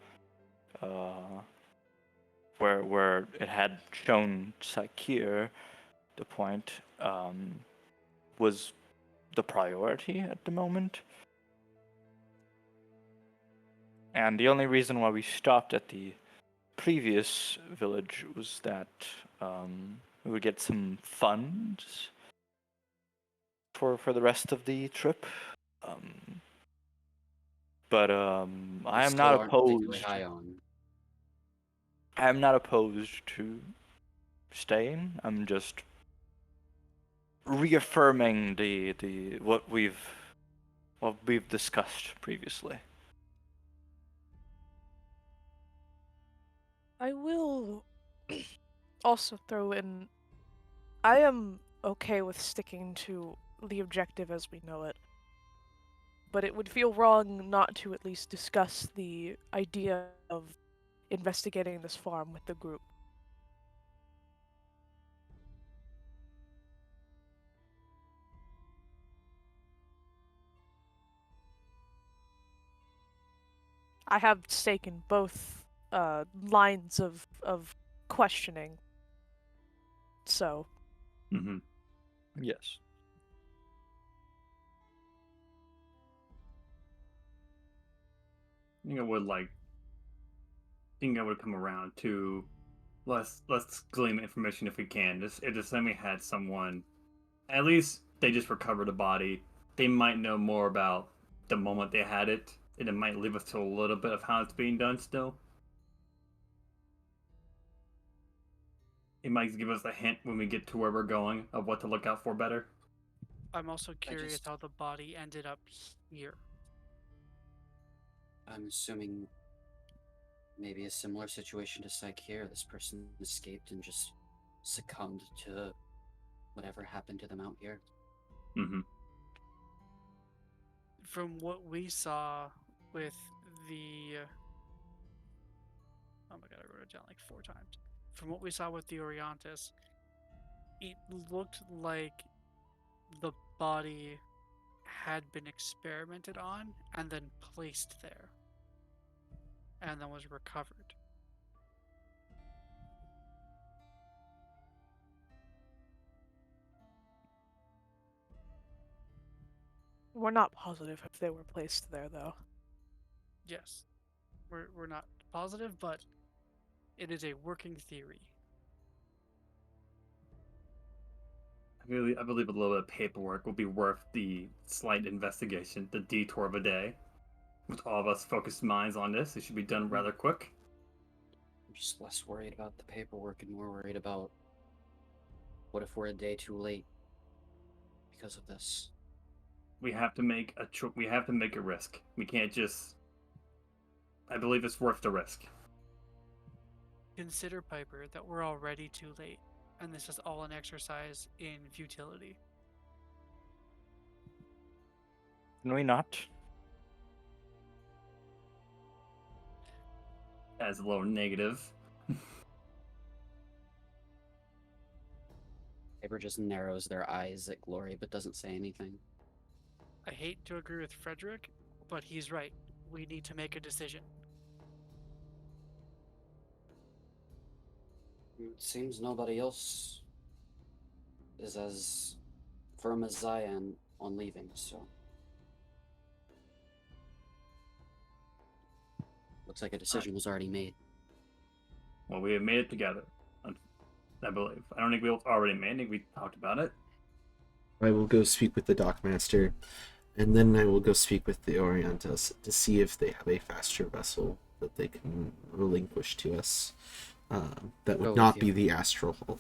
where it had shown Sakir, the point, was the priority at the moment. And the only reason why we stopped at the previous village was that we would get some funds for the rest of the trip. But I am Still not aren't particularly opposed. high on. I am not opposed to staying. I'm just reaffirming the what we've discussed previously. I will also throw in. I am okay with sticking to the objective as we know it, but it would feel wrong not to at least discuss the idea of investigating this farm with the group. I have stake in both lines of questioning. So, Mm-hmm. Yes. I think I would come around to let's glean information if we can. Just if the we had someone, at least they just recovered a body. They might know more about the moment they had it, and it might leave us to a little bit of how it's being done still. It might give us a hint when we get to where we're going of what to look out for better. I'm also curious how the body ended up here. I'm assuming maybe a similar situation to Psyche. This person escaped and just succumbed to whatever happened to them out here. Mm-hmm. From what we saw with the oh my god, I wrote it down like 4 times. From what we saw with the Oriontus, it looked like the body had been experimented on and then placed there, and then was recovered. we're not positive if they were placed there, though. Yes, we're not positive, but it is a working theory. I believe a little bit of paperwork will be worth the slight investigation, the detour of a day. With all of us focused minds on this, it should be done rather quick. I'm just less worried about the paperwork and more worried about what if we're a day too late because of this. We have to make we have to make a risk. We can't just. I believe it's worth the risk. Consider, Piper, that we're already too late, and this is all an exercise in futility. Can we not? As a little negative. Paper just narrows their eyes at Glory but doesn't say anything. I hate to agree with Frederick, but he's right. We need to make a decision. It seems nobody else is as firm as I am on leaving, so. Looks like a decision was already made. Well, we have made it together. I believe. I don't think we already made it. I think we talked about it. I will go speak with the dockmaster, and then I will go speak with the Oriontus to see if they have a faster vessel that they can relinquish to us. That would not be the Astral Hull.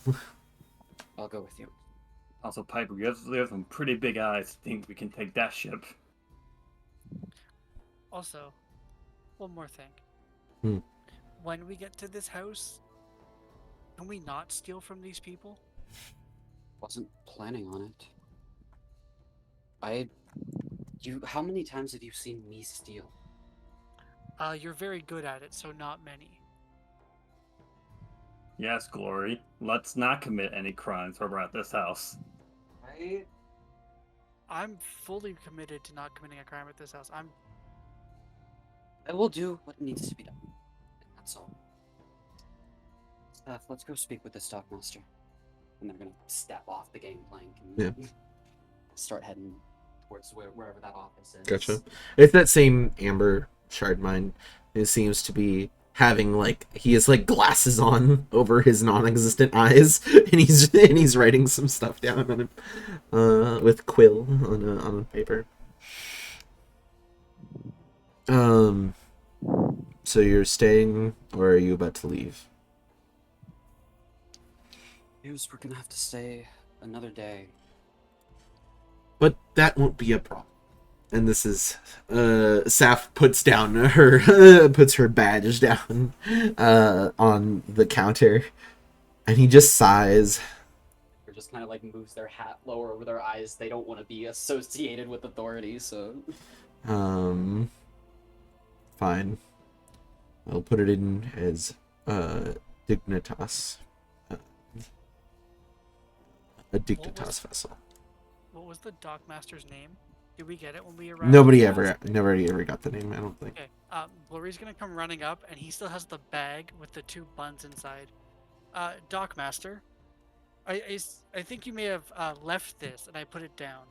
I'll go with you. Also, Piper, you have some pretty big eyes to think we can take that ship. Also, one more thing. Hmm. When we get to this house, can we not steal from these people? Wasn't planning on it. How many times have you seen me steal? You're very good at it, so not many. Yes, Glory. Let's not commit any crimes while we're at this house. Right? I'm fully committed to not committing a crime at this house. I will do what needs to be done. That's all. Steph, let's go speak with the stockmaster. And they're gonna step off the gangplank and start heading towards wherever that office is. Gotcha. It's that same amber shard mine. It seems to be having he has glasses on over his non-existent eyes, and he's writing some stuff down on it, with quill on a paper. So you're staying, or are you about to leave? News we're gonna have to stay another day. But that won't be a problem. And this is Saf puts down her puts her badge down on the counter, and he just sighs. Or just kind of like moves their hat lower over their eyes. They don't want to be associated with authority, so. Fine. I'll put it in as dignitas. A dignitas vessel. What was the dockmaster's name? Did we get it when we arrived? Nobody ever got the name, I don't think. Okay. Glory's gonna come running up, and he still has the bag with the 2 buns inside. Dockmaster, I think you may have left this, and I put it down,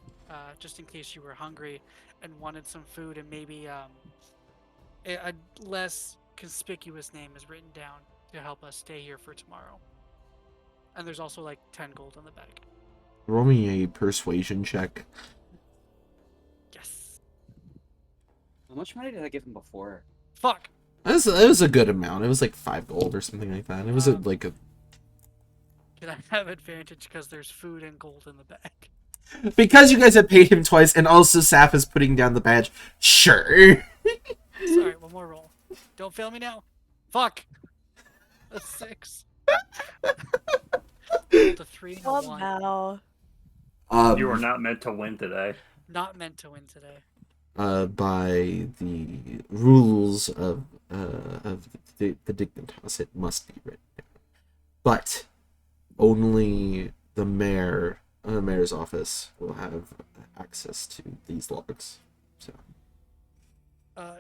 just in case you were hungry and wanted some food, and maybe a less conspicuous name is written down to help us stay here for tomorrow. And there's also like 10 gold on the bag. Roll me a persuasion check. Yes. How much money did I give him before? Fuck. It was a good amount. It was like 5 gold or something like that. It was like a. Can I have advantage because there's food and gold in the bag? Because you guys have paid him twice, and also Saf is putting down the badge. Sure. Sorry, one more roll. Don't fail me now. Fuck. A 6. The 3 and a 1. now. You are not meant to win today. Not meant to win today. By the rules of the dignitas, it must be written down. But only the mayor's office will have access to these logs. So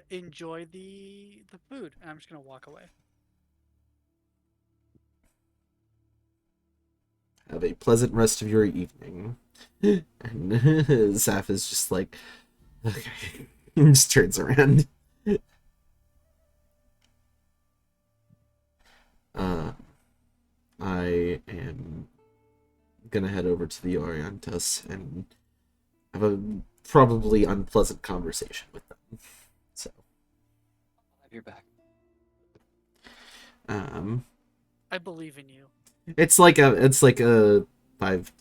Enjoy the food. I'm just gonna walk away. have a pleasant rest of your evening. And Saf is just like, okay. He just turns around. I am gonna head over to the Oriontus and have a probably unpleasant conversation with them. So I'll have your back. I believe in you. It's like a five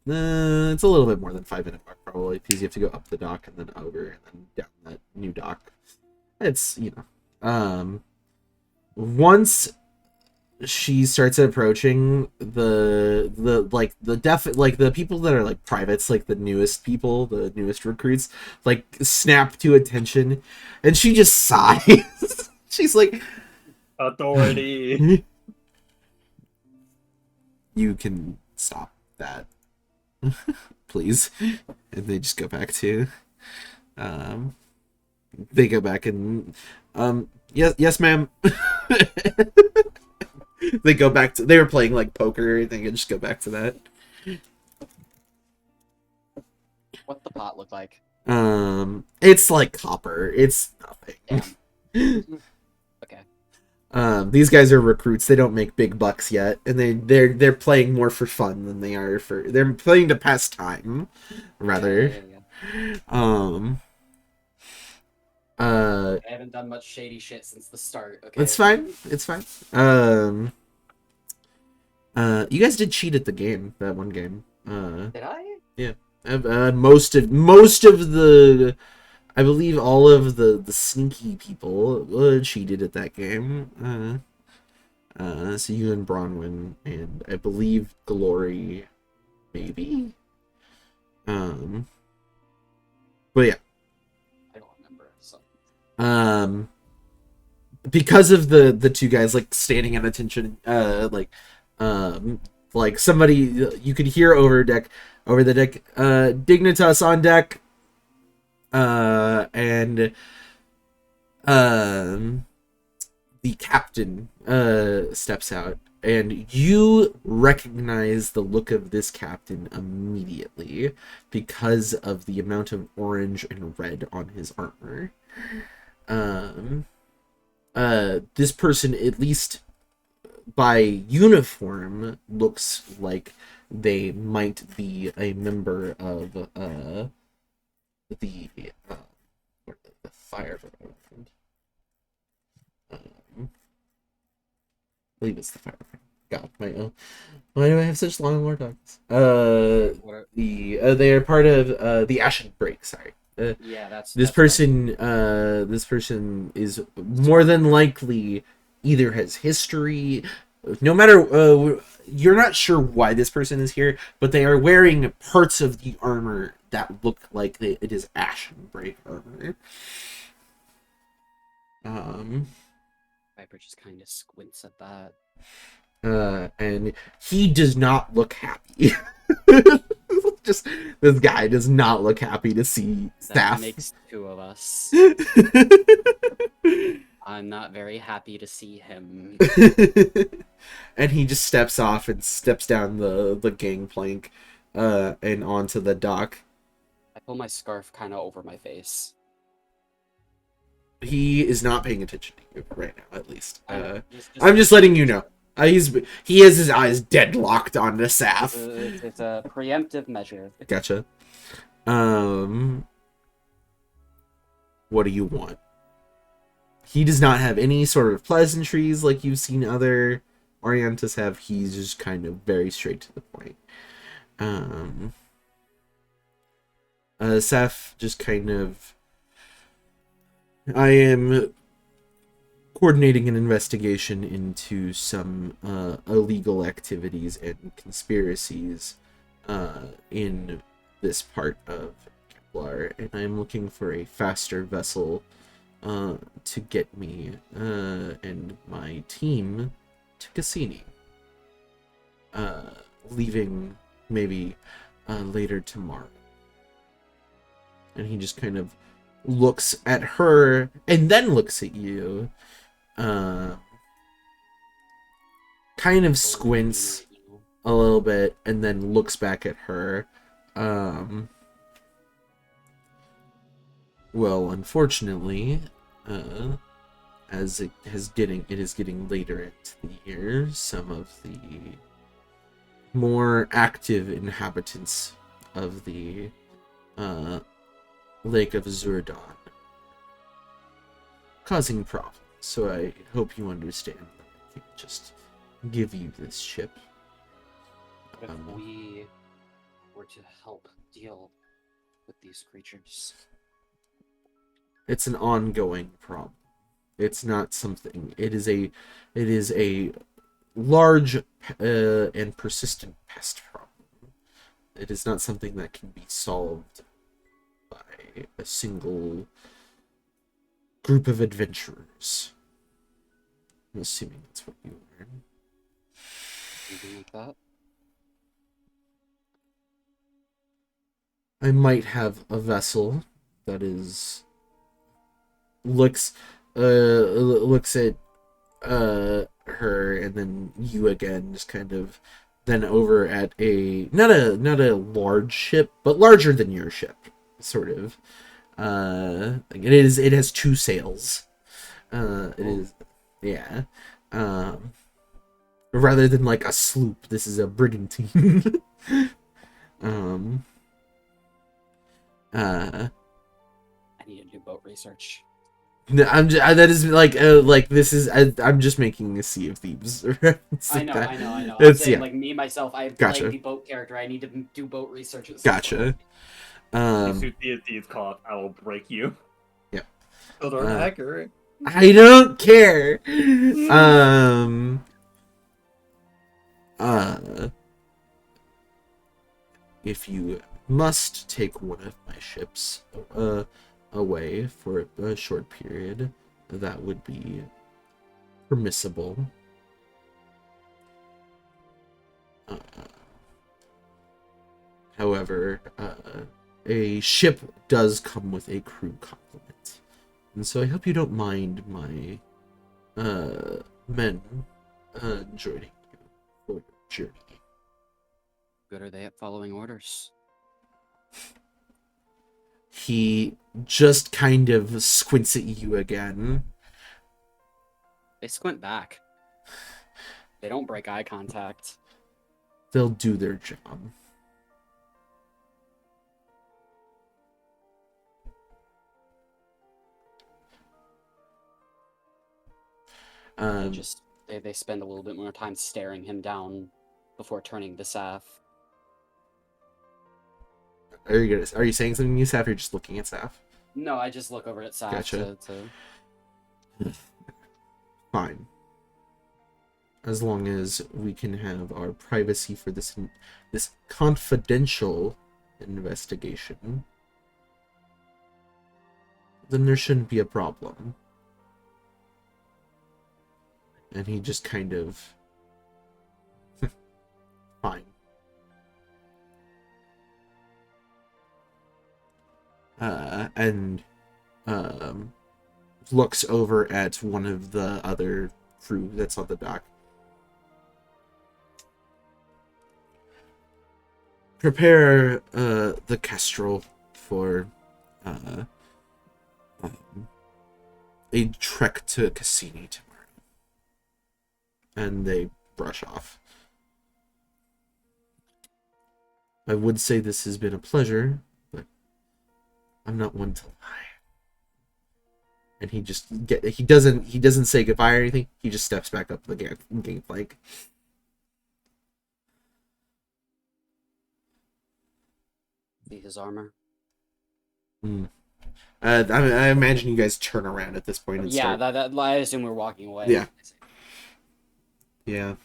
it's a little bit more than 5 minute walk probably, because you have to go up the dock and then over and then down that new dock. It's, once she starts approaching the people that are like privates, like the newest recruits, like snap to attention, and she just sighs. She's like, authority. You can stop that, please. And they just go back to they go back and yes ma'am. They go back to, they were playing like poker or anything, and just go back to that. What's the pot look like? It's like copper. It's nothing. Damn. Okay. These guys are recruits. They don't make big bucks yet, and they're playing more for fun than they are for. They're playing to pass time, rather. Yeah. I haven't done much shady shit since the start. Okay. It's fine. It's fine. You guys did cheat at the game, that one game. Did I? Yeah. Most of the, I believe all of the sneaky people cheated at that game. So you and Bronwyn and I believe Glory, maybe. But yeah. I don't remember. So. Because of the two guys like standing at attention, like somebody you could hear over the deck, Dignitas on deck, and the captain steps out, and you recognize the look of this captain immediately because of the amount of orange and red on his armor. This person, at least by uniform, looks like they might be a member of the fire brigade. I believe it's the fire brigade. God, why do I have such long war dogs? What are, They are part of the Ashen Break. Sorry. yeah, that's This that's person is more than likely either has history. No matter, you're not sure why this person is here, but they are wearing parts of the armor that look like it is Ashen Break armor. Viper just kind of squints at that. And he does not look happy. Just this guy does not look happy to see That Saf. makes two of us. I'm not very happy to see him. And he just steps off and steps down the gangplank and onto the dock. I pull my scarf kind of over my face. He is not paying attention to you right now, at least. Just I'm just letting you know. He has his eyes deadlocked onto Saf. It's a preemptive measure. Gotcha. What do you want? He does not have any sort of pleasantries like you've seen other Oriontus have. He's just kind of very straight to the point. Saf just kind of... I am coordinating an investigation into some illegal activities and conspiracies in this part of Kevlar, and I'm looking for a faster vessel to get me and my team to Cassini. Leaving maybe later tomorrow. And he just kind of looks at her and then looks at you. Kind of squints a little bit and then looks back at her. Well, unfortunately, as it is getting later into the year, some of the more active inhabitants of the Lake of Zurdon causing problems. So I hope you understand that I can't just give you this ship. What if we were to help deal with these creatures? It's an ongoing problem. It's not something. It is a large and persistent pest problem. It is not something that can be solved by a single group of adventurers. I'm assuming that's what you learn. Something like that? I might have a vessel that looks at her and then you again, just kind of then over at a not a large ship, but larger than your ship, sort of. It has two sails. It is, yeah. Rather than like a sloop, this is a brigantine. I need to do boat research. No, that is like this is I'm just making a Sea of Thieves reference. I like know. that. I'm It's, saying, yeah. like, me, myself, I Gotcha. play the boat character. I need to do boat research at some Gotcha. point. It's called I Will Break You. Yeah. Those are accurate. I don't care. If you must take one of my ships away for a short period, that would be permissible. However, a ship does come with a crew complement, and so I hope you don't mind my men joining you for your journey. Good are they at following orders? He just kind of squints at you again. They squint back. They don't break eye contact. They'll do their job. I just They spend a little bit more time staring him down before turning to Saf. Are you saying something, Saf? Or you're just looking at Saf? No, I just look over at Saf Gotcha. to... Fine. As long as we can have our privacy for this confidential investigation, then there shouldn't be a problem. And he just kind of... Fine. And looks over at one of the other crew that's on the dock. Prepare the kestrel for a trek to Cassini tomorrow. And they brush off. I would say this has been a pleasure, but I'm not one to lie. And he doesn't say goodbye or anything. He just steps back up the gangplank. See his armor. I imagine you guys turn around at this point and Yeah, start. that I assume we're walking away. Yeah. Yeah.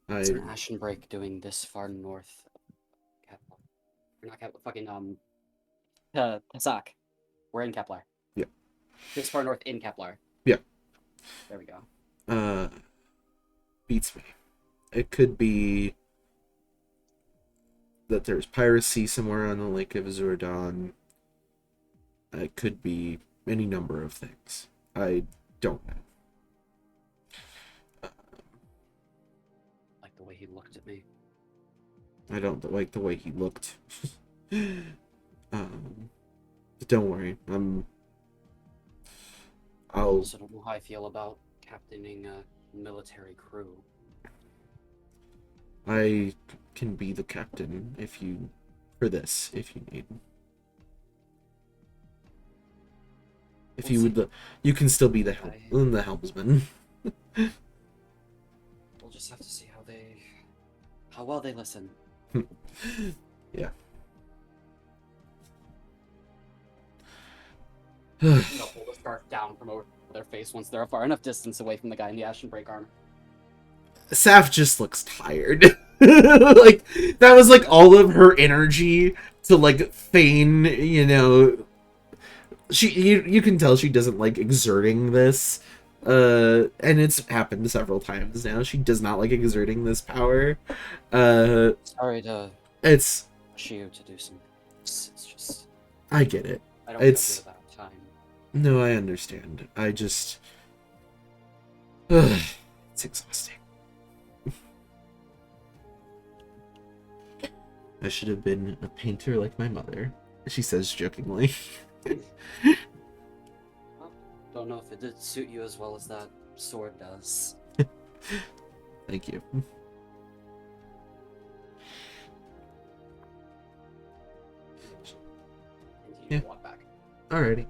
It's an Ashen Break doing this far north of Kepler. We're not Kepler, fucking, Tasak. We're in Kepler. Yeah. This far north in Kepler. Yeah. There we go. Beats me. It could be that there's piracy somewhere on the Lake of Zordon. It could be any number of things. I don't know. Like the way he looked at me. I don't like the way he looked. Don't worry. I also don't know how I feel about captaining a military crew. I can be the captain if you need. If you would, you can still be the helmsman. We'll just have to see how well they listen. Yeah. They'll hold a scarf down from over their face once they're a far enough distance away from the guy in the Ashen Break armor. Saf just looks tired. Like, that was like all of her energy to like feign, you can tell she doesn't like exerting this. And it's happened several times now. She does not like exerting this power. Sorry to It's push you to do some. It's just I get it. I don't It's- feel good about time. No, I understand. I just it's exhausting. I should have been a painter like my mother, she says jokingly. Don't know if it did suit you as well as that sword does. Thank you. Continue to walk back. Alrighty.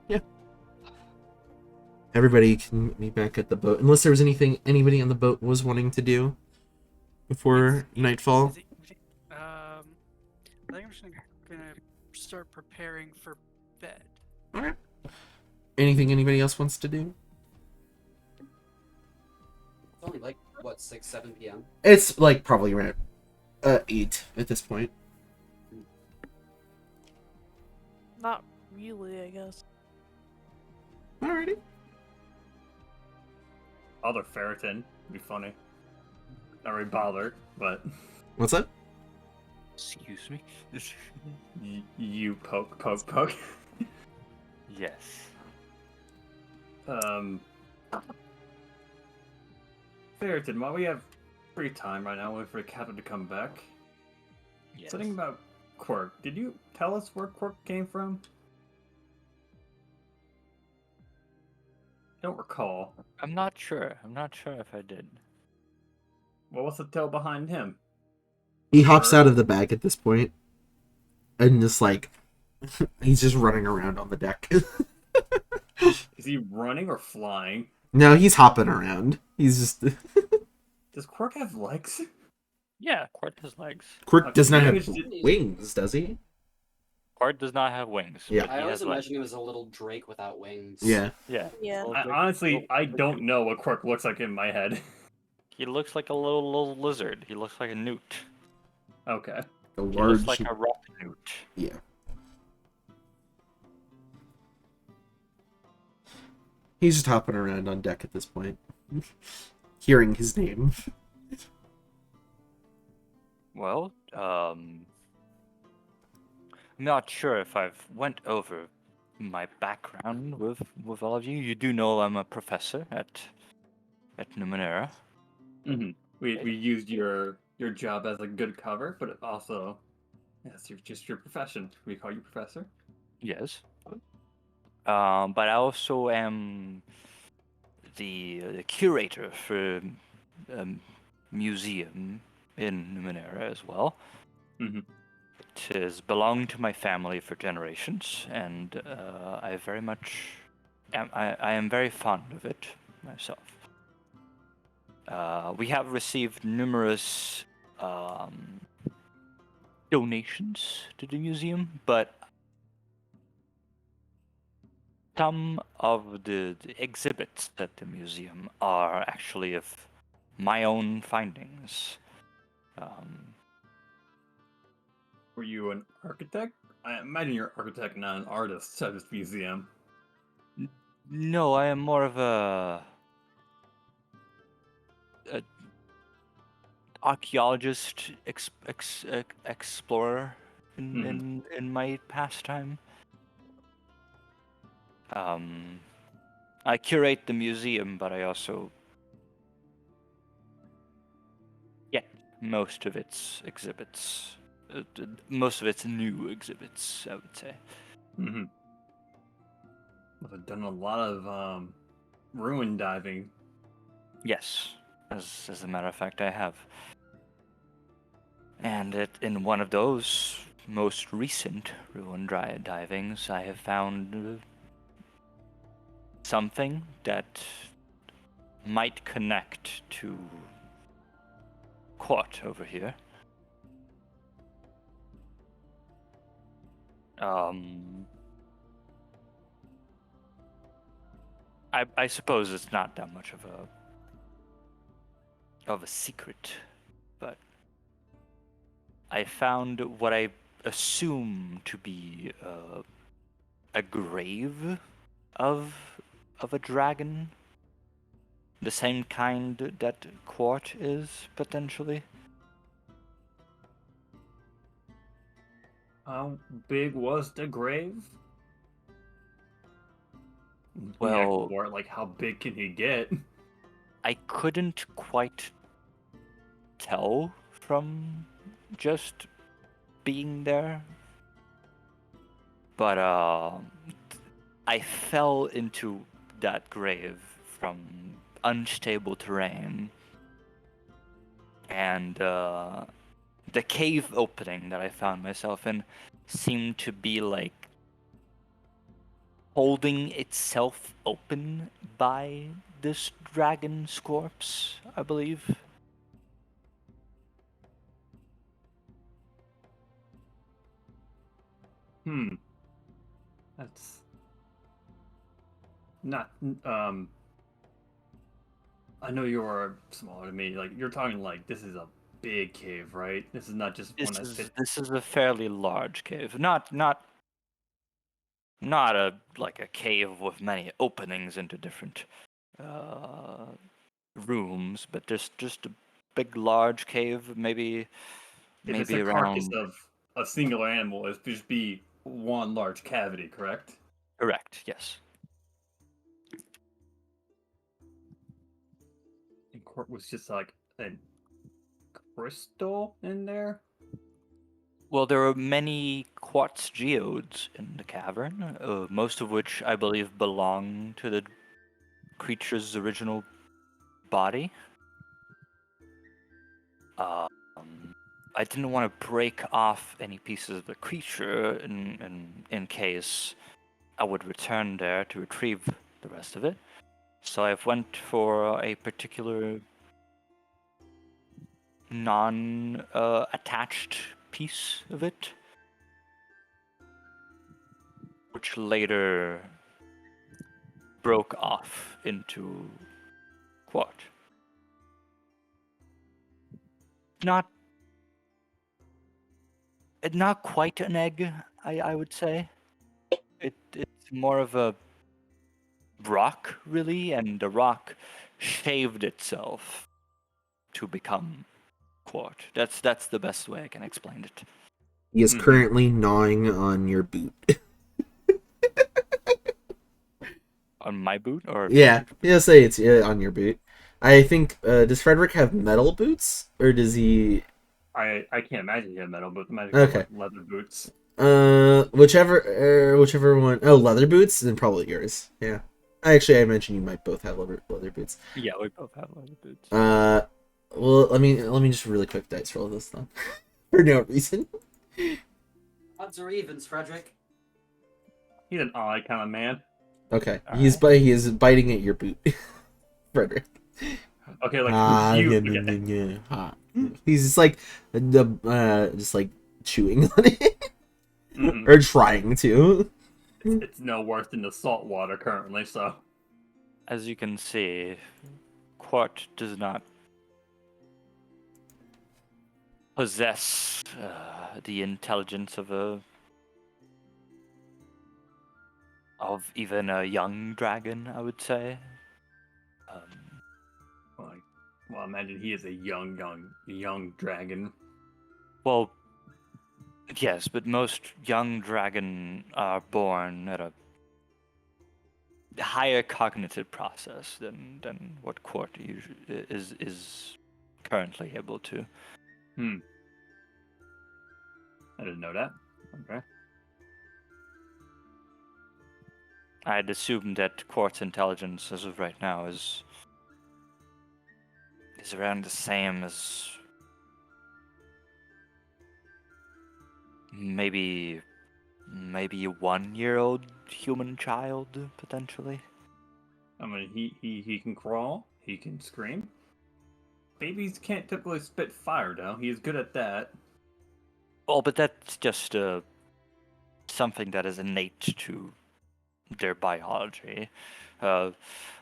Yeah. Everybody can meet me back at the boat, unless there was anything anybody on the boat was wanting to do before nightfall. I think I'm just gonna start preparing for bed. Alright. Anything anybody else wants to do? It's only like what 6, 7 p.m. It's like probably around 8 at this point. Not really, I guess. Alrighty. Other ferritin would be funny. Not really bothered, but What's that? Excuse me? you poke. Yes. Ferritin, while we have free time right now, waiting for the captain to come back. Yes. Something about Quirk. Did you tell us where Quirk came from? I don't recall. I'm not sure. I'm not sure if I did. Well, what's the tale behind him? He hops out of the bag at this point, and just like he's just running around on the deck. Is he running or flying? No, he's hopping around. He's just Does Quirk have legs? Yeah, Quart has legs. Quirk does not maybe have we should- wings, does he? Quart does not have wings. Yeah. but I he always has legs. imagined him as a little Drake without wings. Yeah. Yeah. Yeah. Little I, Drake- honestly, little- I don't know what Quirk looks like in my head. He looks like a little lizard. He looks like a newt. Okay. A He large. looks like a rock newt. Yeah. He's just hopping around on deck at this point, hearing his name. Well, I'm not sure if I've went over my background with all of you. You do know I'm a professor at Numenera. Mm-hmm. We used your job as a good cover, but it also, yes, you're just your profession. We call you professor. Yes. But I also am the curator for a museum in Numenera as well. Mm-hmm. It has belonged to my family for generations, and I very much I am very fond of it myself. We have received numerous donations to the museum, but some of the exhibits at the museum are actually of my own findings. Were you an architect? I imagine you're an architect, not an artist at this museum. No, I am more of a archaeologist, explorer in my pastime. I curate the museum, but I also get most of its exhibits, most of its new exhibits, I would say. Mm-hmm. I've done a lot of ruin diving. Yes, as a matter of fact, I have. And in one of those most recent ruin divings, I have found something that might connect to Quat over here. I suppose it's not that much of a secret, but I found what I assume to be a grave of a dragon, the same kind that Quart is potentially. How big was the grave? Well, Or like how big can he get? I couldn't quite tell from just being there, but I fell into that grave from unstable terrain, and the cave opening that I found myself in seemed to be like holding itself open by this dragon's corpse, I believe. That's not I know you're smaller than me. Like you're talking like this is a big cave, right? This is not just one that fits. This is a fairly large cave, not a like a cave with many openings into different rooms, but just a big large cave, maybe If it's a carcass around. of a singular animal, it'd just be one large cavity, correct? Correct. Yes. And Court was just like a crystal in there. Well, there are many quartz geodes in the cavern, most of which I believe belong to the creature's original body. I didn't want to break off any pieces of the creature in case I would return there to retrieve the rest of it. So I've went for a particular non-attached piece of it, which later broke off into quartz. Not quite an egg, I would say. It's more of a rock, really, and the rock shaved itself to become quartz. That's the best way I can explain it. He is Mhm. currently gnawing on your boot. On my boot, or Yeah, say it's on your boot. I think. Does Frederick have metal boots, or does he? I can't imagine he had metal boots. Imagine Okay. like leather boots. Whichever one. Oh, leather boots. Then probably yours. Yeah. I mentioned you might both have leather boots. yeah, we both have leather boots. Well, let me just really quick dice roll this then, for no reason. Odds or evens, Frederick. He's an odd kind of man. Okay, All he is biting at your boot, Frederick. Okay, like you. Okay. He's just like just like chewing on it Mhm. or trying to. It's no worse than the salt water currently. So As you can see, quartz does not possess the intelligence of even a young dragon, I would say. like, well, imagine he is a young dragon. Well, yes, but most young dragon are born at a higher cognitive process than what quartz usually is currently able to. I didn't know that. Okay. I'd assume that quartz intelligence, as of right now, is around the same as maybe a 1-year-old human child, potentially. I mean, he can crawl. He can scream. Babies can't typically spit fire, though. He is good at that. Well, but that's just something that is innate to their biology. A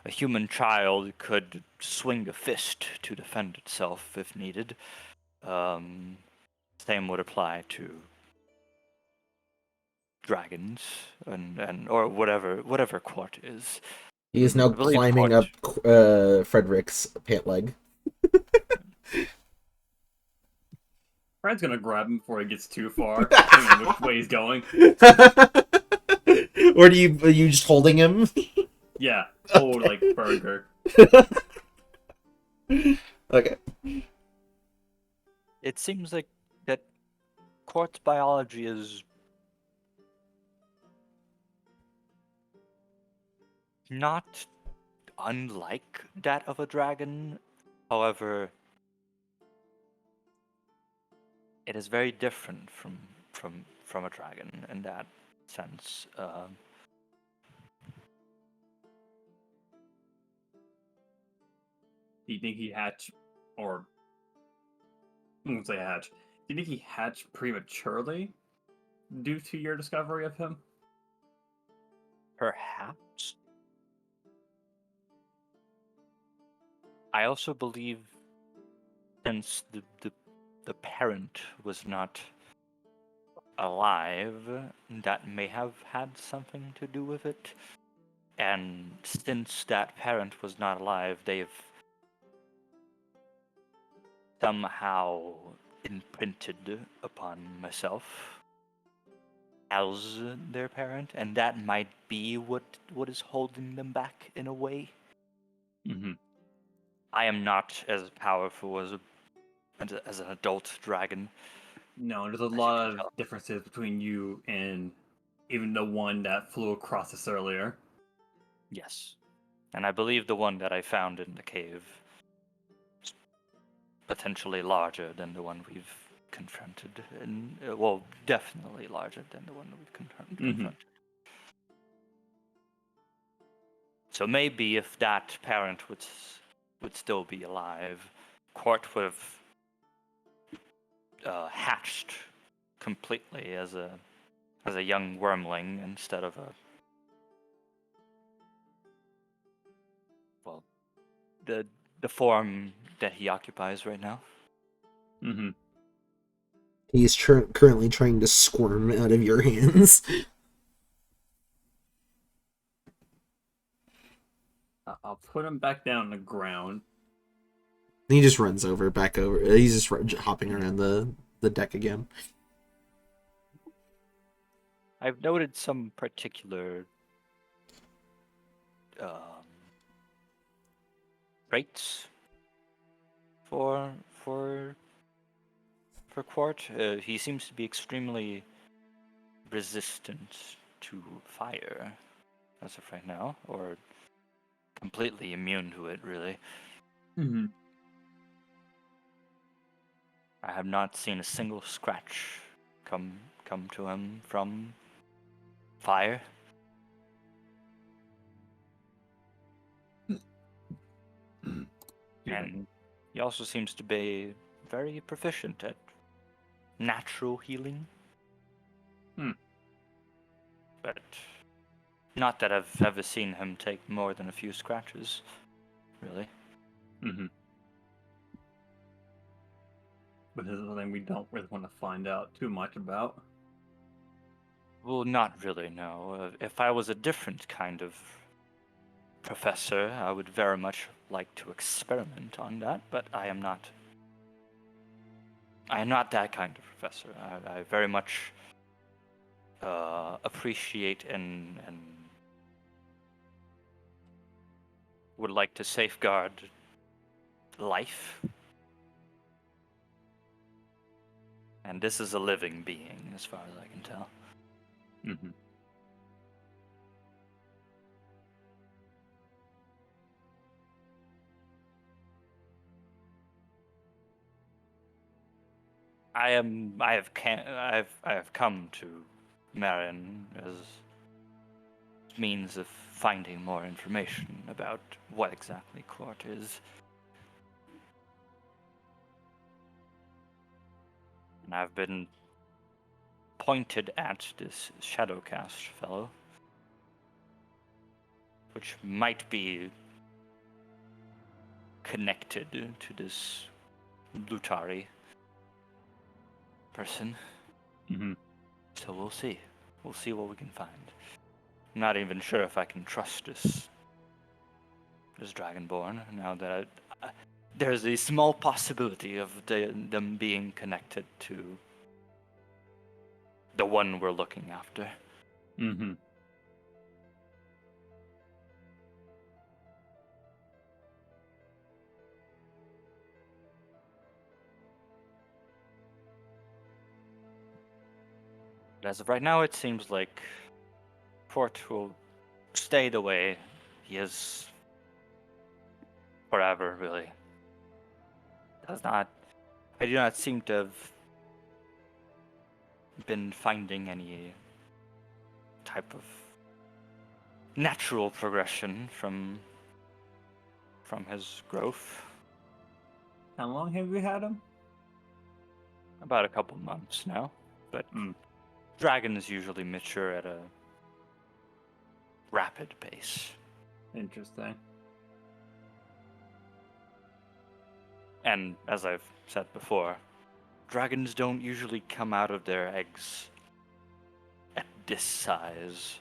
human child could swing a fist to defend itself if needed. Same would apply to dragons and or whatever quartz is. He is now I believe climbing quartz. up Frederick's pant leg. Fred's gonna grab him before he gets too far, depending on which way he's going. Or are you just holding him? Yeah, hold like burger. Okay. It seems like that quartz biology is not unlike that of a dragon. However, it is very different from a dragon in that sense. Do you think he hatched, or I won't say hatch. Do you think he hatched prematurely due to your discovery of him? Perhaps. I also believe, since the parent was not alive, that may have had something to do with it. And since that parent was not alive, they've somehow imprinted upon myself as their parent, and that might be what is holding them back in a way. Mm-hmm. I am not as powerful as an adult dragon. No, there's a As you lot can of tell. differences between you and even the one that flew across us earlier. Yes. And I believe the one that I found in the cave is potentially larger than the one we've confronted. And, well, definitely larger than the one that we've confronted. So maybe if that parent would still be alive, Court would have hatched completely as a young wormling instead of the form that he occupies right now. Mm-hmm. He's currently trying to squirm out of your hands. I'll put him back down on the ground. He just runs back over. He's just hopping around the deck again. I've noted some particular traits for Quart. He seems to be extremely resistant to fire as of right now, or completely immune to it, really. Mm-hmm. I have not seen a single scratch come to him from fire. And he also seems to be very proficient at natural healing. But not that I've ever seen him take more than a few scratches, really. Mm-hmm. But this is something we don't really want to find out too much about. Well, not really, no. If I was a different kind of professor, I would very much like to experiment on that, but I am not. I am not that kind of professor. I very much appreciate and would like to safeguard life. And this is a living being, as far as I can tell. Mm-hmm. I have come to Marin as means of finding more information about what exactly Court is. And I've been pointed at this Shadowcast fellow, which might be connected to this Lutari person. Mm-hmm. So we'll see. We'll see what we can find. I'm not even sure if I can trust this Dragonborn now that there's a small possibility of them being connected to the one we're looking after. Mm-hmm. But as of right now, it seems like Fort will stay the way he is forever, really. I do not seem to have been finding any type of natural progression from his growth. How long have we had him? About a couple months now, but dragons usually mature at a rapid pace. Interesting. And as I've said before, dragons don't usually come out of their eggs at this size.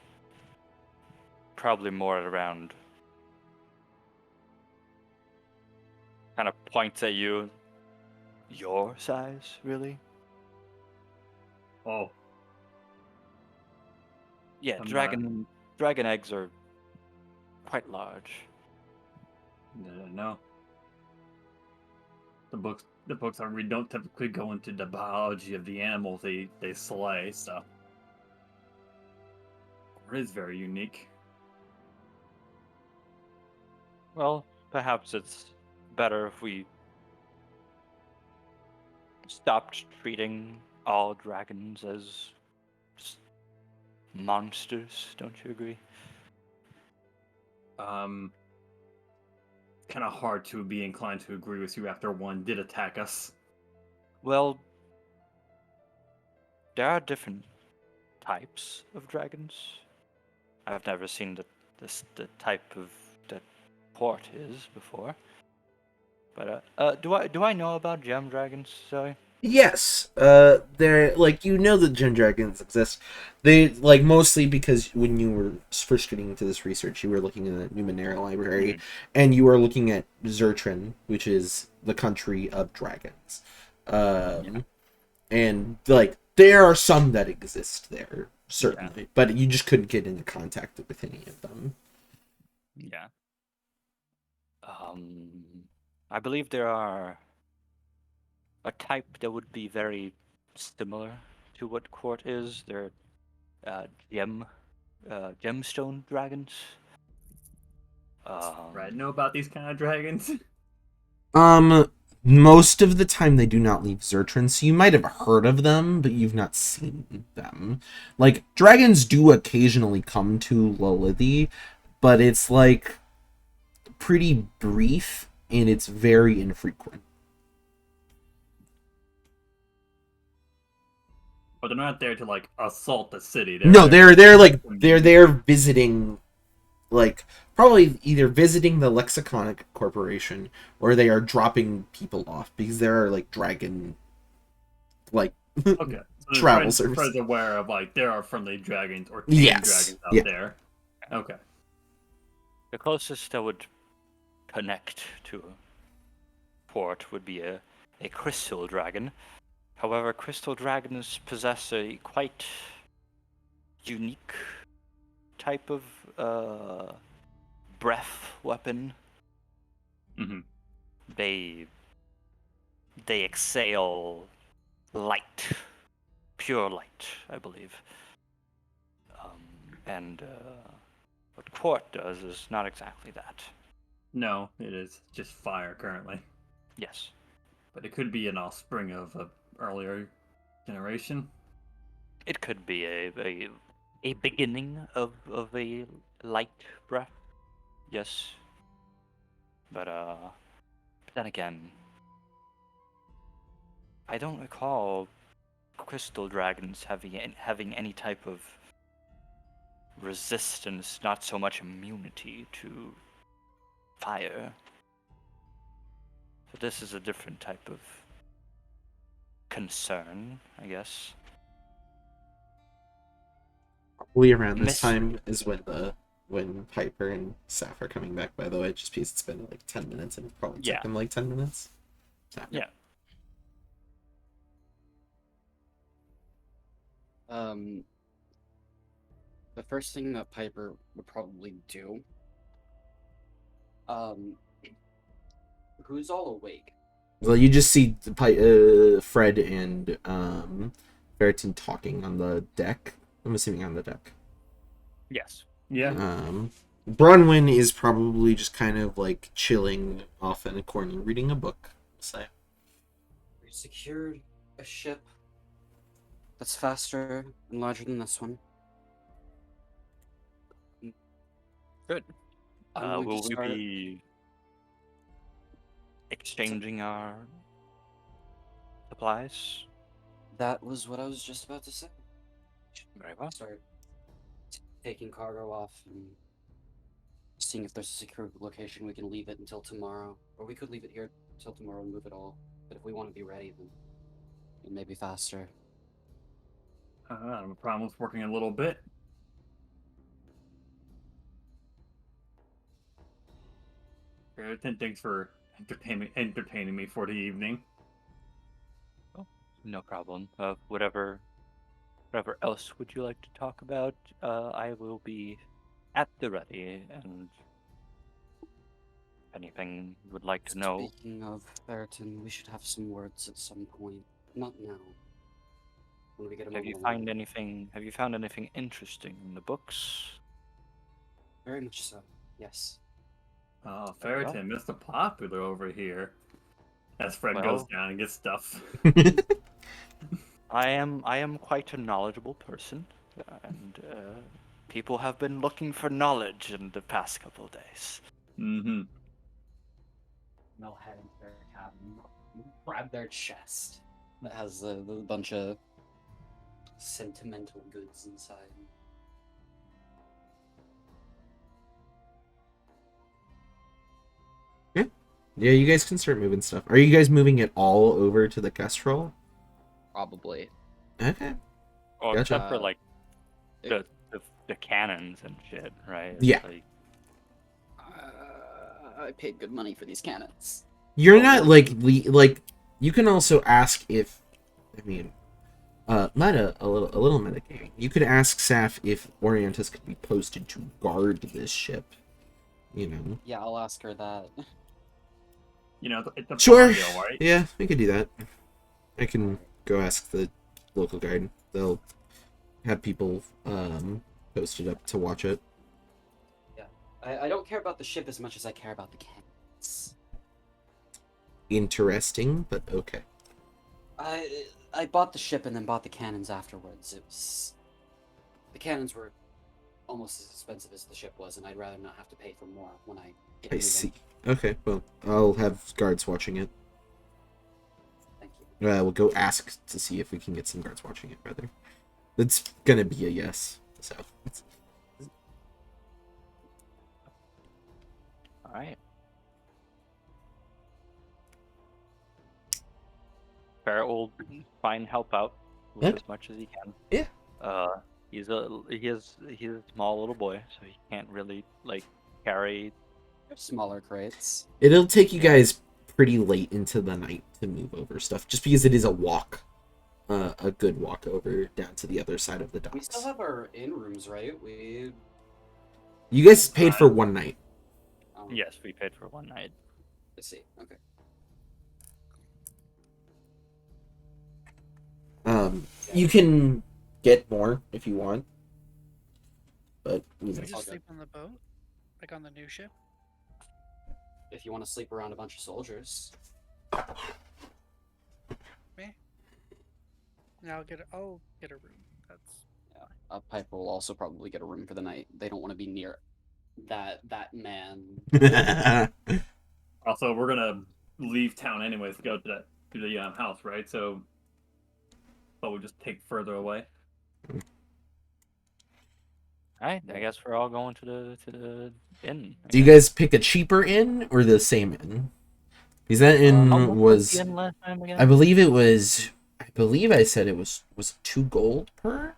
Probably more at around, kind of points at you, your size, really? Oh. Yeah, I'm dragon eggs are quite large. No. The books I read don't typically go into the biology of the animals they slay, so it is very unique. Well, perhaps it's better if we stopped treating all dragons as just monsters, don't you agree? Kind of hard to be inclined to agree with you after one did attack us. Well, there are different types of dragons. I've never seen the type of that port is before. But do I know about gem dragons, Zoe? Yes, they're like the gem dragons exist. They like mostly because when you were first getting into this research, you were looking in the Numenera library, and you are looking at Zertrin, which is the country of dragons. And like there are some that exist there certainly, but you just couldn't get into contact with any of them. Yeah. I believe there are a type that would be very similar to what Court is. They're gemstone dragons. Right? Know about these kind of dragons? Most of the time they do not leave Zertrin, so you might have heard of them, but you've not seen them. Like, dragons do occasionally come to Lolithie, but it's like pretty brief and it's very infrequent. But they're not there to like assault the city. No, they're there visiting, like probably either visiting the Lexiconic Corporation or they are dropping people off because there are like dragon like okay. So travel service. Fred's aware of like there are friendly dragons or tame dragons out there. Okay. The closest that would connect to port would be a crystal dragon. However, crystal dragons possess a quite unique type of breath weapon. Mm-hmm. They exhale light, pure light, I believe. And what Quart does is not exactly that. No, it is just fire currently. Yes. But it could be an offspring of a earlier generation. It could be a beginning of a light breath. Yes. But then again, I don't recall crystal dragons having any type of resistance, not so much immunity to fire. So this is a different type of concern, I guess. Probably around this time is when Piper and Saf are coming back, by the way, just because it's been like 10 minutes and probably took them like 10 minutes. So. Yeah. The first thing that Piper would probably do, who's all awake? Well, you just see Fred and Veritan talking on the deck. I'm assuming on the deck. Yes. Yeah. Bronwyn is probably just kind of like chilling off in a corner, reading a book. Say. We secured a ship that's faster and larger than this one. Good. I'm going Will to we start- be exchanging our supplies? That was what I was just about to say. Very well. Start taking cargo off and seeing if there's a secure location we can leave it until tomorrow. Or we could leave it here until tomorrow and move it all. But if we want to be ready, then it may be faster. I don't have a problem with working a little bit. Thanks for entertaining me for the evening. Oh, no problem. Whatever else would you like to talk about? I will be at the ready, and if anything you would like to know. Speaking of Veritan, we should have some words at some point. Not now. When we get a Have you moment found alone. Have you found anything interesting in the books? Very much so. Yes. Oh, Very well. Ferritin, Mr. Popular over here. As Fred Well. goes down and gets stuff. I am quite a knowledgeable person, and people have been looking for knowledge in the past couple of days. Mm-hmm. They'll head into their cabin, grab their chest that has a bunch of sentimental goods inside. Yeah, you guys can start moving stuff. Are you guys moving it all over to the Kestrel? Probably. Okay. Well, Gotcha. except for like it- the cannons and shit, right? It's Yeah. like, I paid good money for these cannons. You're Well, not we're- like you can also ask if meta a little metagaming. You could ask Saf if Oriontus could be posted to guard this ship. You know. Yeah, I'll ask her that. You know, it's a Sure. farm deal, right? Yeah, we could do that. I can go ask the local guard. They'll have people posted up to watch it. I don't care about the ship as much as I care about the cannons. Interesting, but okay. I bought the ship and then bought the cannons afterwards. The cannons were almost as expensive as the ship was, and I'd rather not have to pay for more when I get I moving. see. Okay, well, I'll have guards watching it. Thank you. We'll go ask to see if we can get some guards watching it, rather. It's gonna be a yes, so... all right. Barrett will try and help out with Yeah. as much as he can. Yeah. He's a small little boy, so he can't really like carry. Smaller crates. It'll take you guys pretty late into the night to move over stuff, just because it is a walk. A good walk over down to the other side of the We still docks. have our in rooms, right? You guys paid for one night. Yes, we paid for one night. I see. Okay. You can get more if you want, but you Can know. we just Okay. sleep on the boat? Like on the new ship? If you want to sleep around a bunch of soldiers. Now I'll get a room. That's Yeah. Piper will also probably get a room for the night. They don't want to be near that man. Also, we're gonna leave town anyways to go to the house, right? So, but we'll just take further away. All right, I guess we're all going to the inn. I Do you guess. guys pick a cheaper inn or the same inn? Because that How inn much was, the inn last time again? I believe it was, I said it was 2 gold per?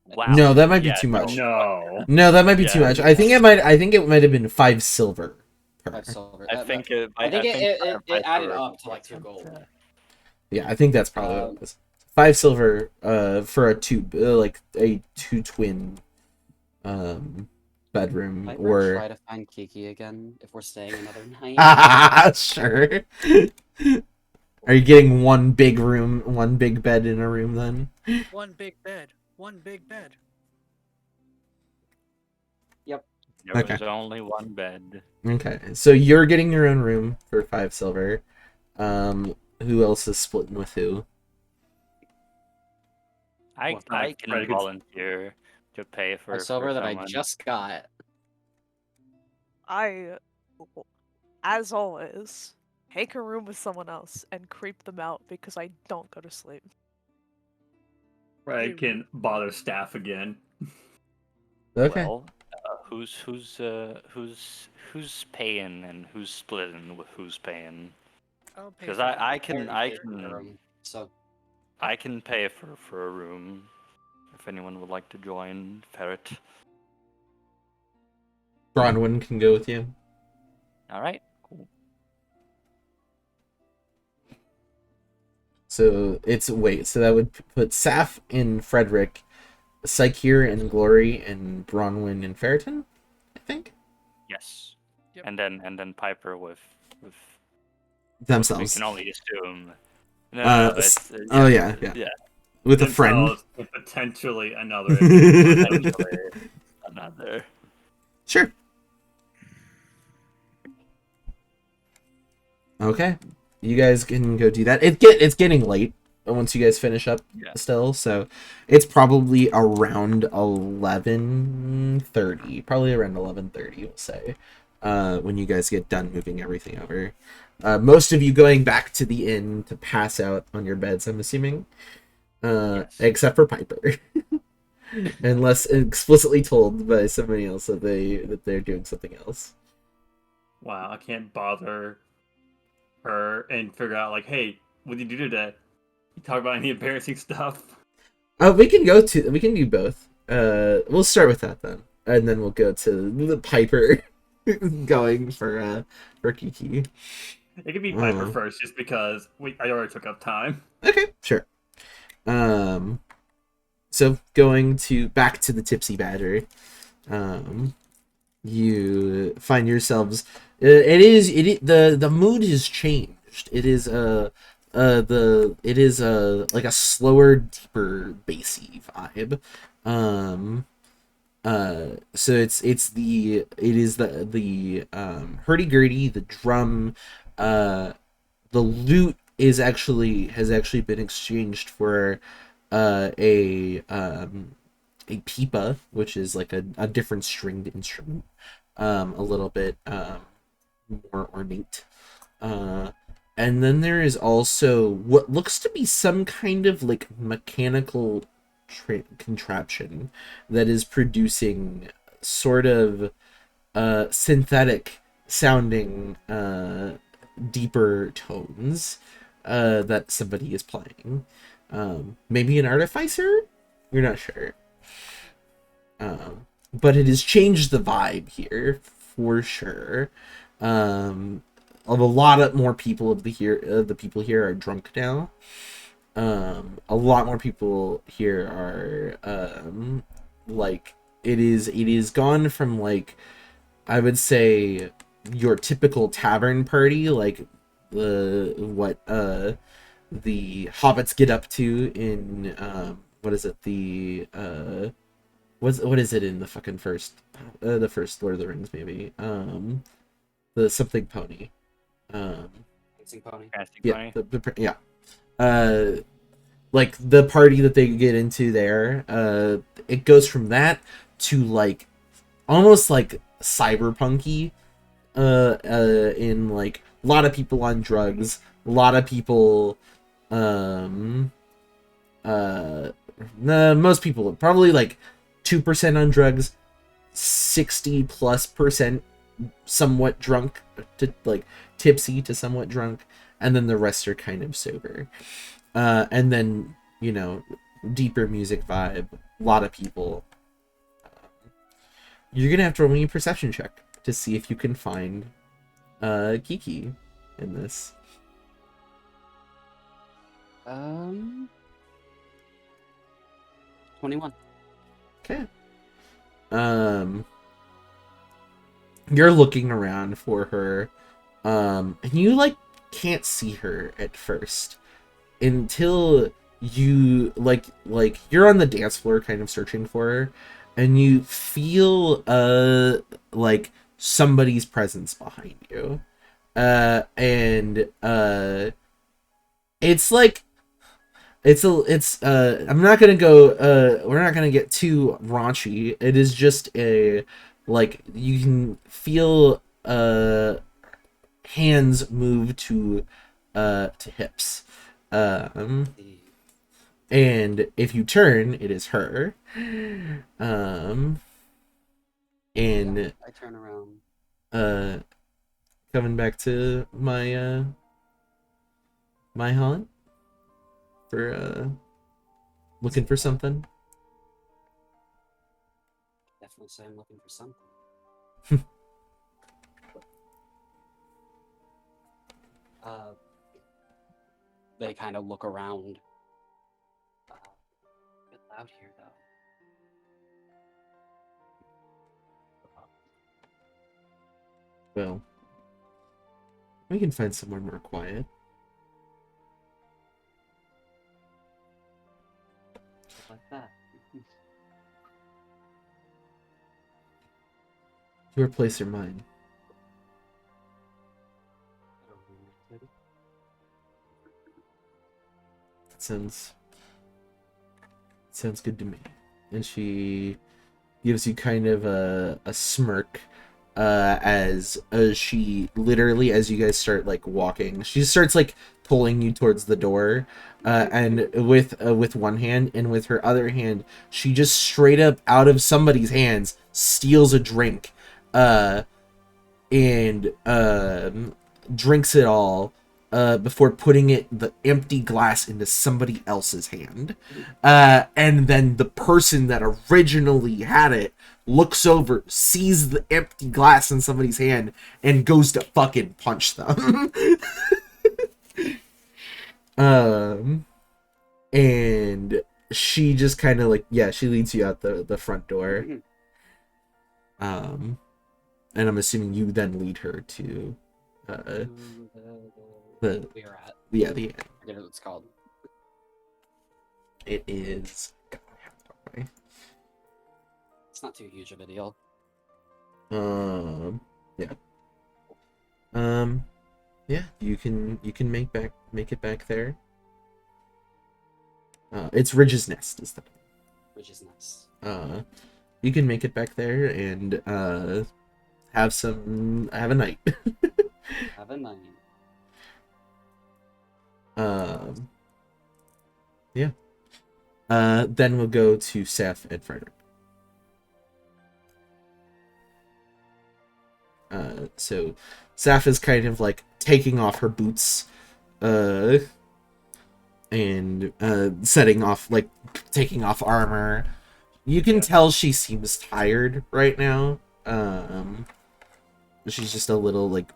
Wow. No, that might be Yeah, too much. No. No, that might be too Yeah. much. I think it might have been 5 silver per. 5 silver. I think it added up to like 2 gold. Yeah, I think that's probably what it was. 5 silver for a two twin bedroom Might or try to find Kiki again if we're staying another night. sure. Are you getting one big room, one big bed in a room then? one big bed. One big bed. There Okay. was only one bed. Okay, so you're getting your own room for 5 silver. Who else is splitting with who? I Well, I Fred can could- volunteer to pay for 5 silver that I someone. just got. I, as always, take a room with someone else and creep them out because I don't go to sleep. Right, can bother staff again. Okay. Well, who's paying and who's splitting with who's paying? I'll pay Because for I it. can So I can pay for a room if anyone would like to join Ferret. Bronwyn can go with you. All right, cool. So so that would put Saf and Frederick, Psycheer and Glory, and Bronwyn and Ferriton, I think. Yes. Yep. And then Piper with we Themselves. can only assume. Oh yeah. With a friend. Themselves with potentially another. Potentially another. Sure. Okay. You guys can go do that. It's getting late. once you guys finish up Yeah. still. So it's probably around 11:30, probably around 11:30, we'll say, when you guys get done moving everything over. Most of you going back to the inn to pass out on your beds, I'm assuming, Yes. except for Piper. Unless explicitly told by somebody else that they're doing something else. Wow, I can't bother her and figure out like, hey, what did you do today? You talk about any embarrassing stuff? We can do both. We'll start with that then, and then we'll go to the Piper going for Kiki. It could be Piper first, just because I already took up time. Okay, sure. So going back to the Tipsy Badger, you find yourselves. The mood has changed. It is like a slower, deeper, bassy vibe. So it is the hurdy-gurdy, the drum, the lute has actually been exchanged for a pipa, which is like a different stringed instrument, a little bit more ornate. And then there is also what looks to be some kind of like mechanical contraption that is producing sort of synthetic sounding deeper tones that somebody is playing. Maybe an artificer? You're not sure. But it has changed the vibe here for sure. A lot of more people the people here are drunk now. A lot more people here are like it is gone from like I would say your typical tavern party, like what the hobbits get up to in what is it, the what is it in the fucking first the first Lord of the Rings, maybe the something pony, Dancing pony. yeah, yeah, like the party that they get into there, it goes from that to like almost like cyberpunky, in like a lot of people on drugs, a lot of people, most people probably like 2% on drugs, 60+% somewhat drunk to like tipsy to somewhat drunk, and then the rest are kind of sober. And then, you know, deeper music vibe, a lot of people. You're gonna have to roll me a perception check to see if you can find Kiki in this. 21. Okay. You're looking around for her, and you like can't see her at first until you like you're on the dance floor kind of searching for her, and you feel like somebody's presence behind you, and it's like I'm not gonna go we're not gonna get too raunchy. It is just a like you can feel hands move to hips, and if you turn, it is her, and Yeah, I turn around. coming back to my my haunt for looking for something. Definitely say I'm looking for something. They kind of look around. A bit loud here, though. Well, we can find somewhere more quiet. Just like that. Your place or mine? sounds good to me. And she gives you kind of a smirk as she literally, as you guys start like walking, she starts like pulling you towards the door, and with one hand, and with her other hand she just straight up out of somebody's hands steals a drink, and drinks it all, before putting the empty glass into somebody else's hand. And then the person that originally had it looks over, sees the empty glass in somebody's hand, and goes to fucking punch them. And she just kind of like, yeah, she leads you out the front door. And I'm assuming you then lead her to the we are at. the I forget what it's called. it is. God, I have it on my- It's not too huge of a deal. Yeah. Yeah, you can make it back there. It's Ridge's Nest is the Which is nice. you can make it back there and have a night. Have a night. Yeah. Then we'll go to Seth and Frederick. So Saf is kind of like taking off her boots, and setting off, like taking off armor. You can tell she seems tired right now. She's just a little like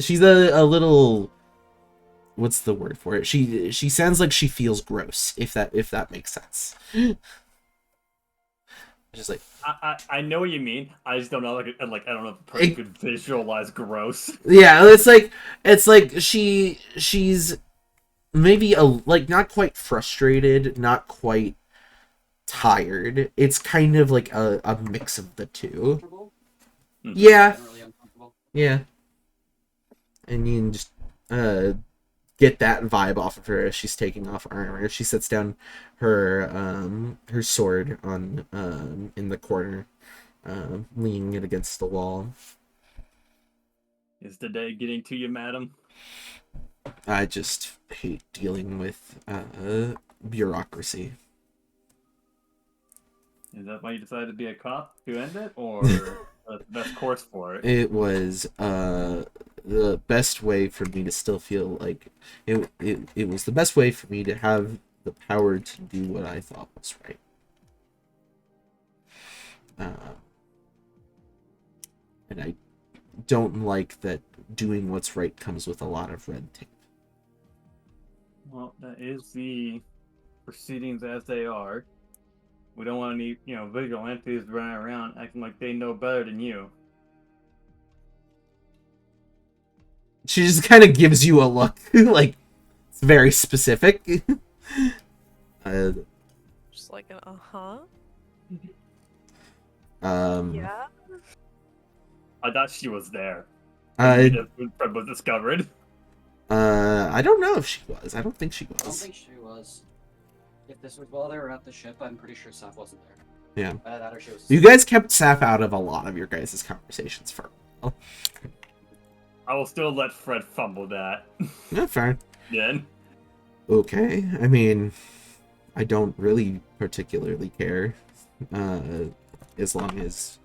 she's a little, what's the word for it? She sounds like she feels gross, if that makes sense. Just like, I know what you mean. I just don't know, like I don't know if the person could visualize gross. yeah, it's like she's maybe like not quite frustrated, not quite tired. It's kind of like a mix of the two. Comfortable? Yeah, Generally uncomfortable. yeah. And you can just get that vibe off of her as she's taking off armor. She sets down her sword on in the corner, leaning it against the wall. Is the day getting to you, madam? I just hate dealing with bureaucracy. Is that why you decided to be a cop to end it, or the best course for it? It was the best way for me to still feel like it was the best way for me to have the power to do what I thought was right. And I don't like that doing what's right comes with a lot of red tape. Well, that is the proceedings as they are. We don't want any, vigilantes running around acting like they know better than you. She just kind of gives you a look, like it's very specific. Just like an uh-huh. Yeah. I thought she was there. When Fred was discovered. I don't know if she was. I don't think she I don't was. think she was. If this was while they were at the ship, I'm pretty sure Saf wasn't there. Yeah. That or she was. You guys kept Saf out of a lot of your guys' conversations for a while. I will still let Fred fumble that. Yeah, fine. Then. Okay. I mean, I don't really particularly care. As long as,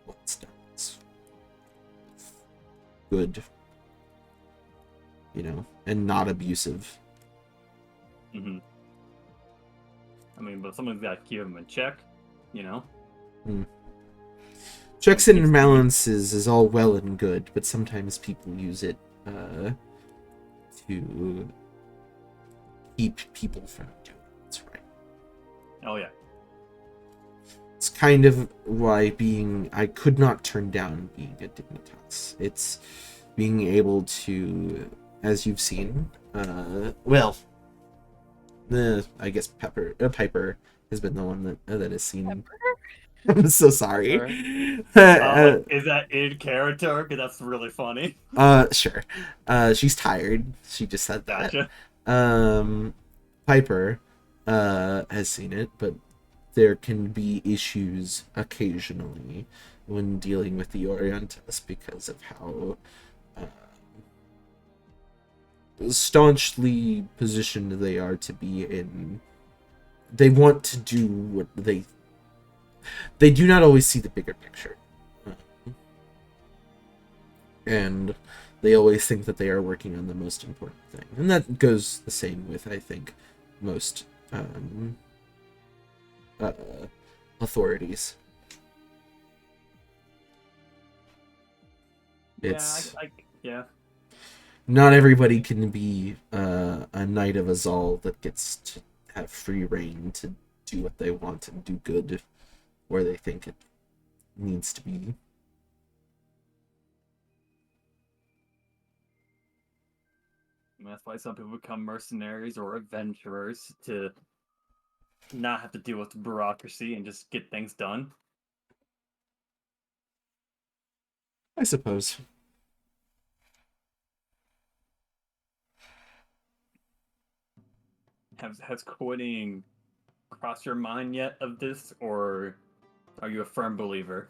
what's done is good. And not abusive. Mm-hmm. I mean, but someone's got to keep him in check, Checks and balances is all well and good, but sometimes people use it to keep people from doing what's right. Oh, yeah. It's kind of why I could not turn down being a Dignitas. It's being able to, as you've seen, I guess Piper has been the one that has seen. Pepper? I'm so sorry. Is that in character? Because that's really funny. Sure. She's tired. She just said that. Gotcha. Piper has seen it, but there can be issues occasionally when dealing with the Oriontus because of how staunchly positioned they are to be in. They want to do what they do not always see the bigger picture. And they always think that they are working on the most important thing. And that goes the same with, I think, most authorities. It's Yeah. not everybody can be a knight of Azal that gets to have free reign to do what they want and do good where they think it needs to be. And that's why some people become mercenaries or adventurers to not have to deal with the bureaucracy and just get things done. I suppose. Has quitting crossed your mind yet of this, or are you a firm believer?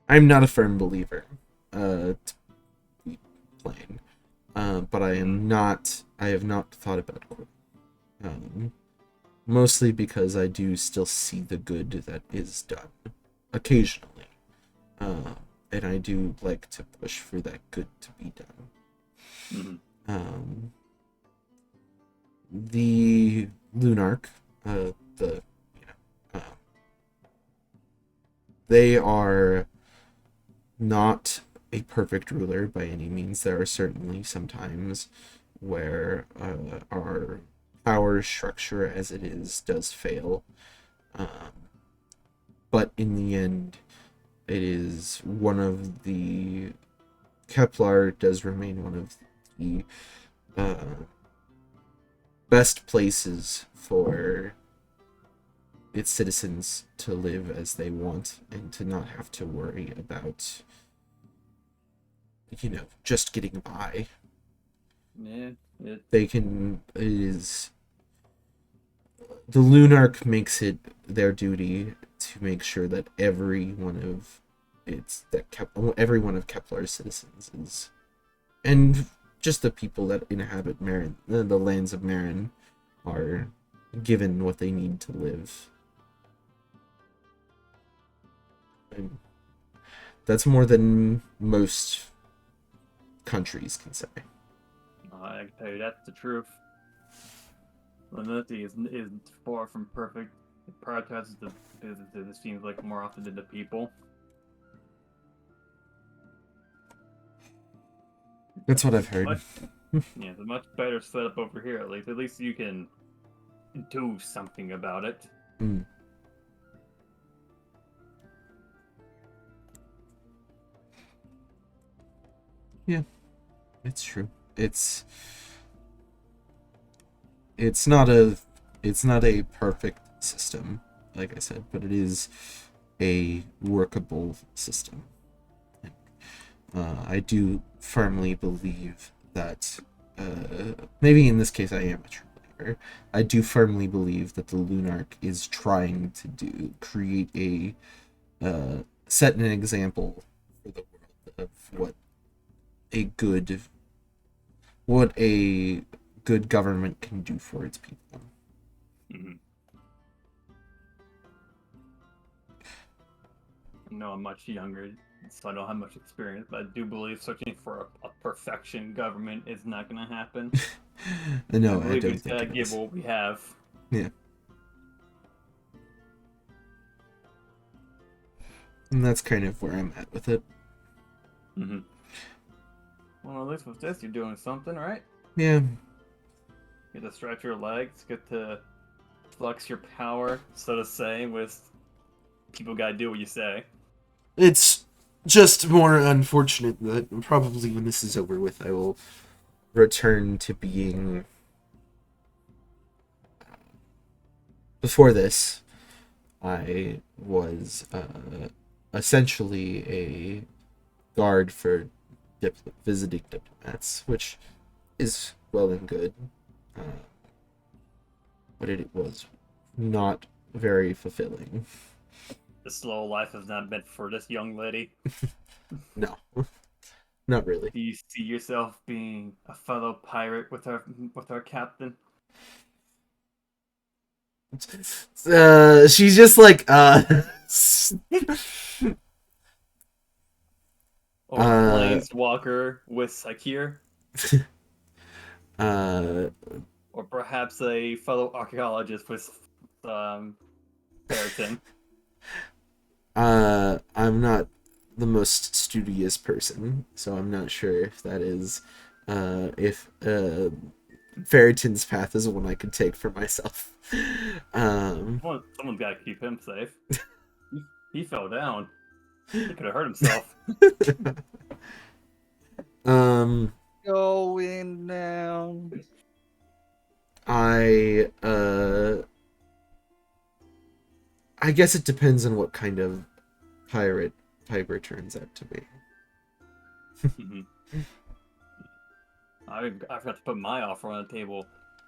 I'm not a firm believer, to be plain. But I have not thought about quitting. Mostly because I do still see the good that is done occasionally. And I do like to push for that good to be done. Mm-hmm. The Lunarch, they are not a perfect ruler by any means. There are certainly some times where our power structure as it is does fail. But in the end, it is one of the... Kepler does remain one of the best places for its citizens to live as they want and to not have to worry about, just getting by. Yeah. They can... It is... The Lunarch makes it their duty to make sure that every one of Kepler's citizens is, and just the people that inhabit Marin, the lands of Marin, are given what they need to live. And that's more than most countries can say. I can tell you that's the truth. Lenity is far from perfect. It prioritizes the businesses, it seems like, more often than the people. That's what I've heard. Yeah, it's a much better setup over here, at least. At least you can do something about it. Mm. Yeah, it's true. It's not a perfect system, like I said, but it is a workable system. I do firmly believe that, maybe in this case I am a true believer, I do firmly believe that the Lunarch is trying to create set an example for the world of what a good government can do for its people. Mm-hmm. No, I'm much younger, so I don't have much experience, but I do believe searching for a perfection government is not going to happen. No, I believe we don't just think gotta it give is. what we have. Yeah. And that's kind of where I'm at with it. Mm-hmm. Well, at least with this, you're doing something, right? Yeah. Get to stretch your legs, get to flex your power, so to say, with people gotta do what you say. It's just more unfortunate that probably when this is over with, I will return to being... Before this, I was essentially a guard for visiting diplomats, which is well and good, but it was not very fulfilling. The slow life is not meant for this young lady. No, not really. Do you see yourself being a fellow pirate with our captain? She's just like, Or planeswalker with Sakir? Or perhaps a fellow archaeologist with Ferritin? I'm not the most studious person, so I'm not sure if that is, if Ferritin's path is one I could take for myself. Someone's got to keep him safe. He fell down. He could have hurt himself. Going down. I guess it depends on what kind of pirate Piper turns out to be. I forgot to put my offer on the table.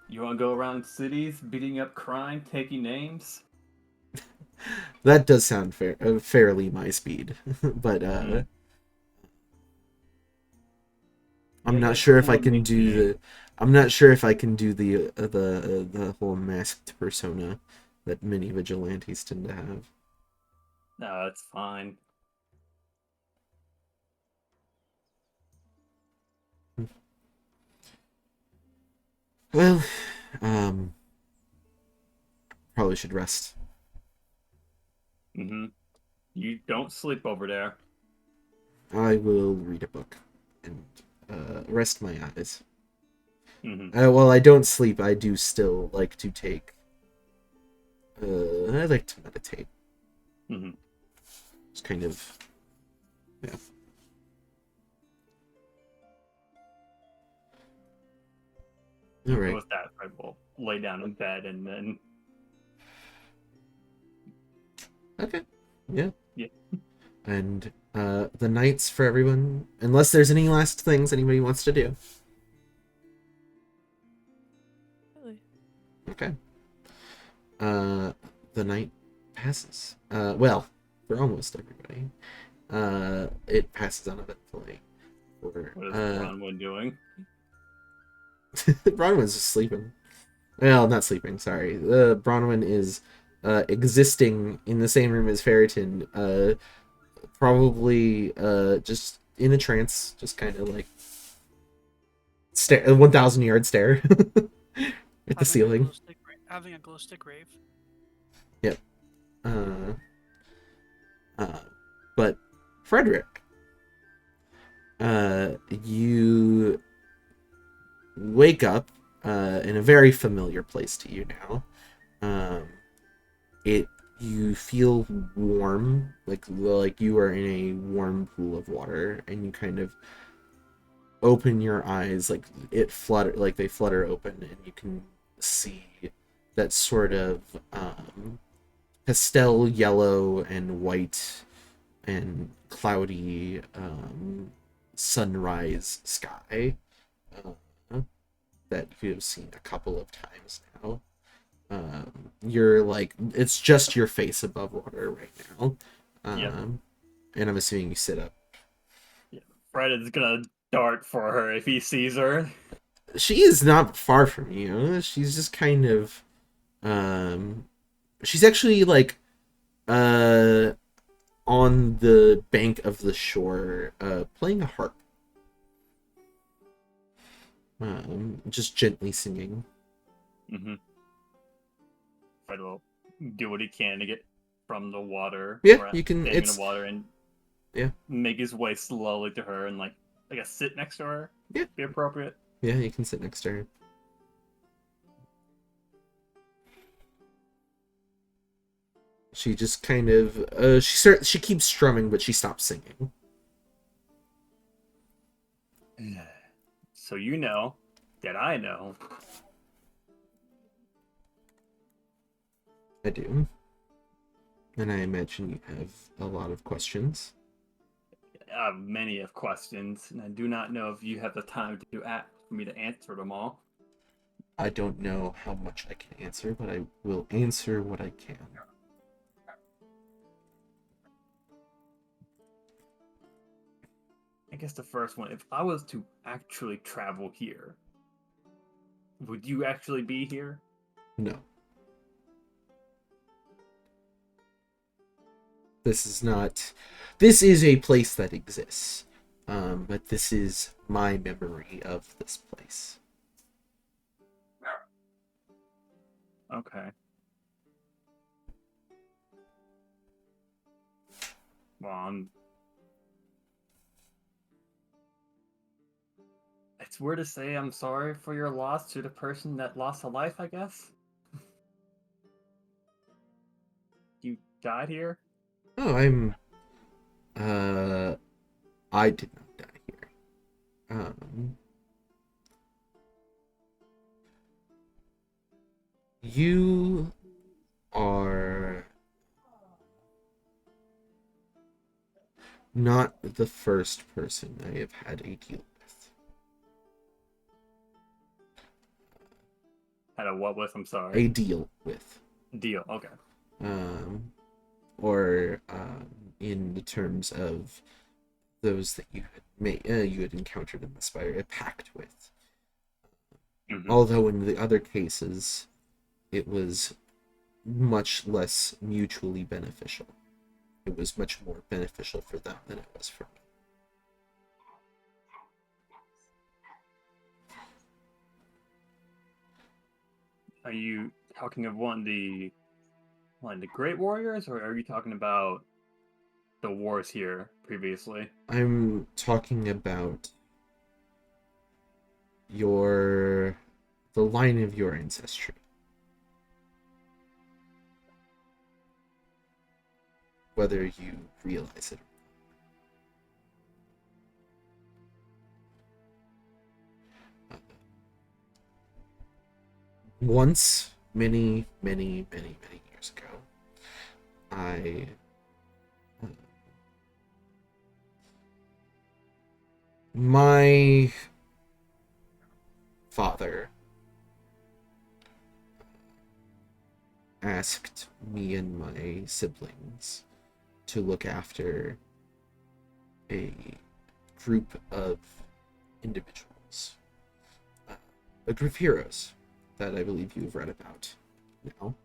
You want to go around cities, beating up crime, taking names? That does sound fairly my speed, but I'm not sure if I can do the. I'm not sure if I can do the whole masked persona that many vigilantes tend to have. No, it's fine. Well, probably should rest. You don't sleep over there. I will read a book and rest my eyes. While I don't sleep, I do still like to take. I like to meditate. It's kind of, yeah. All right. With that, I will lay down in bed and then. Okay. Yeah. Yeah. And the nights for everyone, unless there's any last things anybody wants to do. Really? Okay. The night passes. Well, for almost everybody. It passes uneventfully. What is Bronwyn doing? Bronwyn's just sleeping. Well, not sleeping, sorry. Bronwyn is existing in the same room as Ferritin, probably just in a trance, just kind of like stare, a 1,000-yard stare at the ceiling. Having a glow stick rave. Yep. But Frederick, you wake up in a very familiar place to you now. You feel warm, like you are in a warm pool of water, and you kind of open your eyes, like they flutter open, and you can see that sort of pastel yellow and white and cloudy sunrise sky that you have seen a couple of times now. You're like, it's just your face above water right now. And I'm assuming you sit up. Yeah. Fred is gonna dart for her if he sees her. She is not far from you. She's just kind of she's actually like on the bank of the shore playing a harp. Just gently singing. Fred will do what he can to get from the water. Yeah, you can. In the water and make his way slowly to her and like I guess sit next to her. Yeah, be appropriate. Yeah, you can sit next to her. She just kind of she keeps strumming, but she stops singing. So you know that I know. I do. And I imagine you have a lot of questions. I have many of questions, and I do not know if you have the time to for me to answer them all. I don't know how much I can answer, but I will answer what I can. I guess the first one, if I was to actually travel here, would you actually be here? No. This is not... This is a place that exists. But this is my memory of this place. Okay. Well, it's weird to say I'm sorry for your loss to the person that lost a life, I guess. You died here? Oh, I did not die here. You are not the first person I have had a deal with. Had a what with? I'm sorry. A deal with. Deal. Okay. Or in the terms of those that you had encountered in the Spire, a pact with. Mm-hmm. Although in the other cases, it was much less mutually beneficial. It was much more beneficial for them than it was for me. Are you talking of the Great Warriors, or are you talking about the wars here previously? I'm talking about the line of your ancestry. Whether you realize it. Once, many years ago, my father asked me and my siblings to look after a group of individuals, a group of heroes that I believe you've read about now.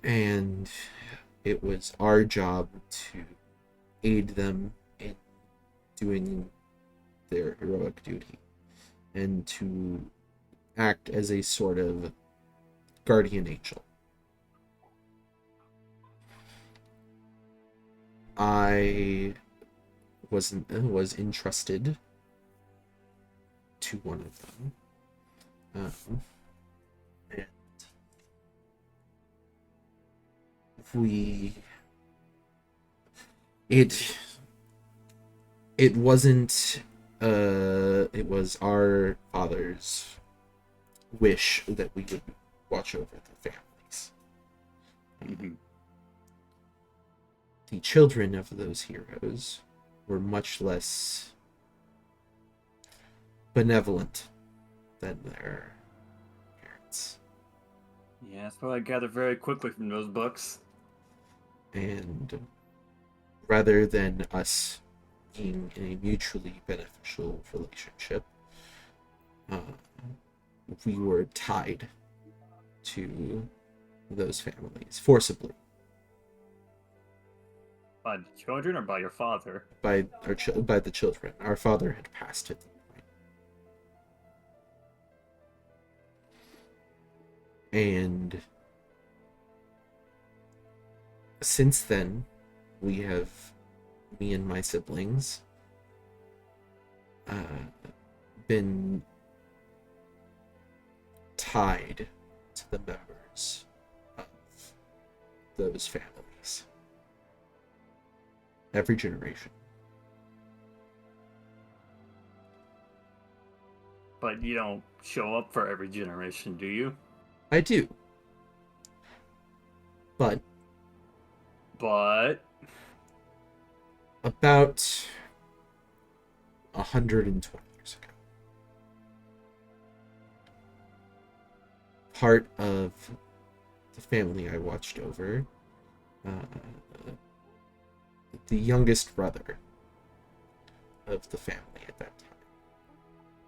And it was our job to aid them in doing their heroic duty and to act as a sort of guardian angel. I was entrusted to one of them. And it wasn't it was our father's wish that we would watch over the families. Mm-hmm. The children of those heroes were much less benevolent than their parents. Yeah, that's what I gathered very quickly from those books. And rather than us being in a mutually beneficial relationship, we were tied to those families forcibly. By the children or by your father? By the children. Our father had passed at that point. And since then, me and my siblings, been tied to the members of those families. Every generation. But you don't show up for every generation, do you? I do. But about 120 years ago. Part of the family I watched over, the youngest brother of the family at that time,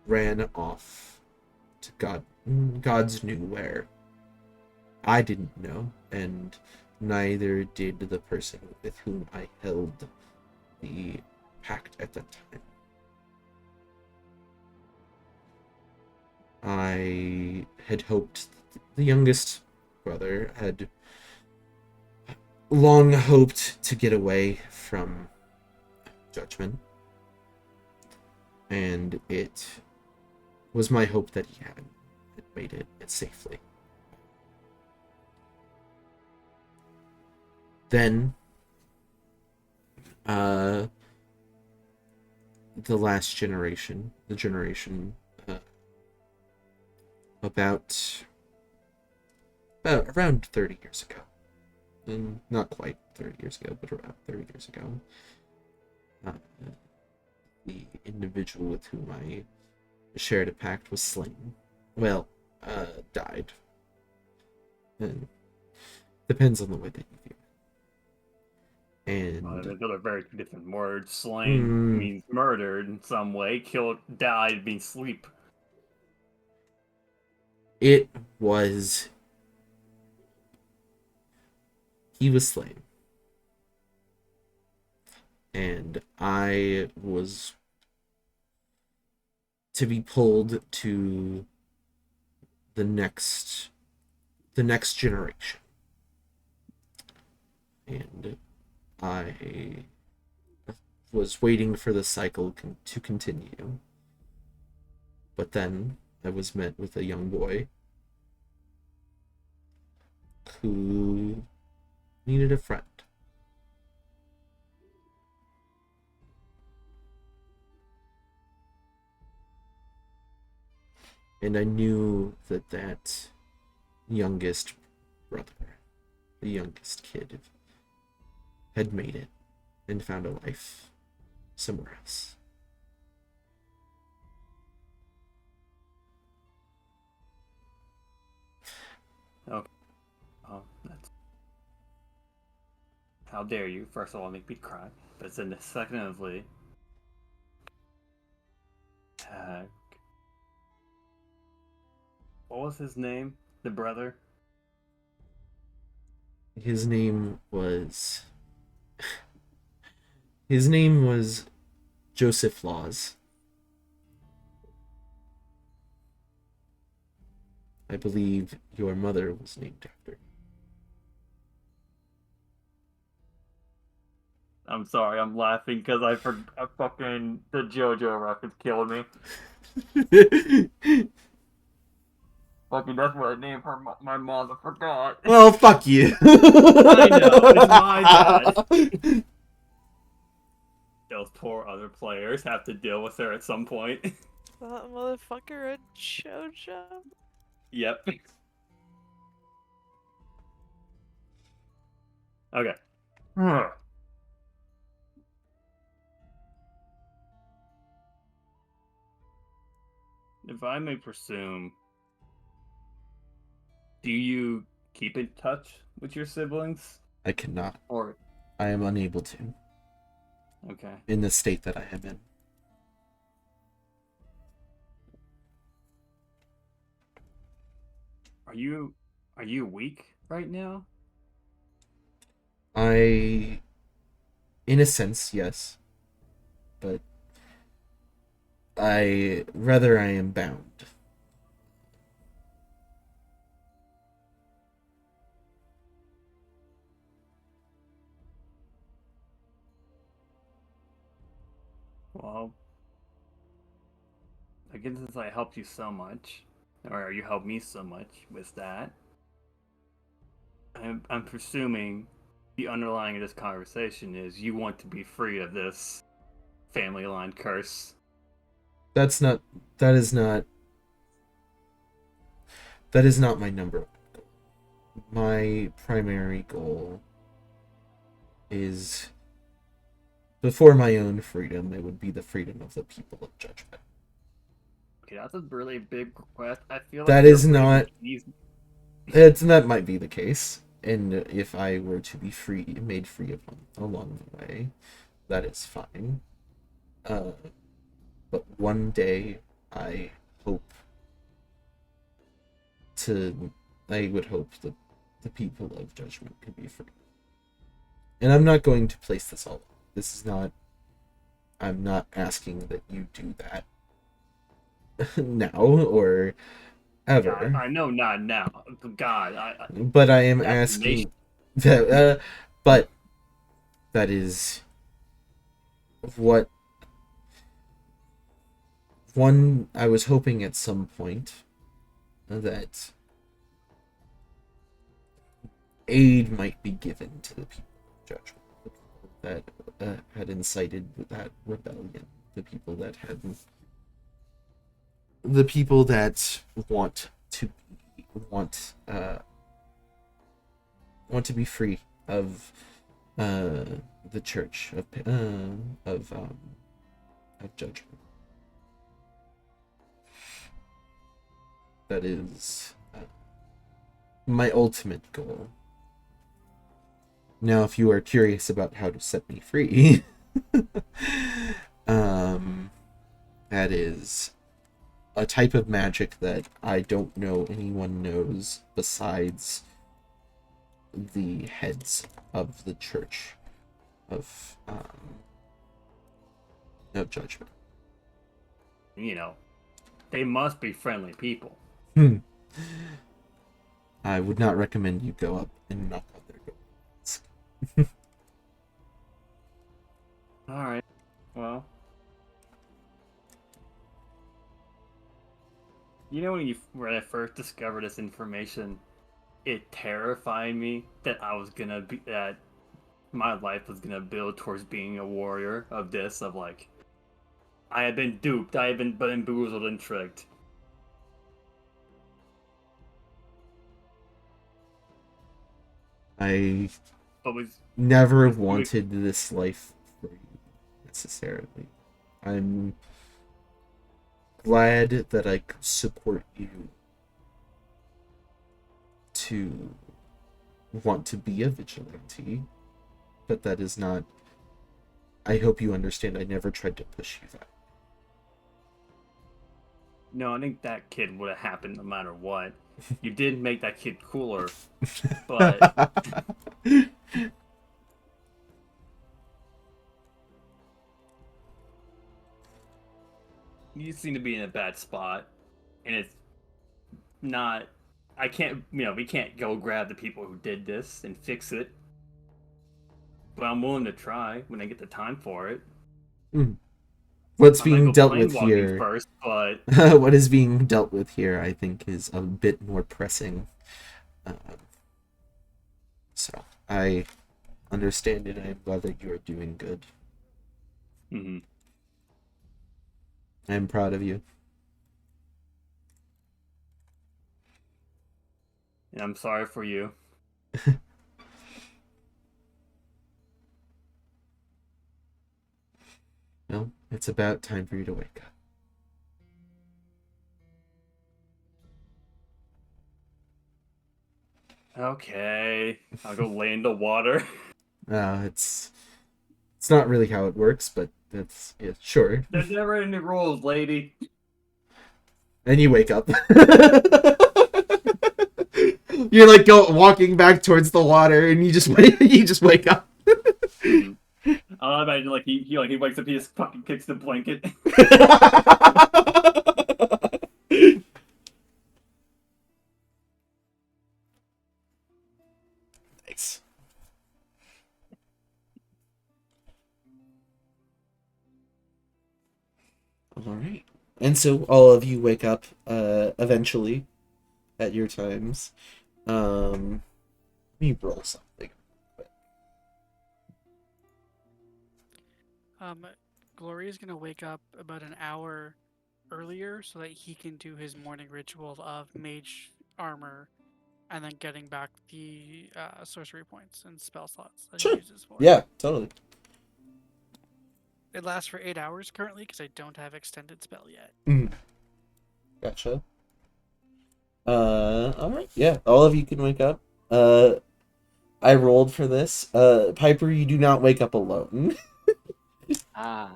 ran off to God's knew where. I didn't know, and neither did the person with whom I held the pact at that time. I had hoped the youngest brother had long hoped to get away from judgment, and it was my hope that he had made it safely. Then, the last generation, the generation about around 30 years ago, and not quite 30 years ago, but around 30 years ago, the individual with whom I shared a pact was slain. Well, died. And depends on the way that you view it. And those are very different words. Slain means murdered in some way. Killed, died means sleep. it was... He was slain. And I was to be pulled to the next generation. And I was waiting for the cycle to continue. But then I was met with a young boy who needed a friend. And I knew that youngest brother, the youngest kid, had made it and found a life somewhere else. Okay. That's... How dare you? First of all, make me cry. But then secondly, what was his name? The brother? His name was... His name was Joseph Laws. I believe your mother was named after. I'm sorry, I'm laughing because I fucking the JoJo reference killed me. Fucking, that's what I named her. My mother forgot. Well, fuck you. I know, it's my bad. Those poor other players have to deal with her at some point. That motherfucker a JoJo. Yep. Okay. If I may presume, do you keep in touch with your siblings? I cannot. Or... I am unable to. Okay. In the state that I am in. Are you weak right now? In a sense, yes. But I am bound. Well, I guess since I helped you so much, or you helped me so much with that, I'm presuming the underlying of this conversation is you want to be free of this family line curse. That is not my number one goal. My primary goal is before my own freedom, it would be the freedom of the people of Judgment. Okay, that's a really big request. I feel like That you're is breaking not. these- That might be the case, and if I were to be made free along the way, that is fine. But one day, I hope I would hope that the people of Judgment could be free. And I'm not going to place this all. I'm not asking that you do that now or ever. I know not now. God, But I am That's asking that. But that is what I was hoping at some point that aid might be given to the people of Judgment, the people that had incited that rebellion, the people that want to be free of the Church of Judgment. That is my ultimate goal. Now, if you are curious about how to set me free, that is a type of magic that I don't know anyone knows besides the heads of the Church of Judgment. you know, they must be friendly people. I would not recommend you go up and knock on their doors. All right. Well, when I first discovered this information, it terrified me that that my life was gonna build towards being a warrior of like, I had been duped, I had been bamboozled and tricked. I But was never wanted this life for you, necessarily. I'm glad that I could support you to want to be a vigilante, but that is not... I hope you understand I never tried to push you that. No, I think that kid would have happened no matter what. You did make that kid cooler, but you seem to be in a bad spot, and it's not. I can't, we can't go grab the people who did this and fix it. But I'm willing to try when I get the time for it. What's I being might go dealt with planewalking here... first, but what is being dealt with here, I think, is a bit more pressing. So, I understand it, and I'm glad that you are doing good. mhm. I'm proud of you. And I'm sorry for you. Well, it's about time for you to wake up. Okay, I'll go lay in the water. It's not really how it works, but yeah, sure. There's never any rules, lady. And you wake up. You're like walking back towards the water, and you just wake up. I imagine like he wakes up, he just fucking kicks the blanket. Nice. All right. And so all of you wake up eventually at your times. Let me roll something. Gloria's gonna wake up about an hour earlier so that he can do his morning ritual of mage armor and then getting back the sorcery points and spell slots that Sure. he uses for. Yeah, totally. It lasts for 8 hours currently because I don't have extended spell yet. Gotcha. Alright, yeah. All of you can wake up. I rolled for this. Piper, you do not wake up alone. Ah.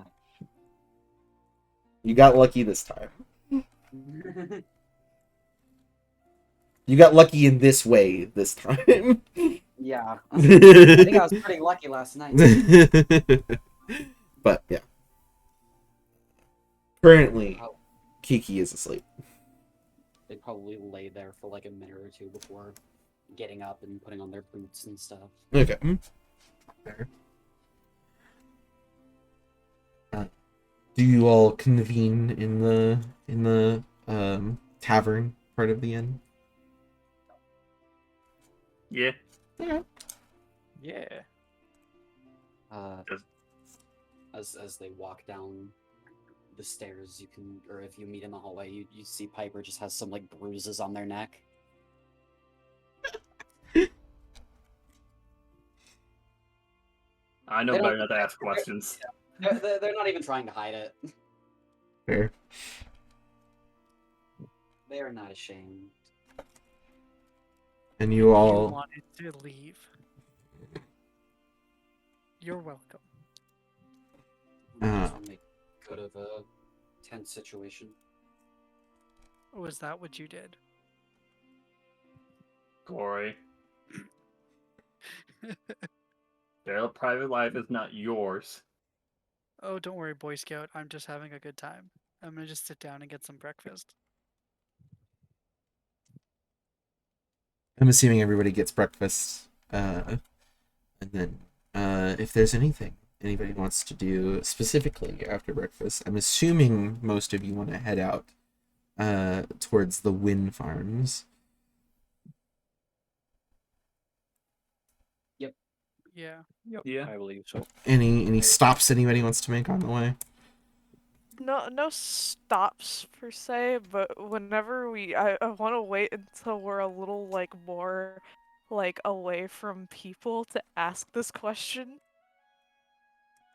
You got lucky this time. You got lucky in this way this time. Yeah. I think I was pretty lucky last night. But, yeah. Currently, Kiki is asleep. They probably lay there for like a minute or two before getting up and putting on their boots and stuff. Okay. Fair. Do you all convene in the tavern part of the inn? Yeah. Yeah. Yeah. As they walk down the stairs, you can, or if you meet in the hallway, you see Piper just has some like bruises on their neck. I know They better don't- not to ask questions. They're not even trying to hide it. Fair. They are not ashamed. And you You all wanted to leave. You're welcome. Just wanna make good of a tense situation. Was that what you did? Corey. Their private life is not yours. Oh, don't worry, Boy Scout. I'm just having a good time. I'm gonna just sit down and get some breakfast. I'm assuming everybody gets breakfast. And then if there's anything anybody wants to do specifically after breakfast, I'm assuming most of you want to head out towards the wind farms. Yeah. Yeah. I believe so. Any stops anybody wants to make on the way? No stops per se, but whenever I want to wait until we're a little like more like away from people to ask this question.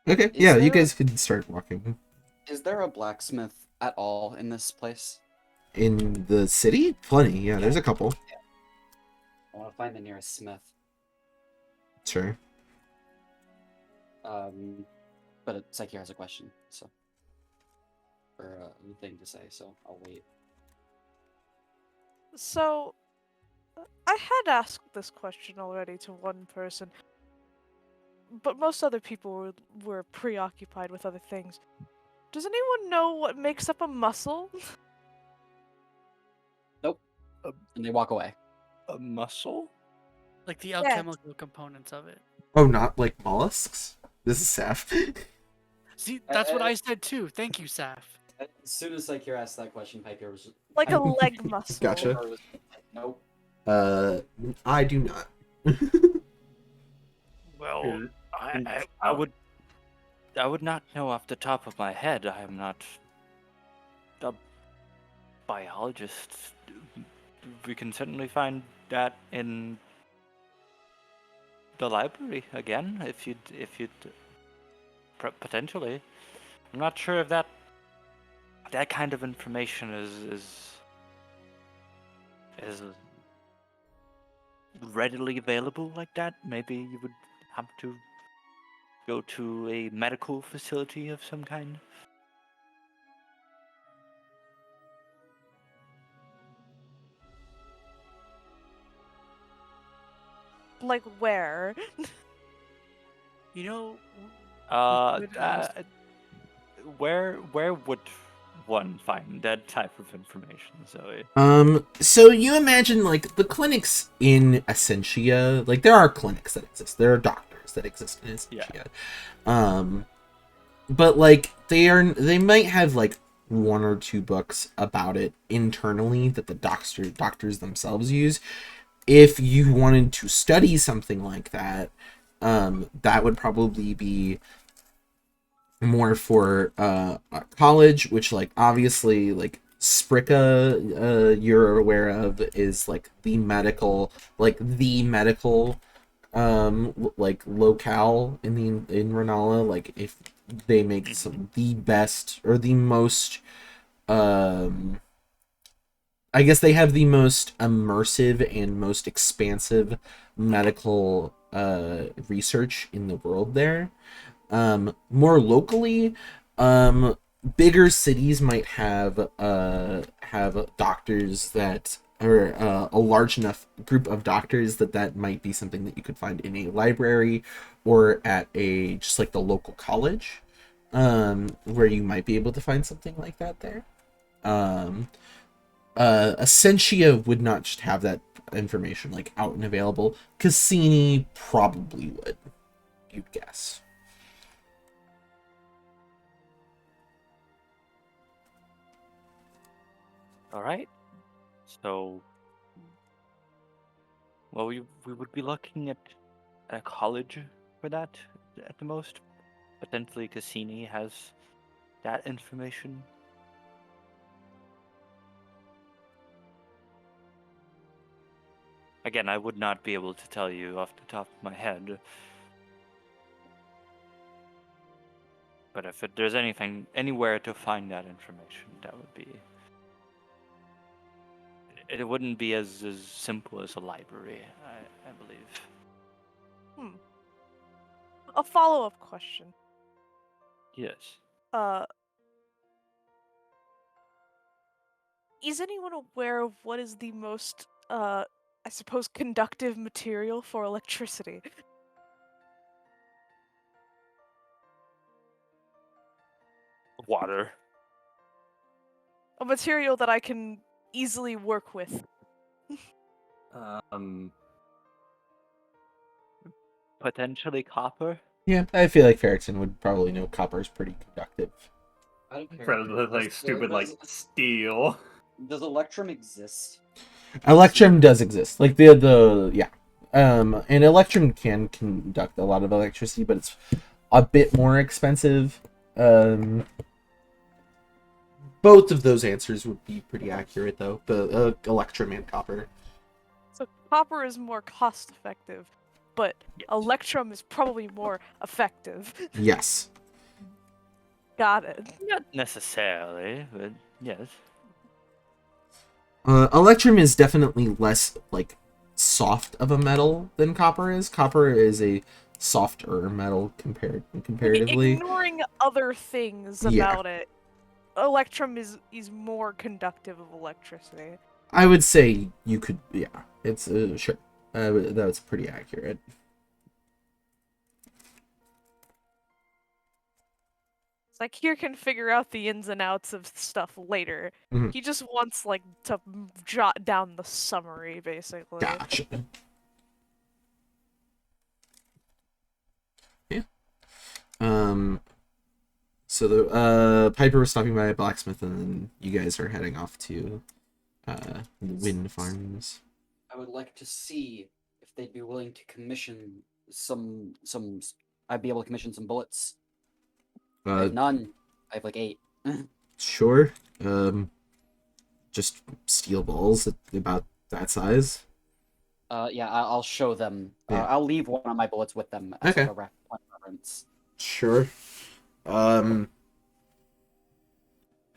Okay, Is yeah, you there- guys can start walking. Is there a blacksmith at all in this place? In the city? Plenty, yeah, there's a couple. I want to find the nearest smith. Sure. But Psyche has a question, so or a thing to say, so I'll wait. So, I had asked this question already to one person, but most other people were preoccupied with other things. Does anyone know what makes up a muscle? And they walk away. A muscle? Like the alchemical components of it. Oh, not like mollusks? This is Saf. See, that's what I said too. Thank you, Saf. As soon as Psyche asked that question, Piper was Like a leg muscle. Gotcha. Piper was like, nope. I do not. Well, I would not know off the top of my head. I am not a biologist. We can certainly find that in the library again, if you'd potentially. I'm not sure if that kind of information is readily available like that. Maybe you would have to go to a medical facility of some kind. Like where? You know, Uh, could ask- where would one find that type of information, Zoe? So you imagine like the clinics in Essentia, like there are clinics that exist. There are doctors that exist in Essentia. But like they might have like one or two books about it internally that the doctors themselves use. If you wanted to study something like that, that would probably be more for college, which like obviously like Sprica you're aware of is like the medical like locale in Renala. Like if they make some the best or the most I guess they have the most immersive and most expansive medical research in the world there. More locally, bigger cities might have doctors that or a large enough group of doctors that might be something that you could find in a library or at a just like the local college, where you might be able to find something like that there. Essentia would not just have that information like out and available. Cassini probably would, you'd guess. All right. So, well, we would be looking at a college for that at the most. Potentially, Cassini has that information. Again, I would not be able to tell you off the top of my head. But if there's anywhere to find that information, that would be. It wouldn't be as simple as a library, I believe. A follow-up question. Yes. Is anyone aware of what is the most, I suppose, conductive material for electricity? Water. A material that I can easily work with. Potentially copper. Yeah, I feel like Ferrickson would probably know copper is pretty conductive. I don't care. Rather like stupid like steel. Does Electrum exist? Electrum does exist. Like the yeah. And Electrum can conduct a lot of electricity, but it's a bit more expensive. Both of those answers would be pretty accurate, though. The Electrum and copper. So copper is more cost-effective, but Electrum is probably more effective. Yes. Got it. Not necessarily, but yes. Electrum is definitely less like soft of a metal than copper is. Copper is a softer metal comparatively. Ignoring other things about it, Electrum is more conductive of electricity. I would say you could, yeah. It's sure. That's pretty accurate. It's like here can figure out the ins and outs of stuff later. Mhm. He just wants like to jot down the summary, basically. Gotcha. Yeah. So the Piper was stopping by a blacksmith, and then you guys are heading off to wind farms. I would like to see if they'd be willing to commission some. I'd be able to commission some bullets. I have none. I have like 8. Sure. Just steel balls about that size. Yeah, I'll show them. Yeah. I'll leave one of my bullets with them as Okay. like a reference. Sure.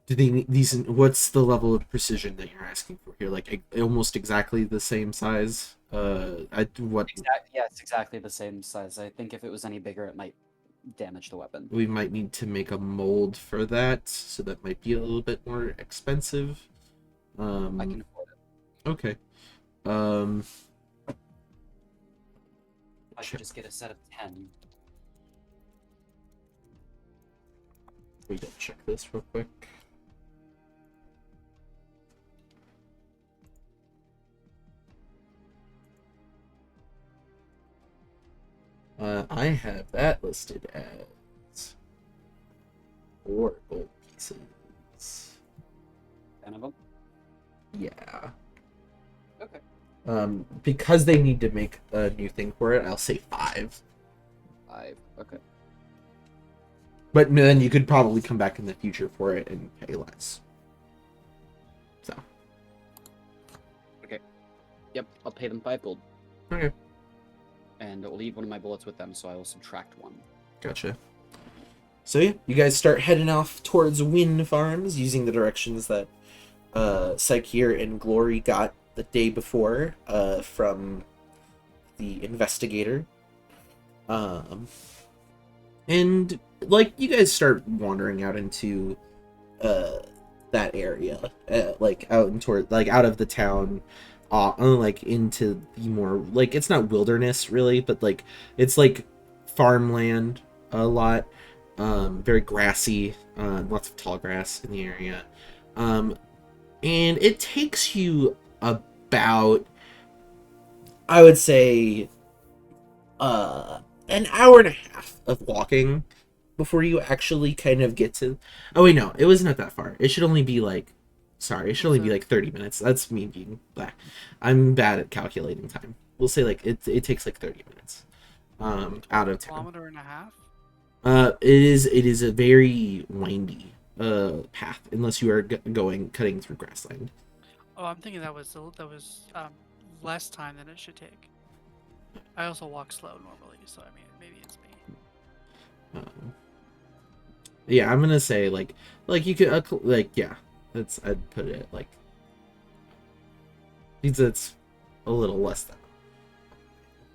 Do they need these? What's the level of precision that you're asking for here? Like almost exactly the same size? What? Yeah, it's exactly the same size. I think if it was any bigger, it might damage the weapon. We might need to make a mold for that, so that might be a little bit more expensive. I can afford it. Okay. I should just get a set of 10. We gotta check this real quick. I have that listed as 4 gold pieces. 10 of them? Yeah. Okay. Because they need to make a new thing for it, I'll say 5. 5. Okay. But then you could probably come back in the future for it and pay less. So. Okay. Yep, I'll pay them 5 gold. Okay. And I'll leave one of my bullets with them, so I will subtract 1. Gotcha. So yeah, you guys start heading off towards Wind Farms using the directions that Psycheer and Glory got the day before from the investigator. And like you guys start wandering out into that area, like out in toward like out of the town, like into the more like it's not wilderness really, but like it's like farmland a lot, very grassy, lots of tall grass in the area, and it takes you about, I would say, an hour and a half of walking before you actually kind of get to. Oh wait, no, it was not that far. It should only be like, sorry, it should only be like 30 minutes. That's me being blah. I'm bad at calculating time. We'll say like it takes like 30 minutes. Out of town. Kilometer and a half. It is a very windy path unless you are cutting through grassland. Oh, I'm thinking that was less time than it should take. I also walk slow normally, so I mean maybe it's me. Yeah, I'm gonna say like you could like yeah, that's I'd put it like it's a little less than.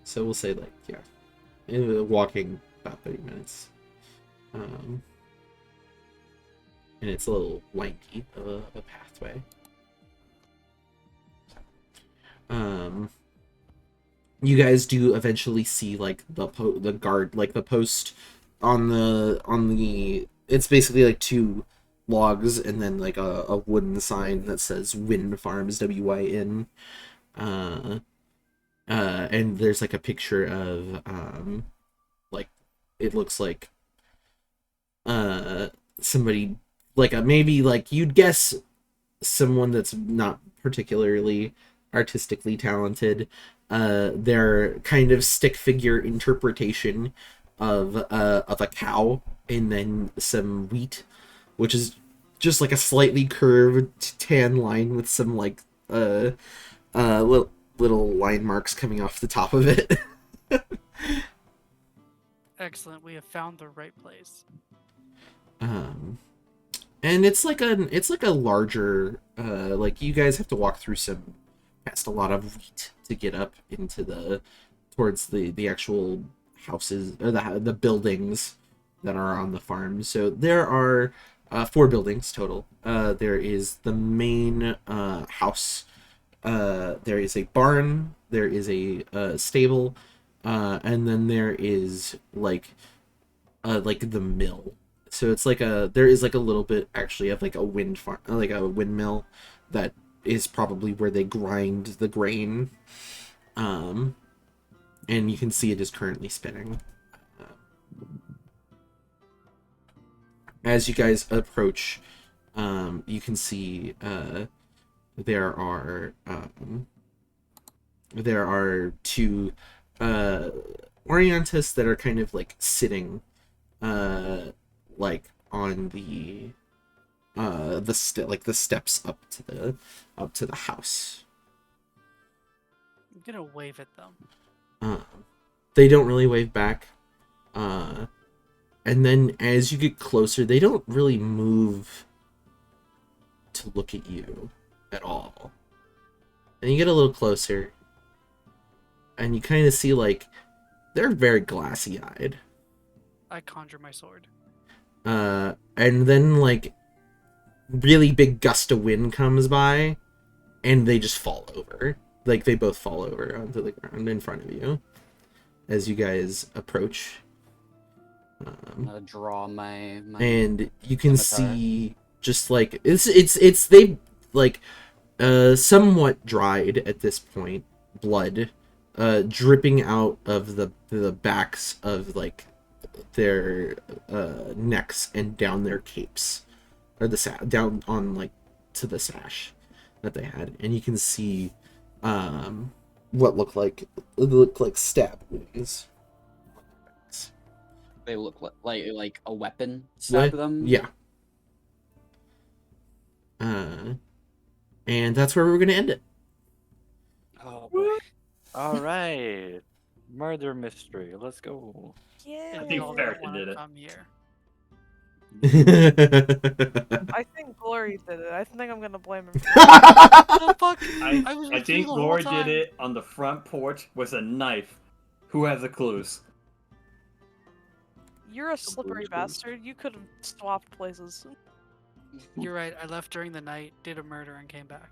So we'll say like yeah, walking about 30 minutes. And it's a little windy of a pathway. You guys do eventually see like the guard, like the post on the it's basically like two logs and then like a wooden sign that says Wind Farms, WYN. And there's like a picture of like it looks like somebody like maybe like you'd guess someone that's not particularly artistically talented, their kind of stick figure interpretation of a cow and then some wheat, which is just like a slightly curved tan line with some like little line marks coming off the top of it. Excellent. We have found the right place. And it's like a larger like you guys have to walk through past a lot of wheat to get up into towards the actual houses or the buildings that are on the farm. So there are 4 buildings total. There is the main house. There is a barn. There is a stable, and then there is like the mill. So it's like there is like a little bit actually of like a wind farm, like a windmill that is probably where they grind the grain. And you can see it is currently spinning. As you guys approach, you can see there are 2 Oriontus that are kind of like sitting like on the steps up to the house. I'm gonna wave at them. They don't really wave back. And then as you get closer, they don't really move to look at you at all. And you get a little closer, and you kind of see like they're very glassy-eyed. I conjure my sword. And then like really big gust of wind comes by, and they just fall over. Like they both fall over onto the ground in front of you as you guys approach. I'm gonna draw my and you can scimitar. see just like it's they like somewhat dried at this point, blood dripping out of the backs of like their necks and down their capes, or down on like to the sash that they had, and you can see what look like stab wounds. They look like a weapon stab them. Yeah. And that's where we're gonna end it. Oh boy. All right, murder mystery. Let's go. Yeah. I think Y'all Ferric don't wanna did it. come here. I think Glory did it. I think I'm gonna blame him. For The fuck? I was I with you think the whole Glory did time. it on the front porch with a knife. Who has the clues? You're a slippery bastard. You could have swapped places. You're right. I left during the night, did a murder, and came back.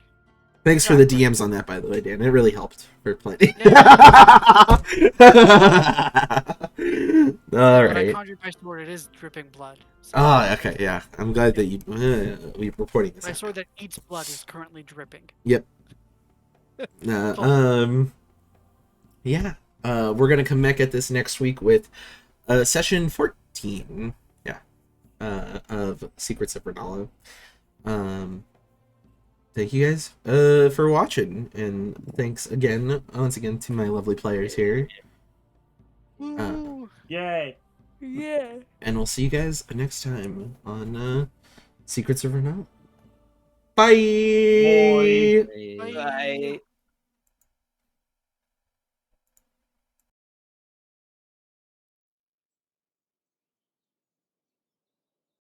Thanks for the DMs on that, by the way, Dan. It really helped for plenty. All When I right. conjured my sword, it is dripping blood. So Oh, okay, yeah. I'm glad that we're reporting this. my out. sword that eats blood is currently dripping. Yep. Yeah. We're gonna come back at this next week with session 14. Yeah. Of Secrets of Renala. Thank you guys for watching, and thanks once again to my lovely players here. Woo! Yay! Yeah. And we'll see you guys next time on Secrets of Renala. Bye. Boy. Bye.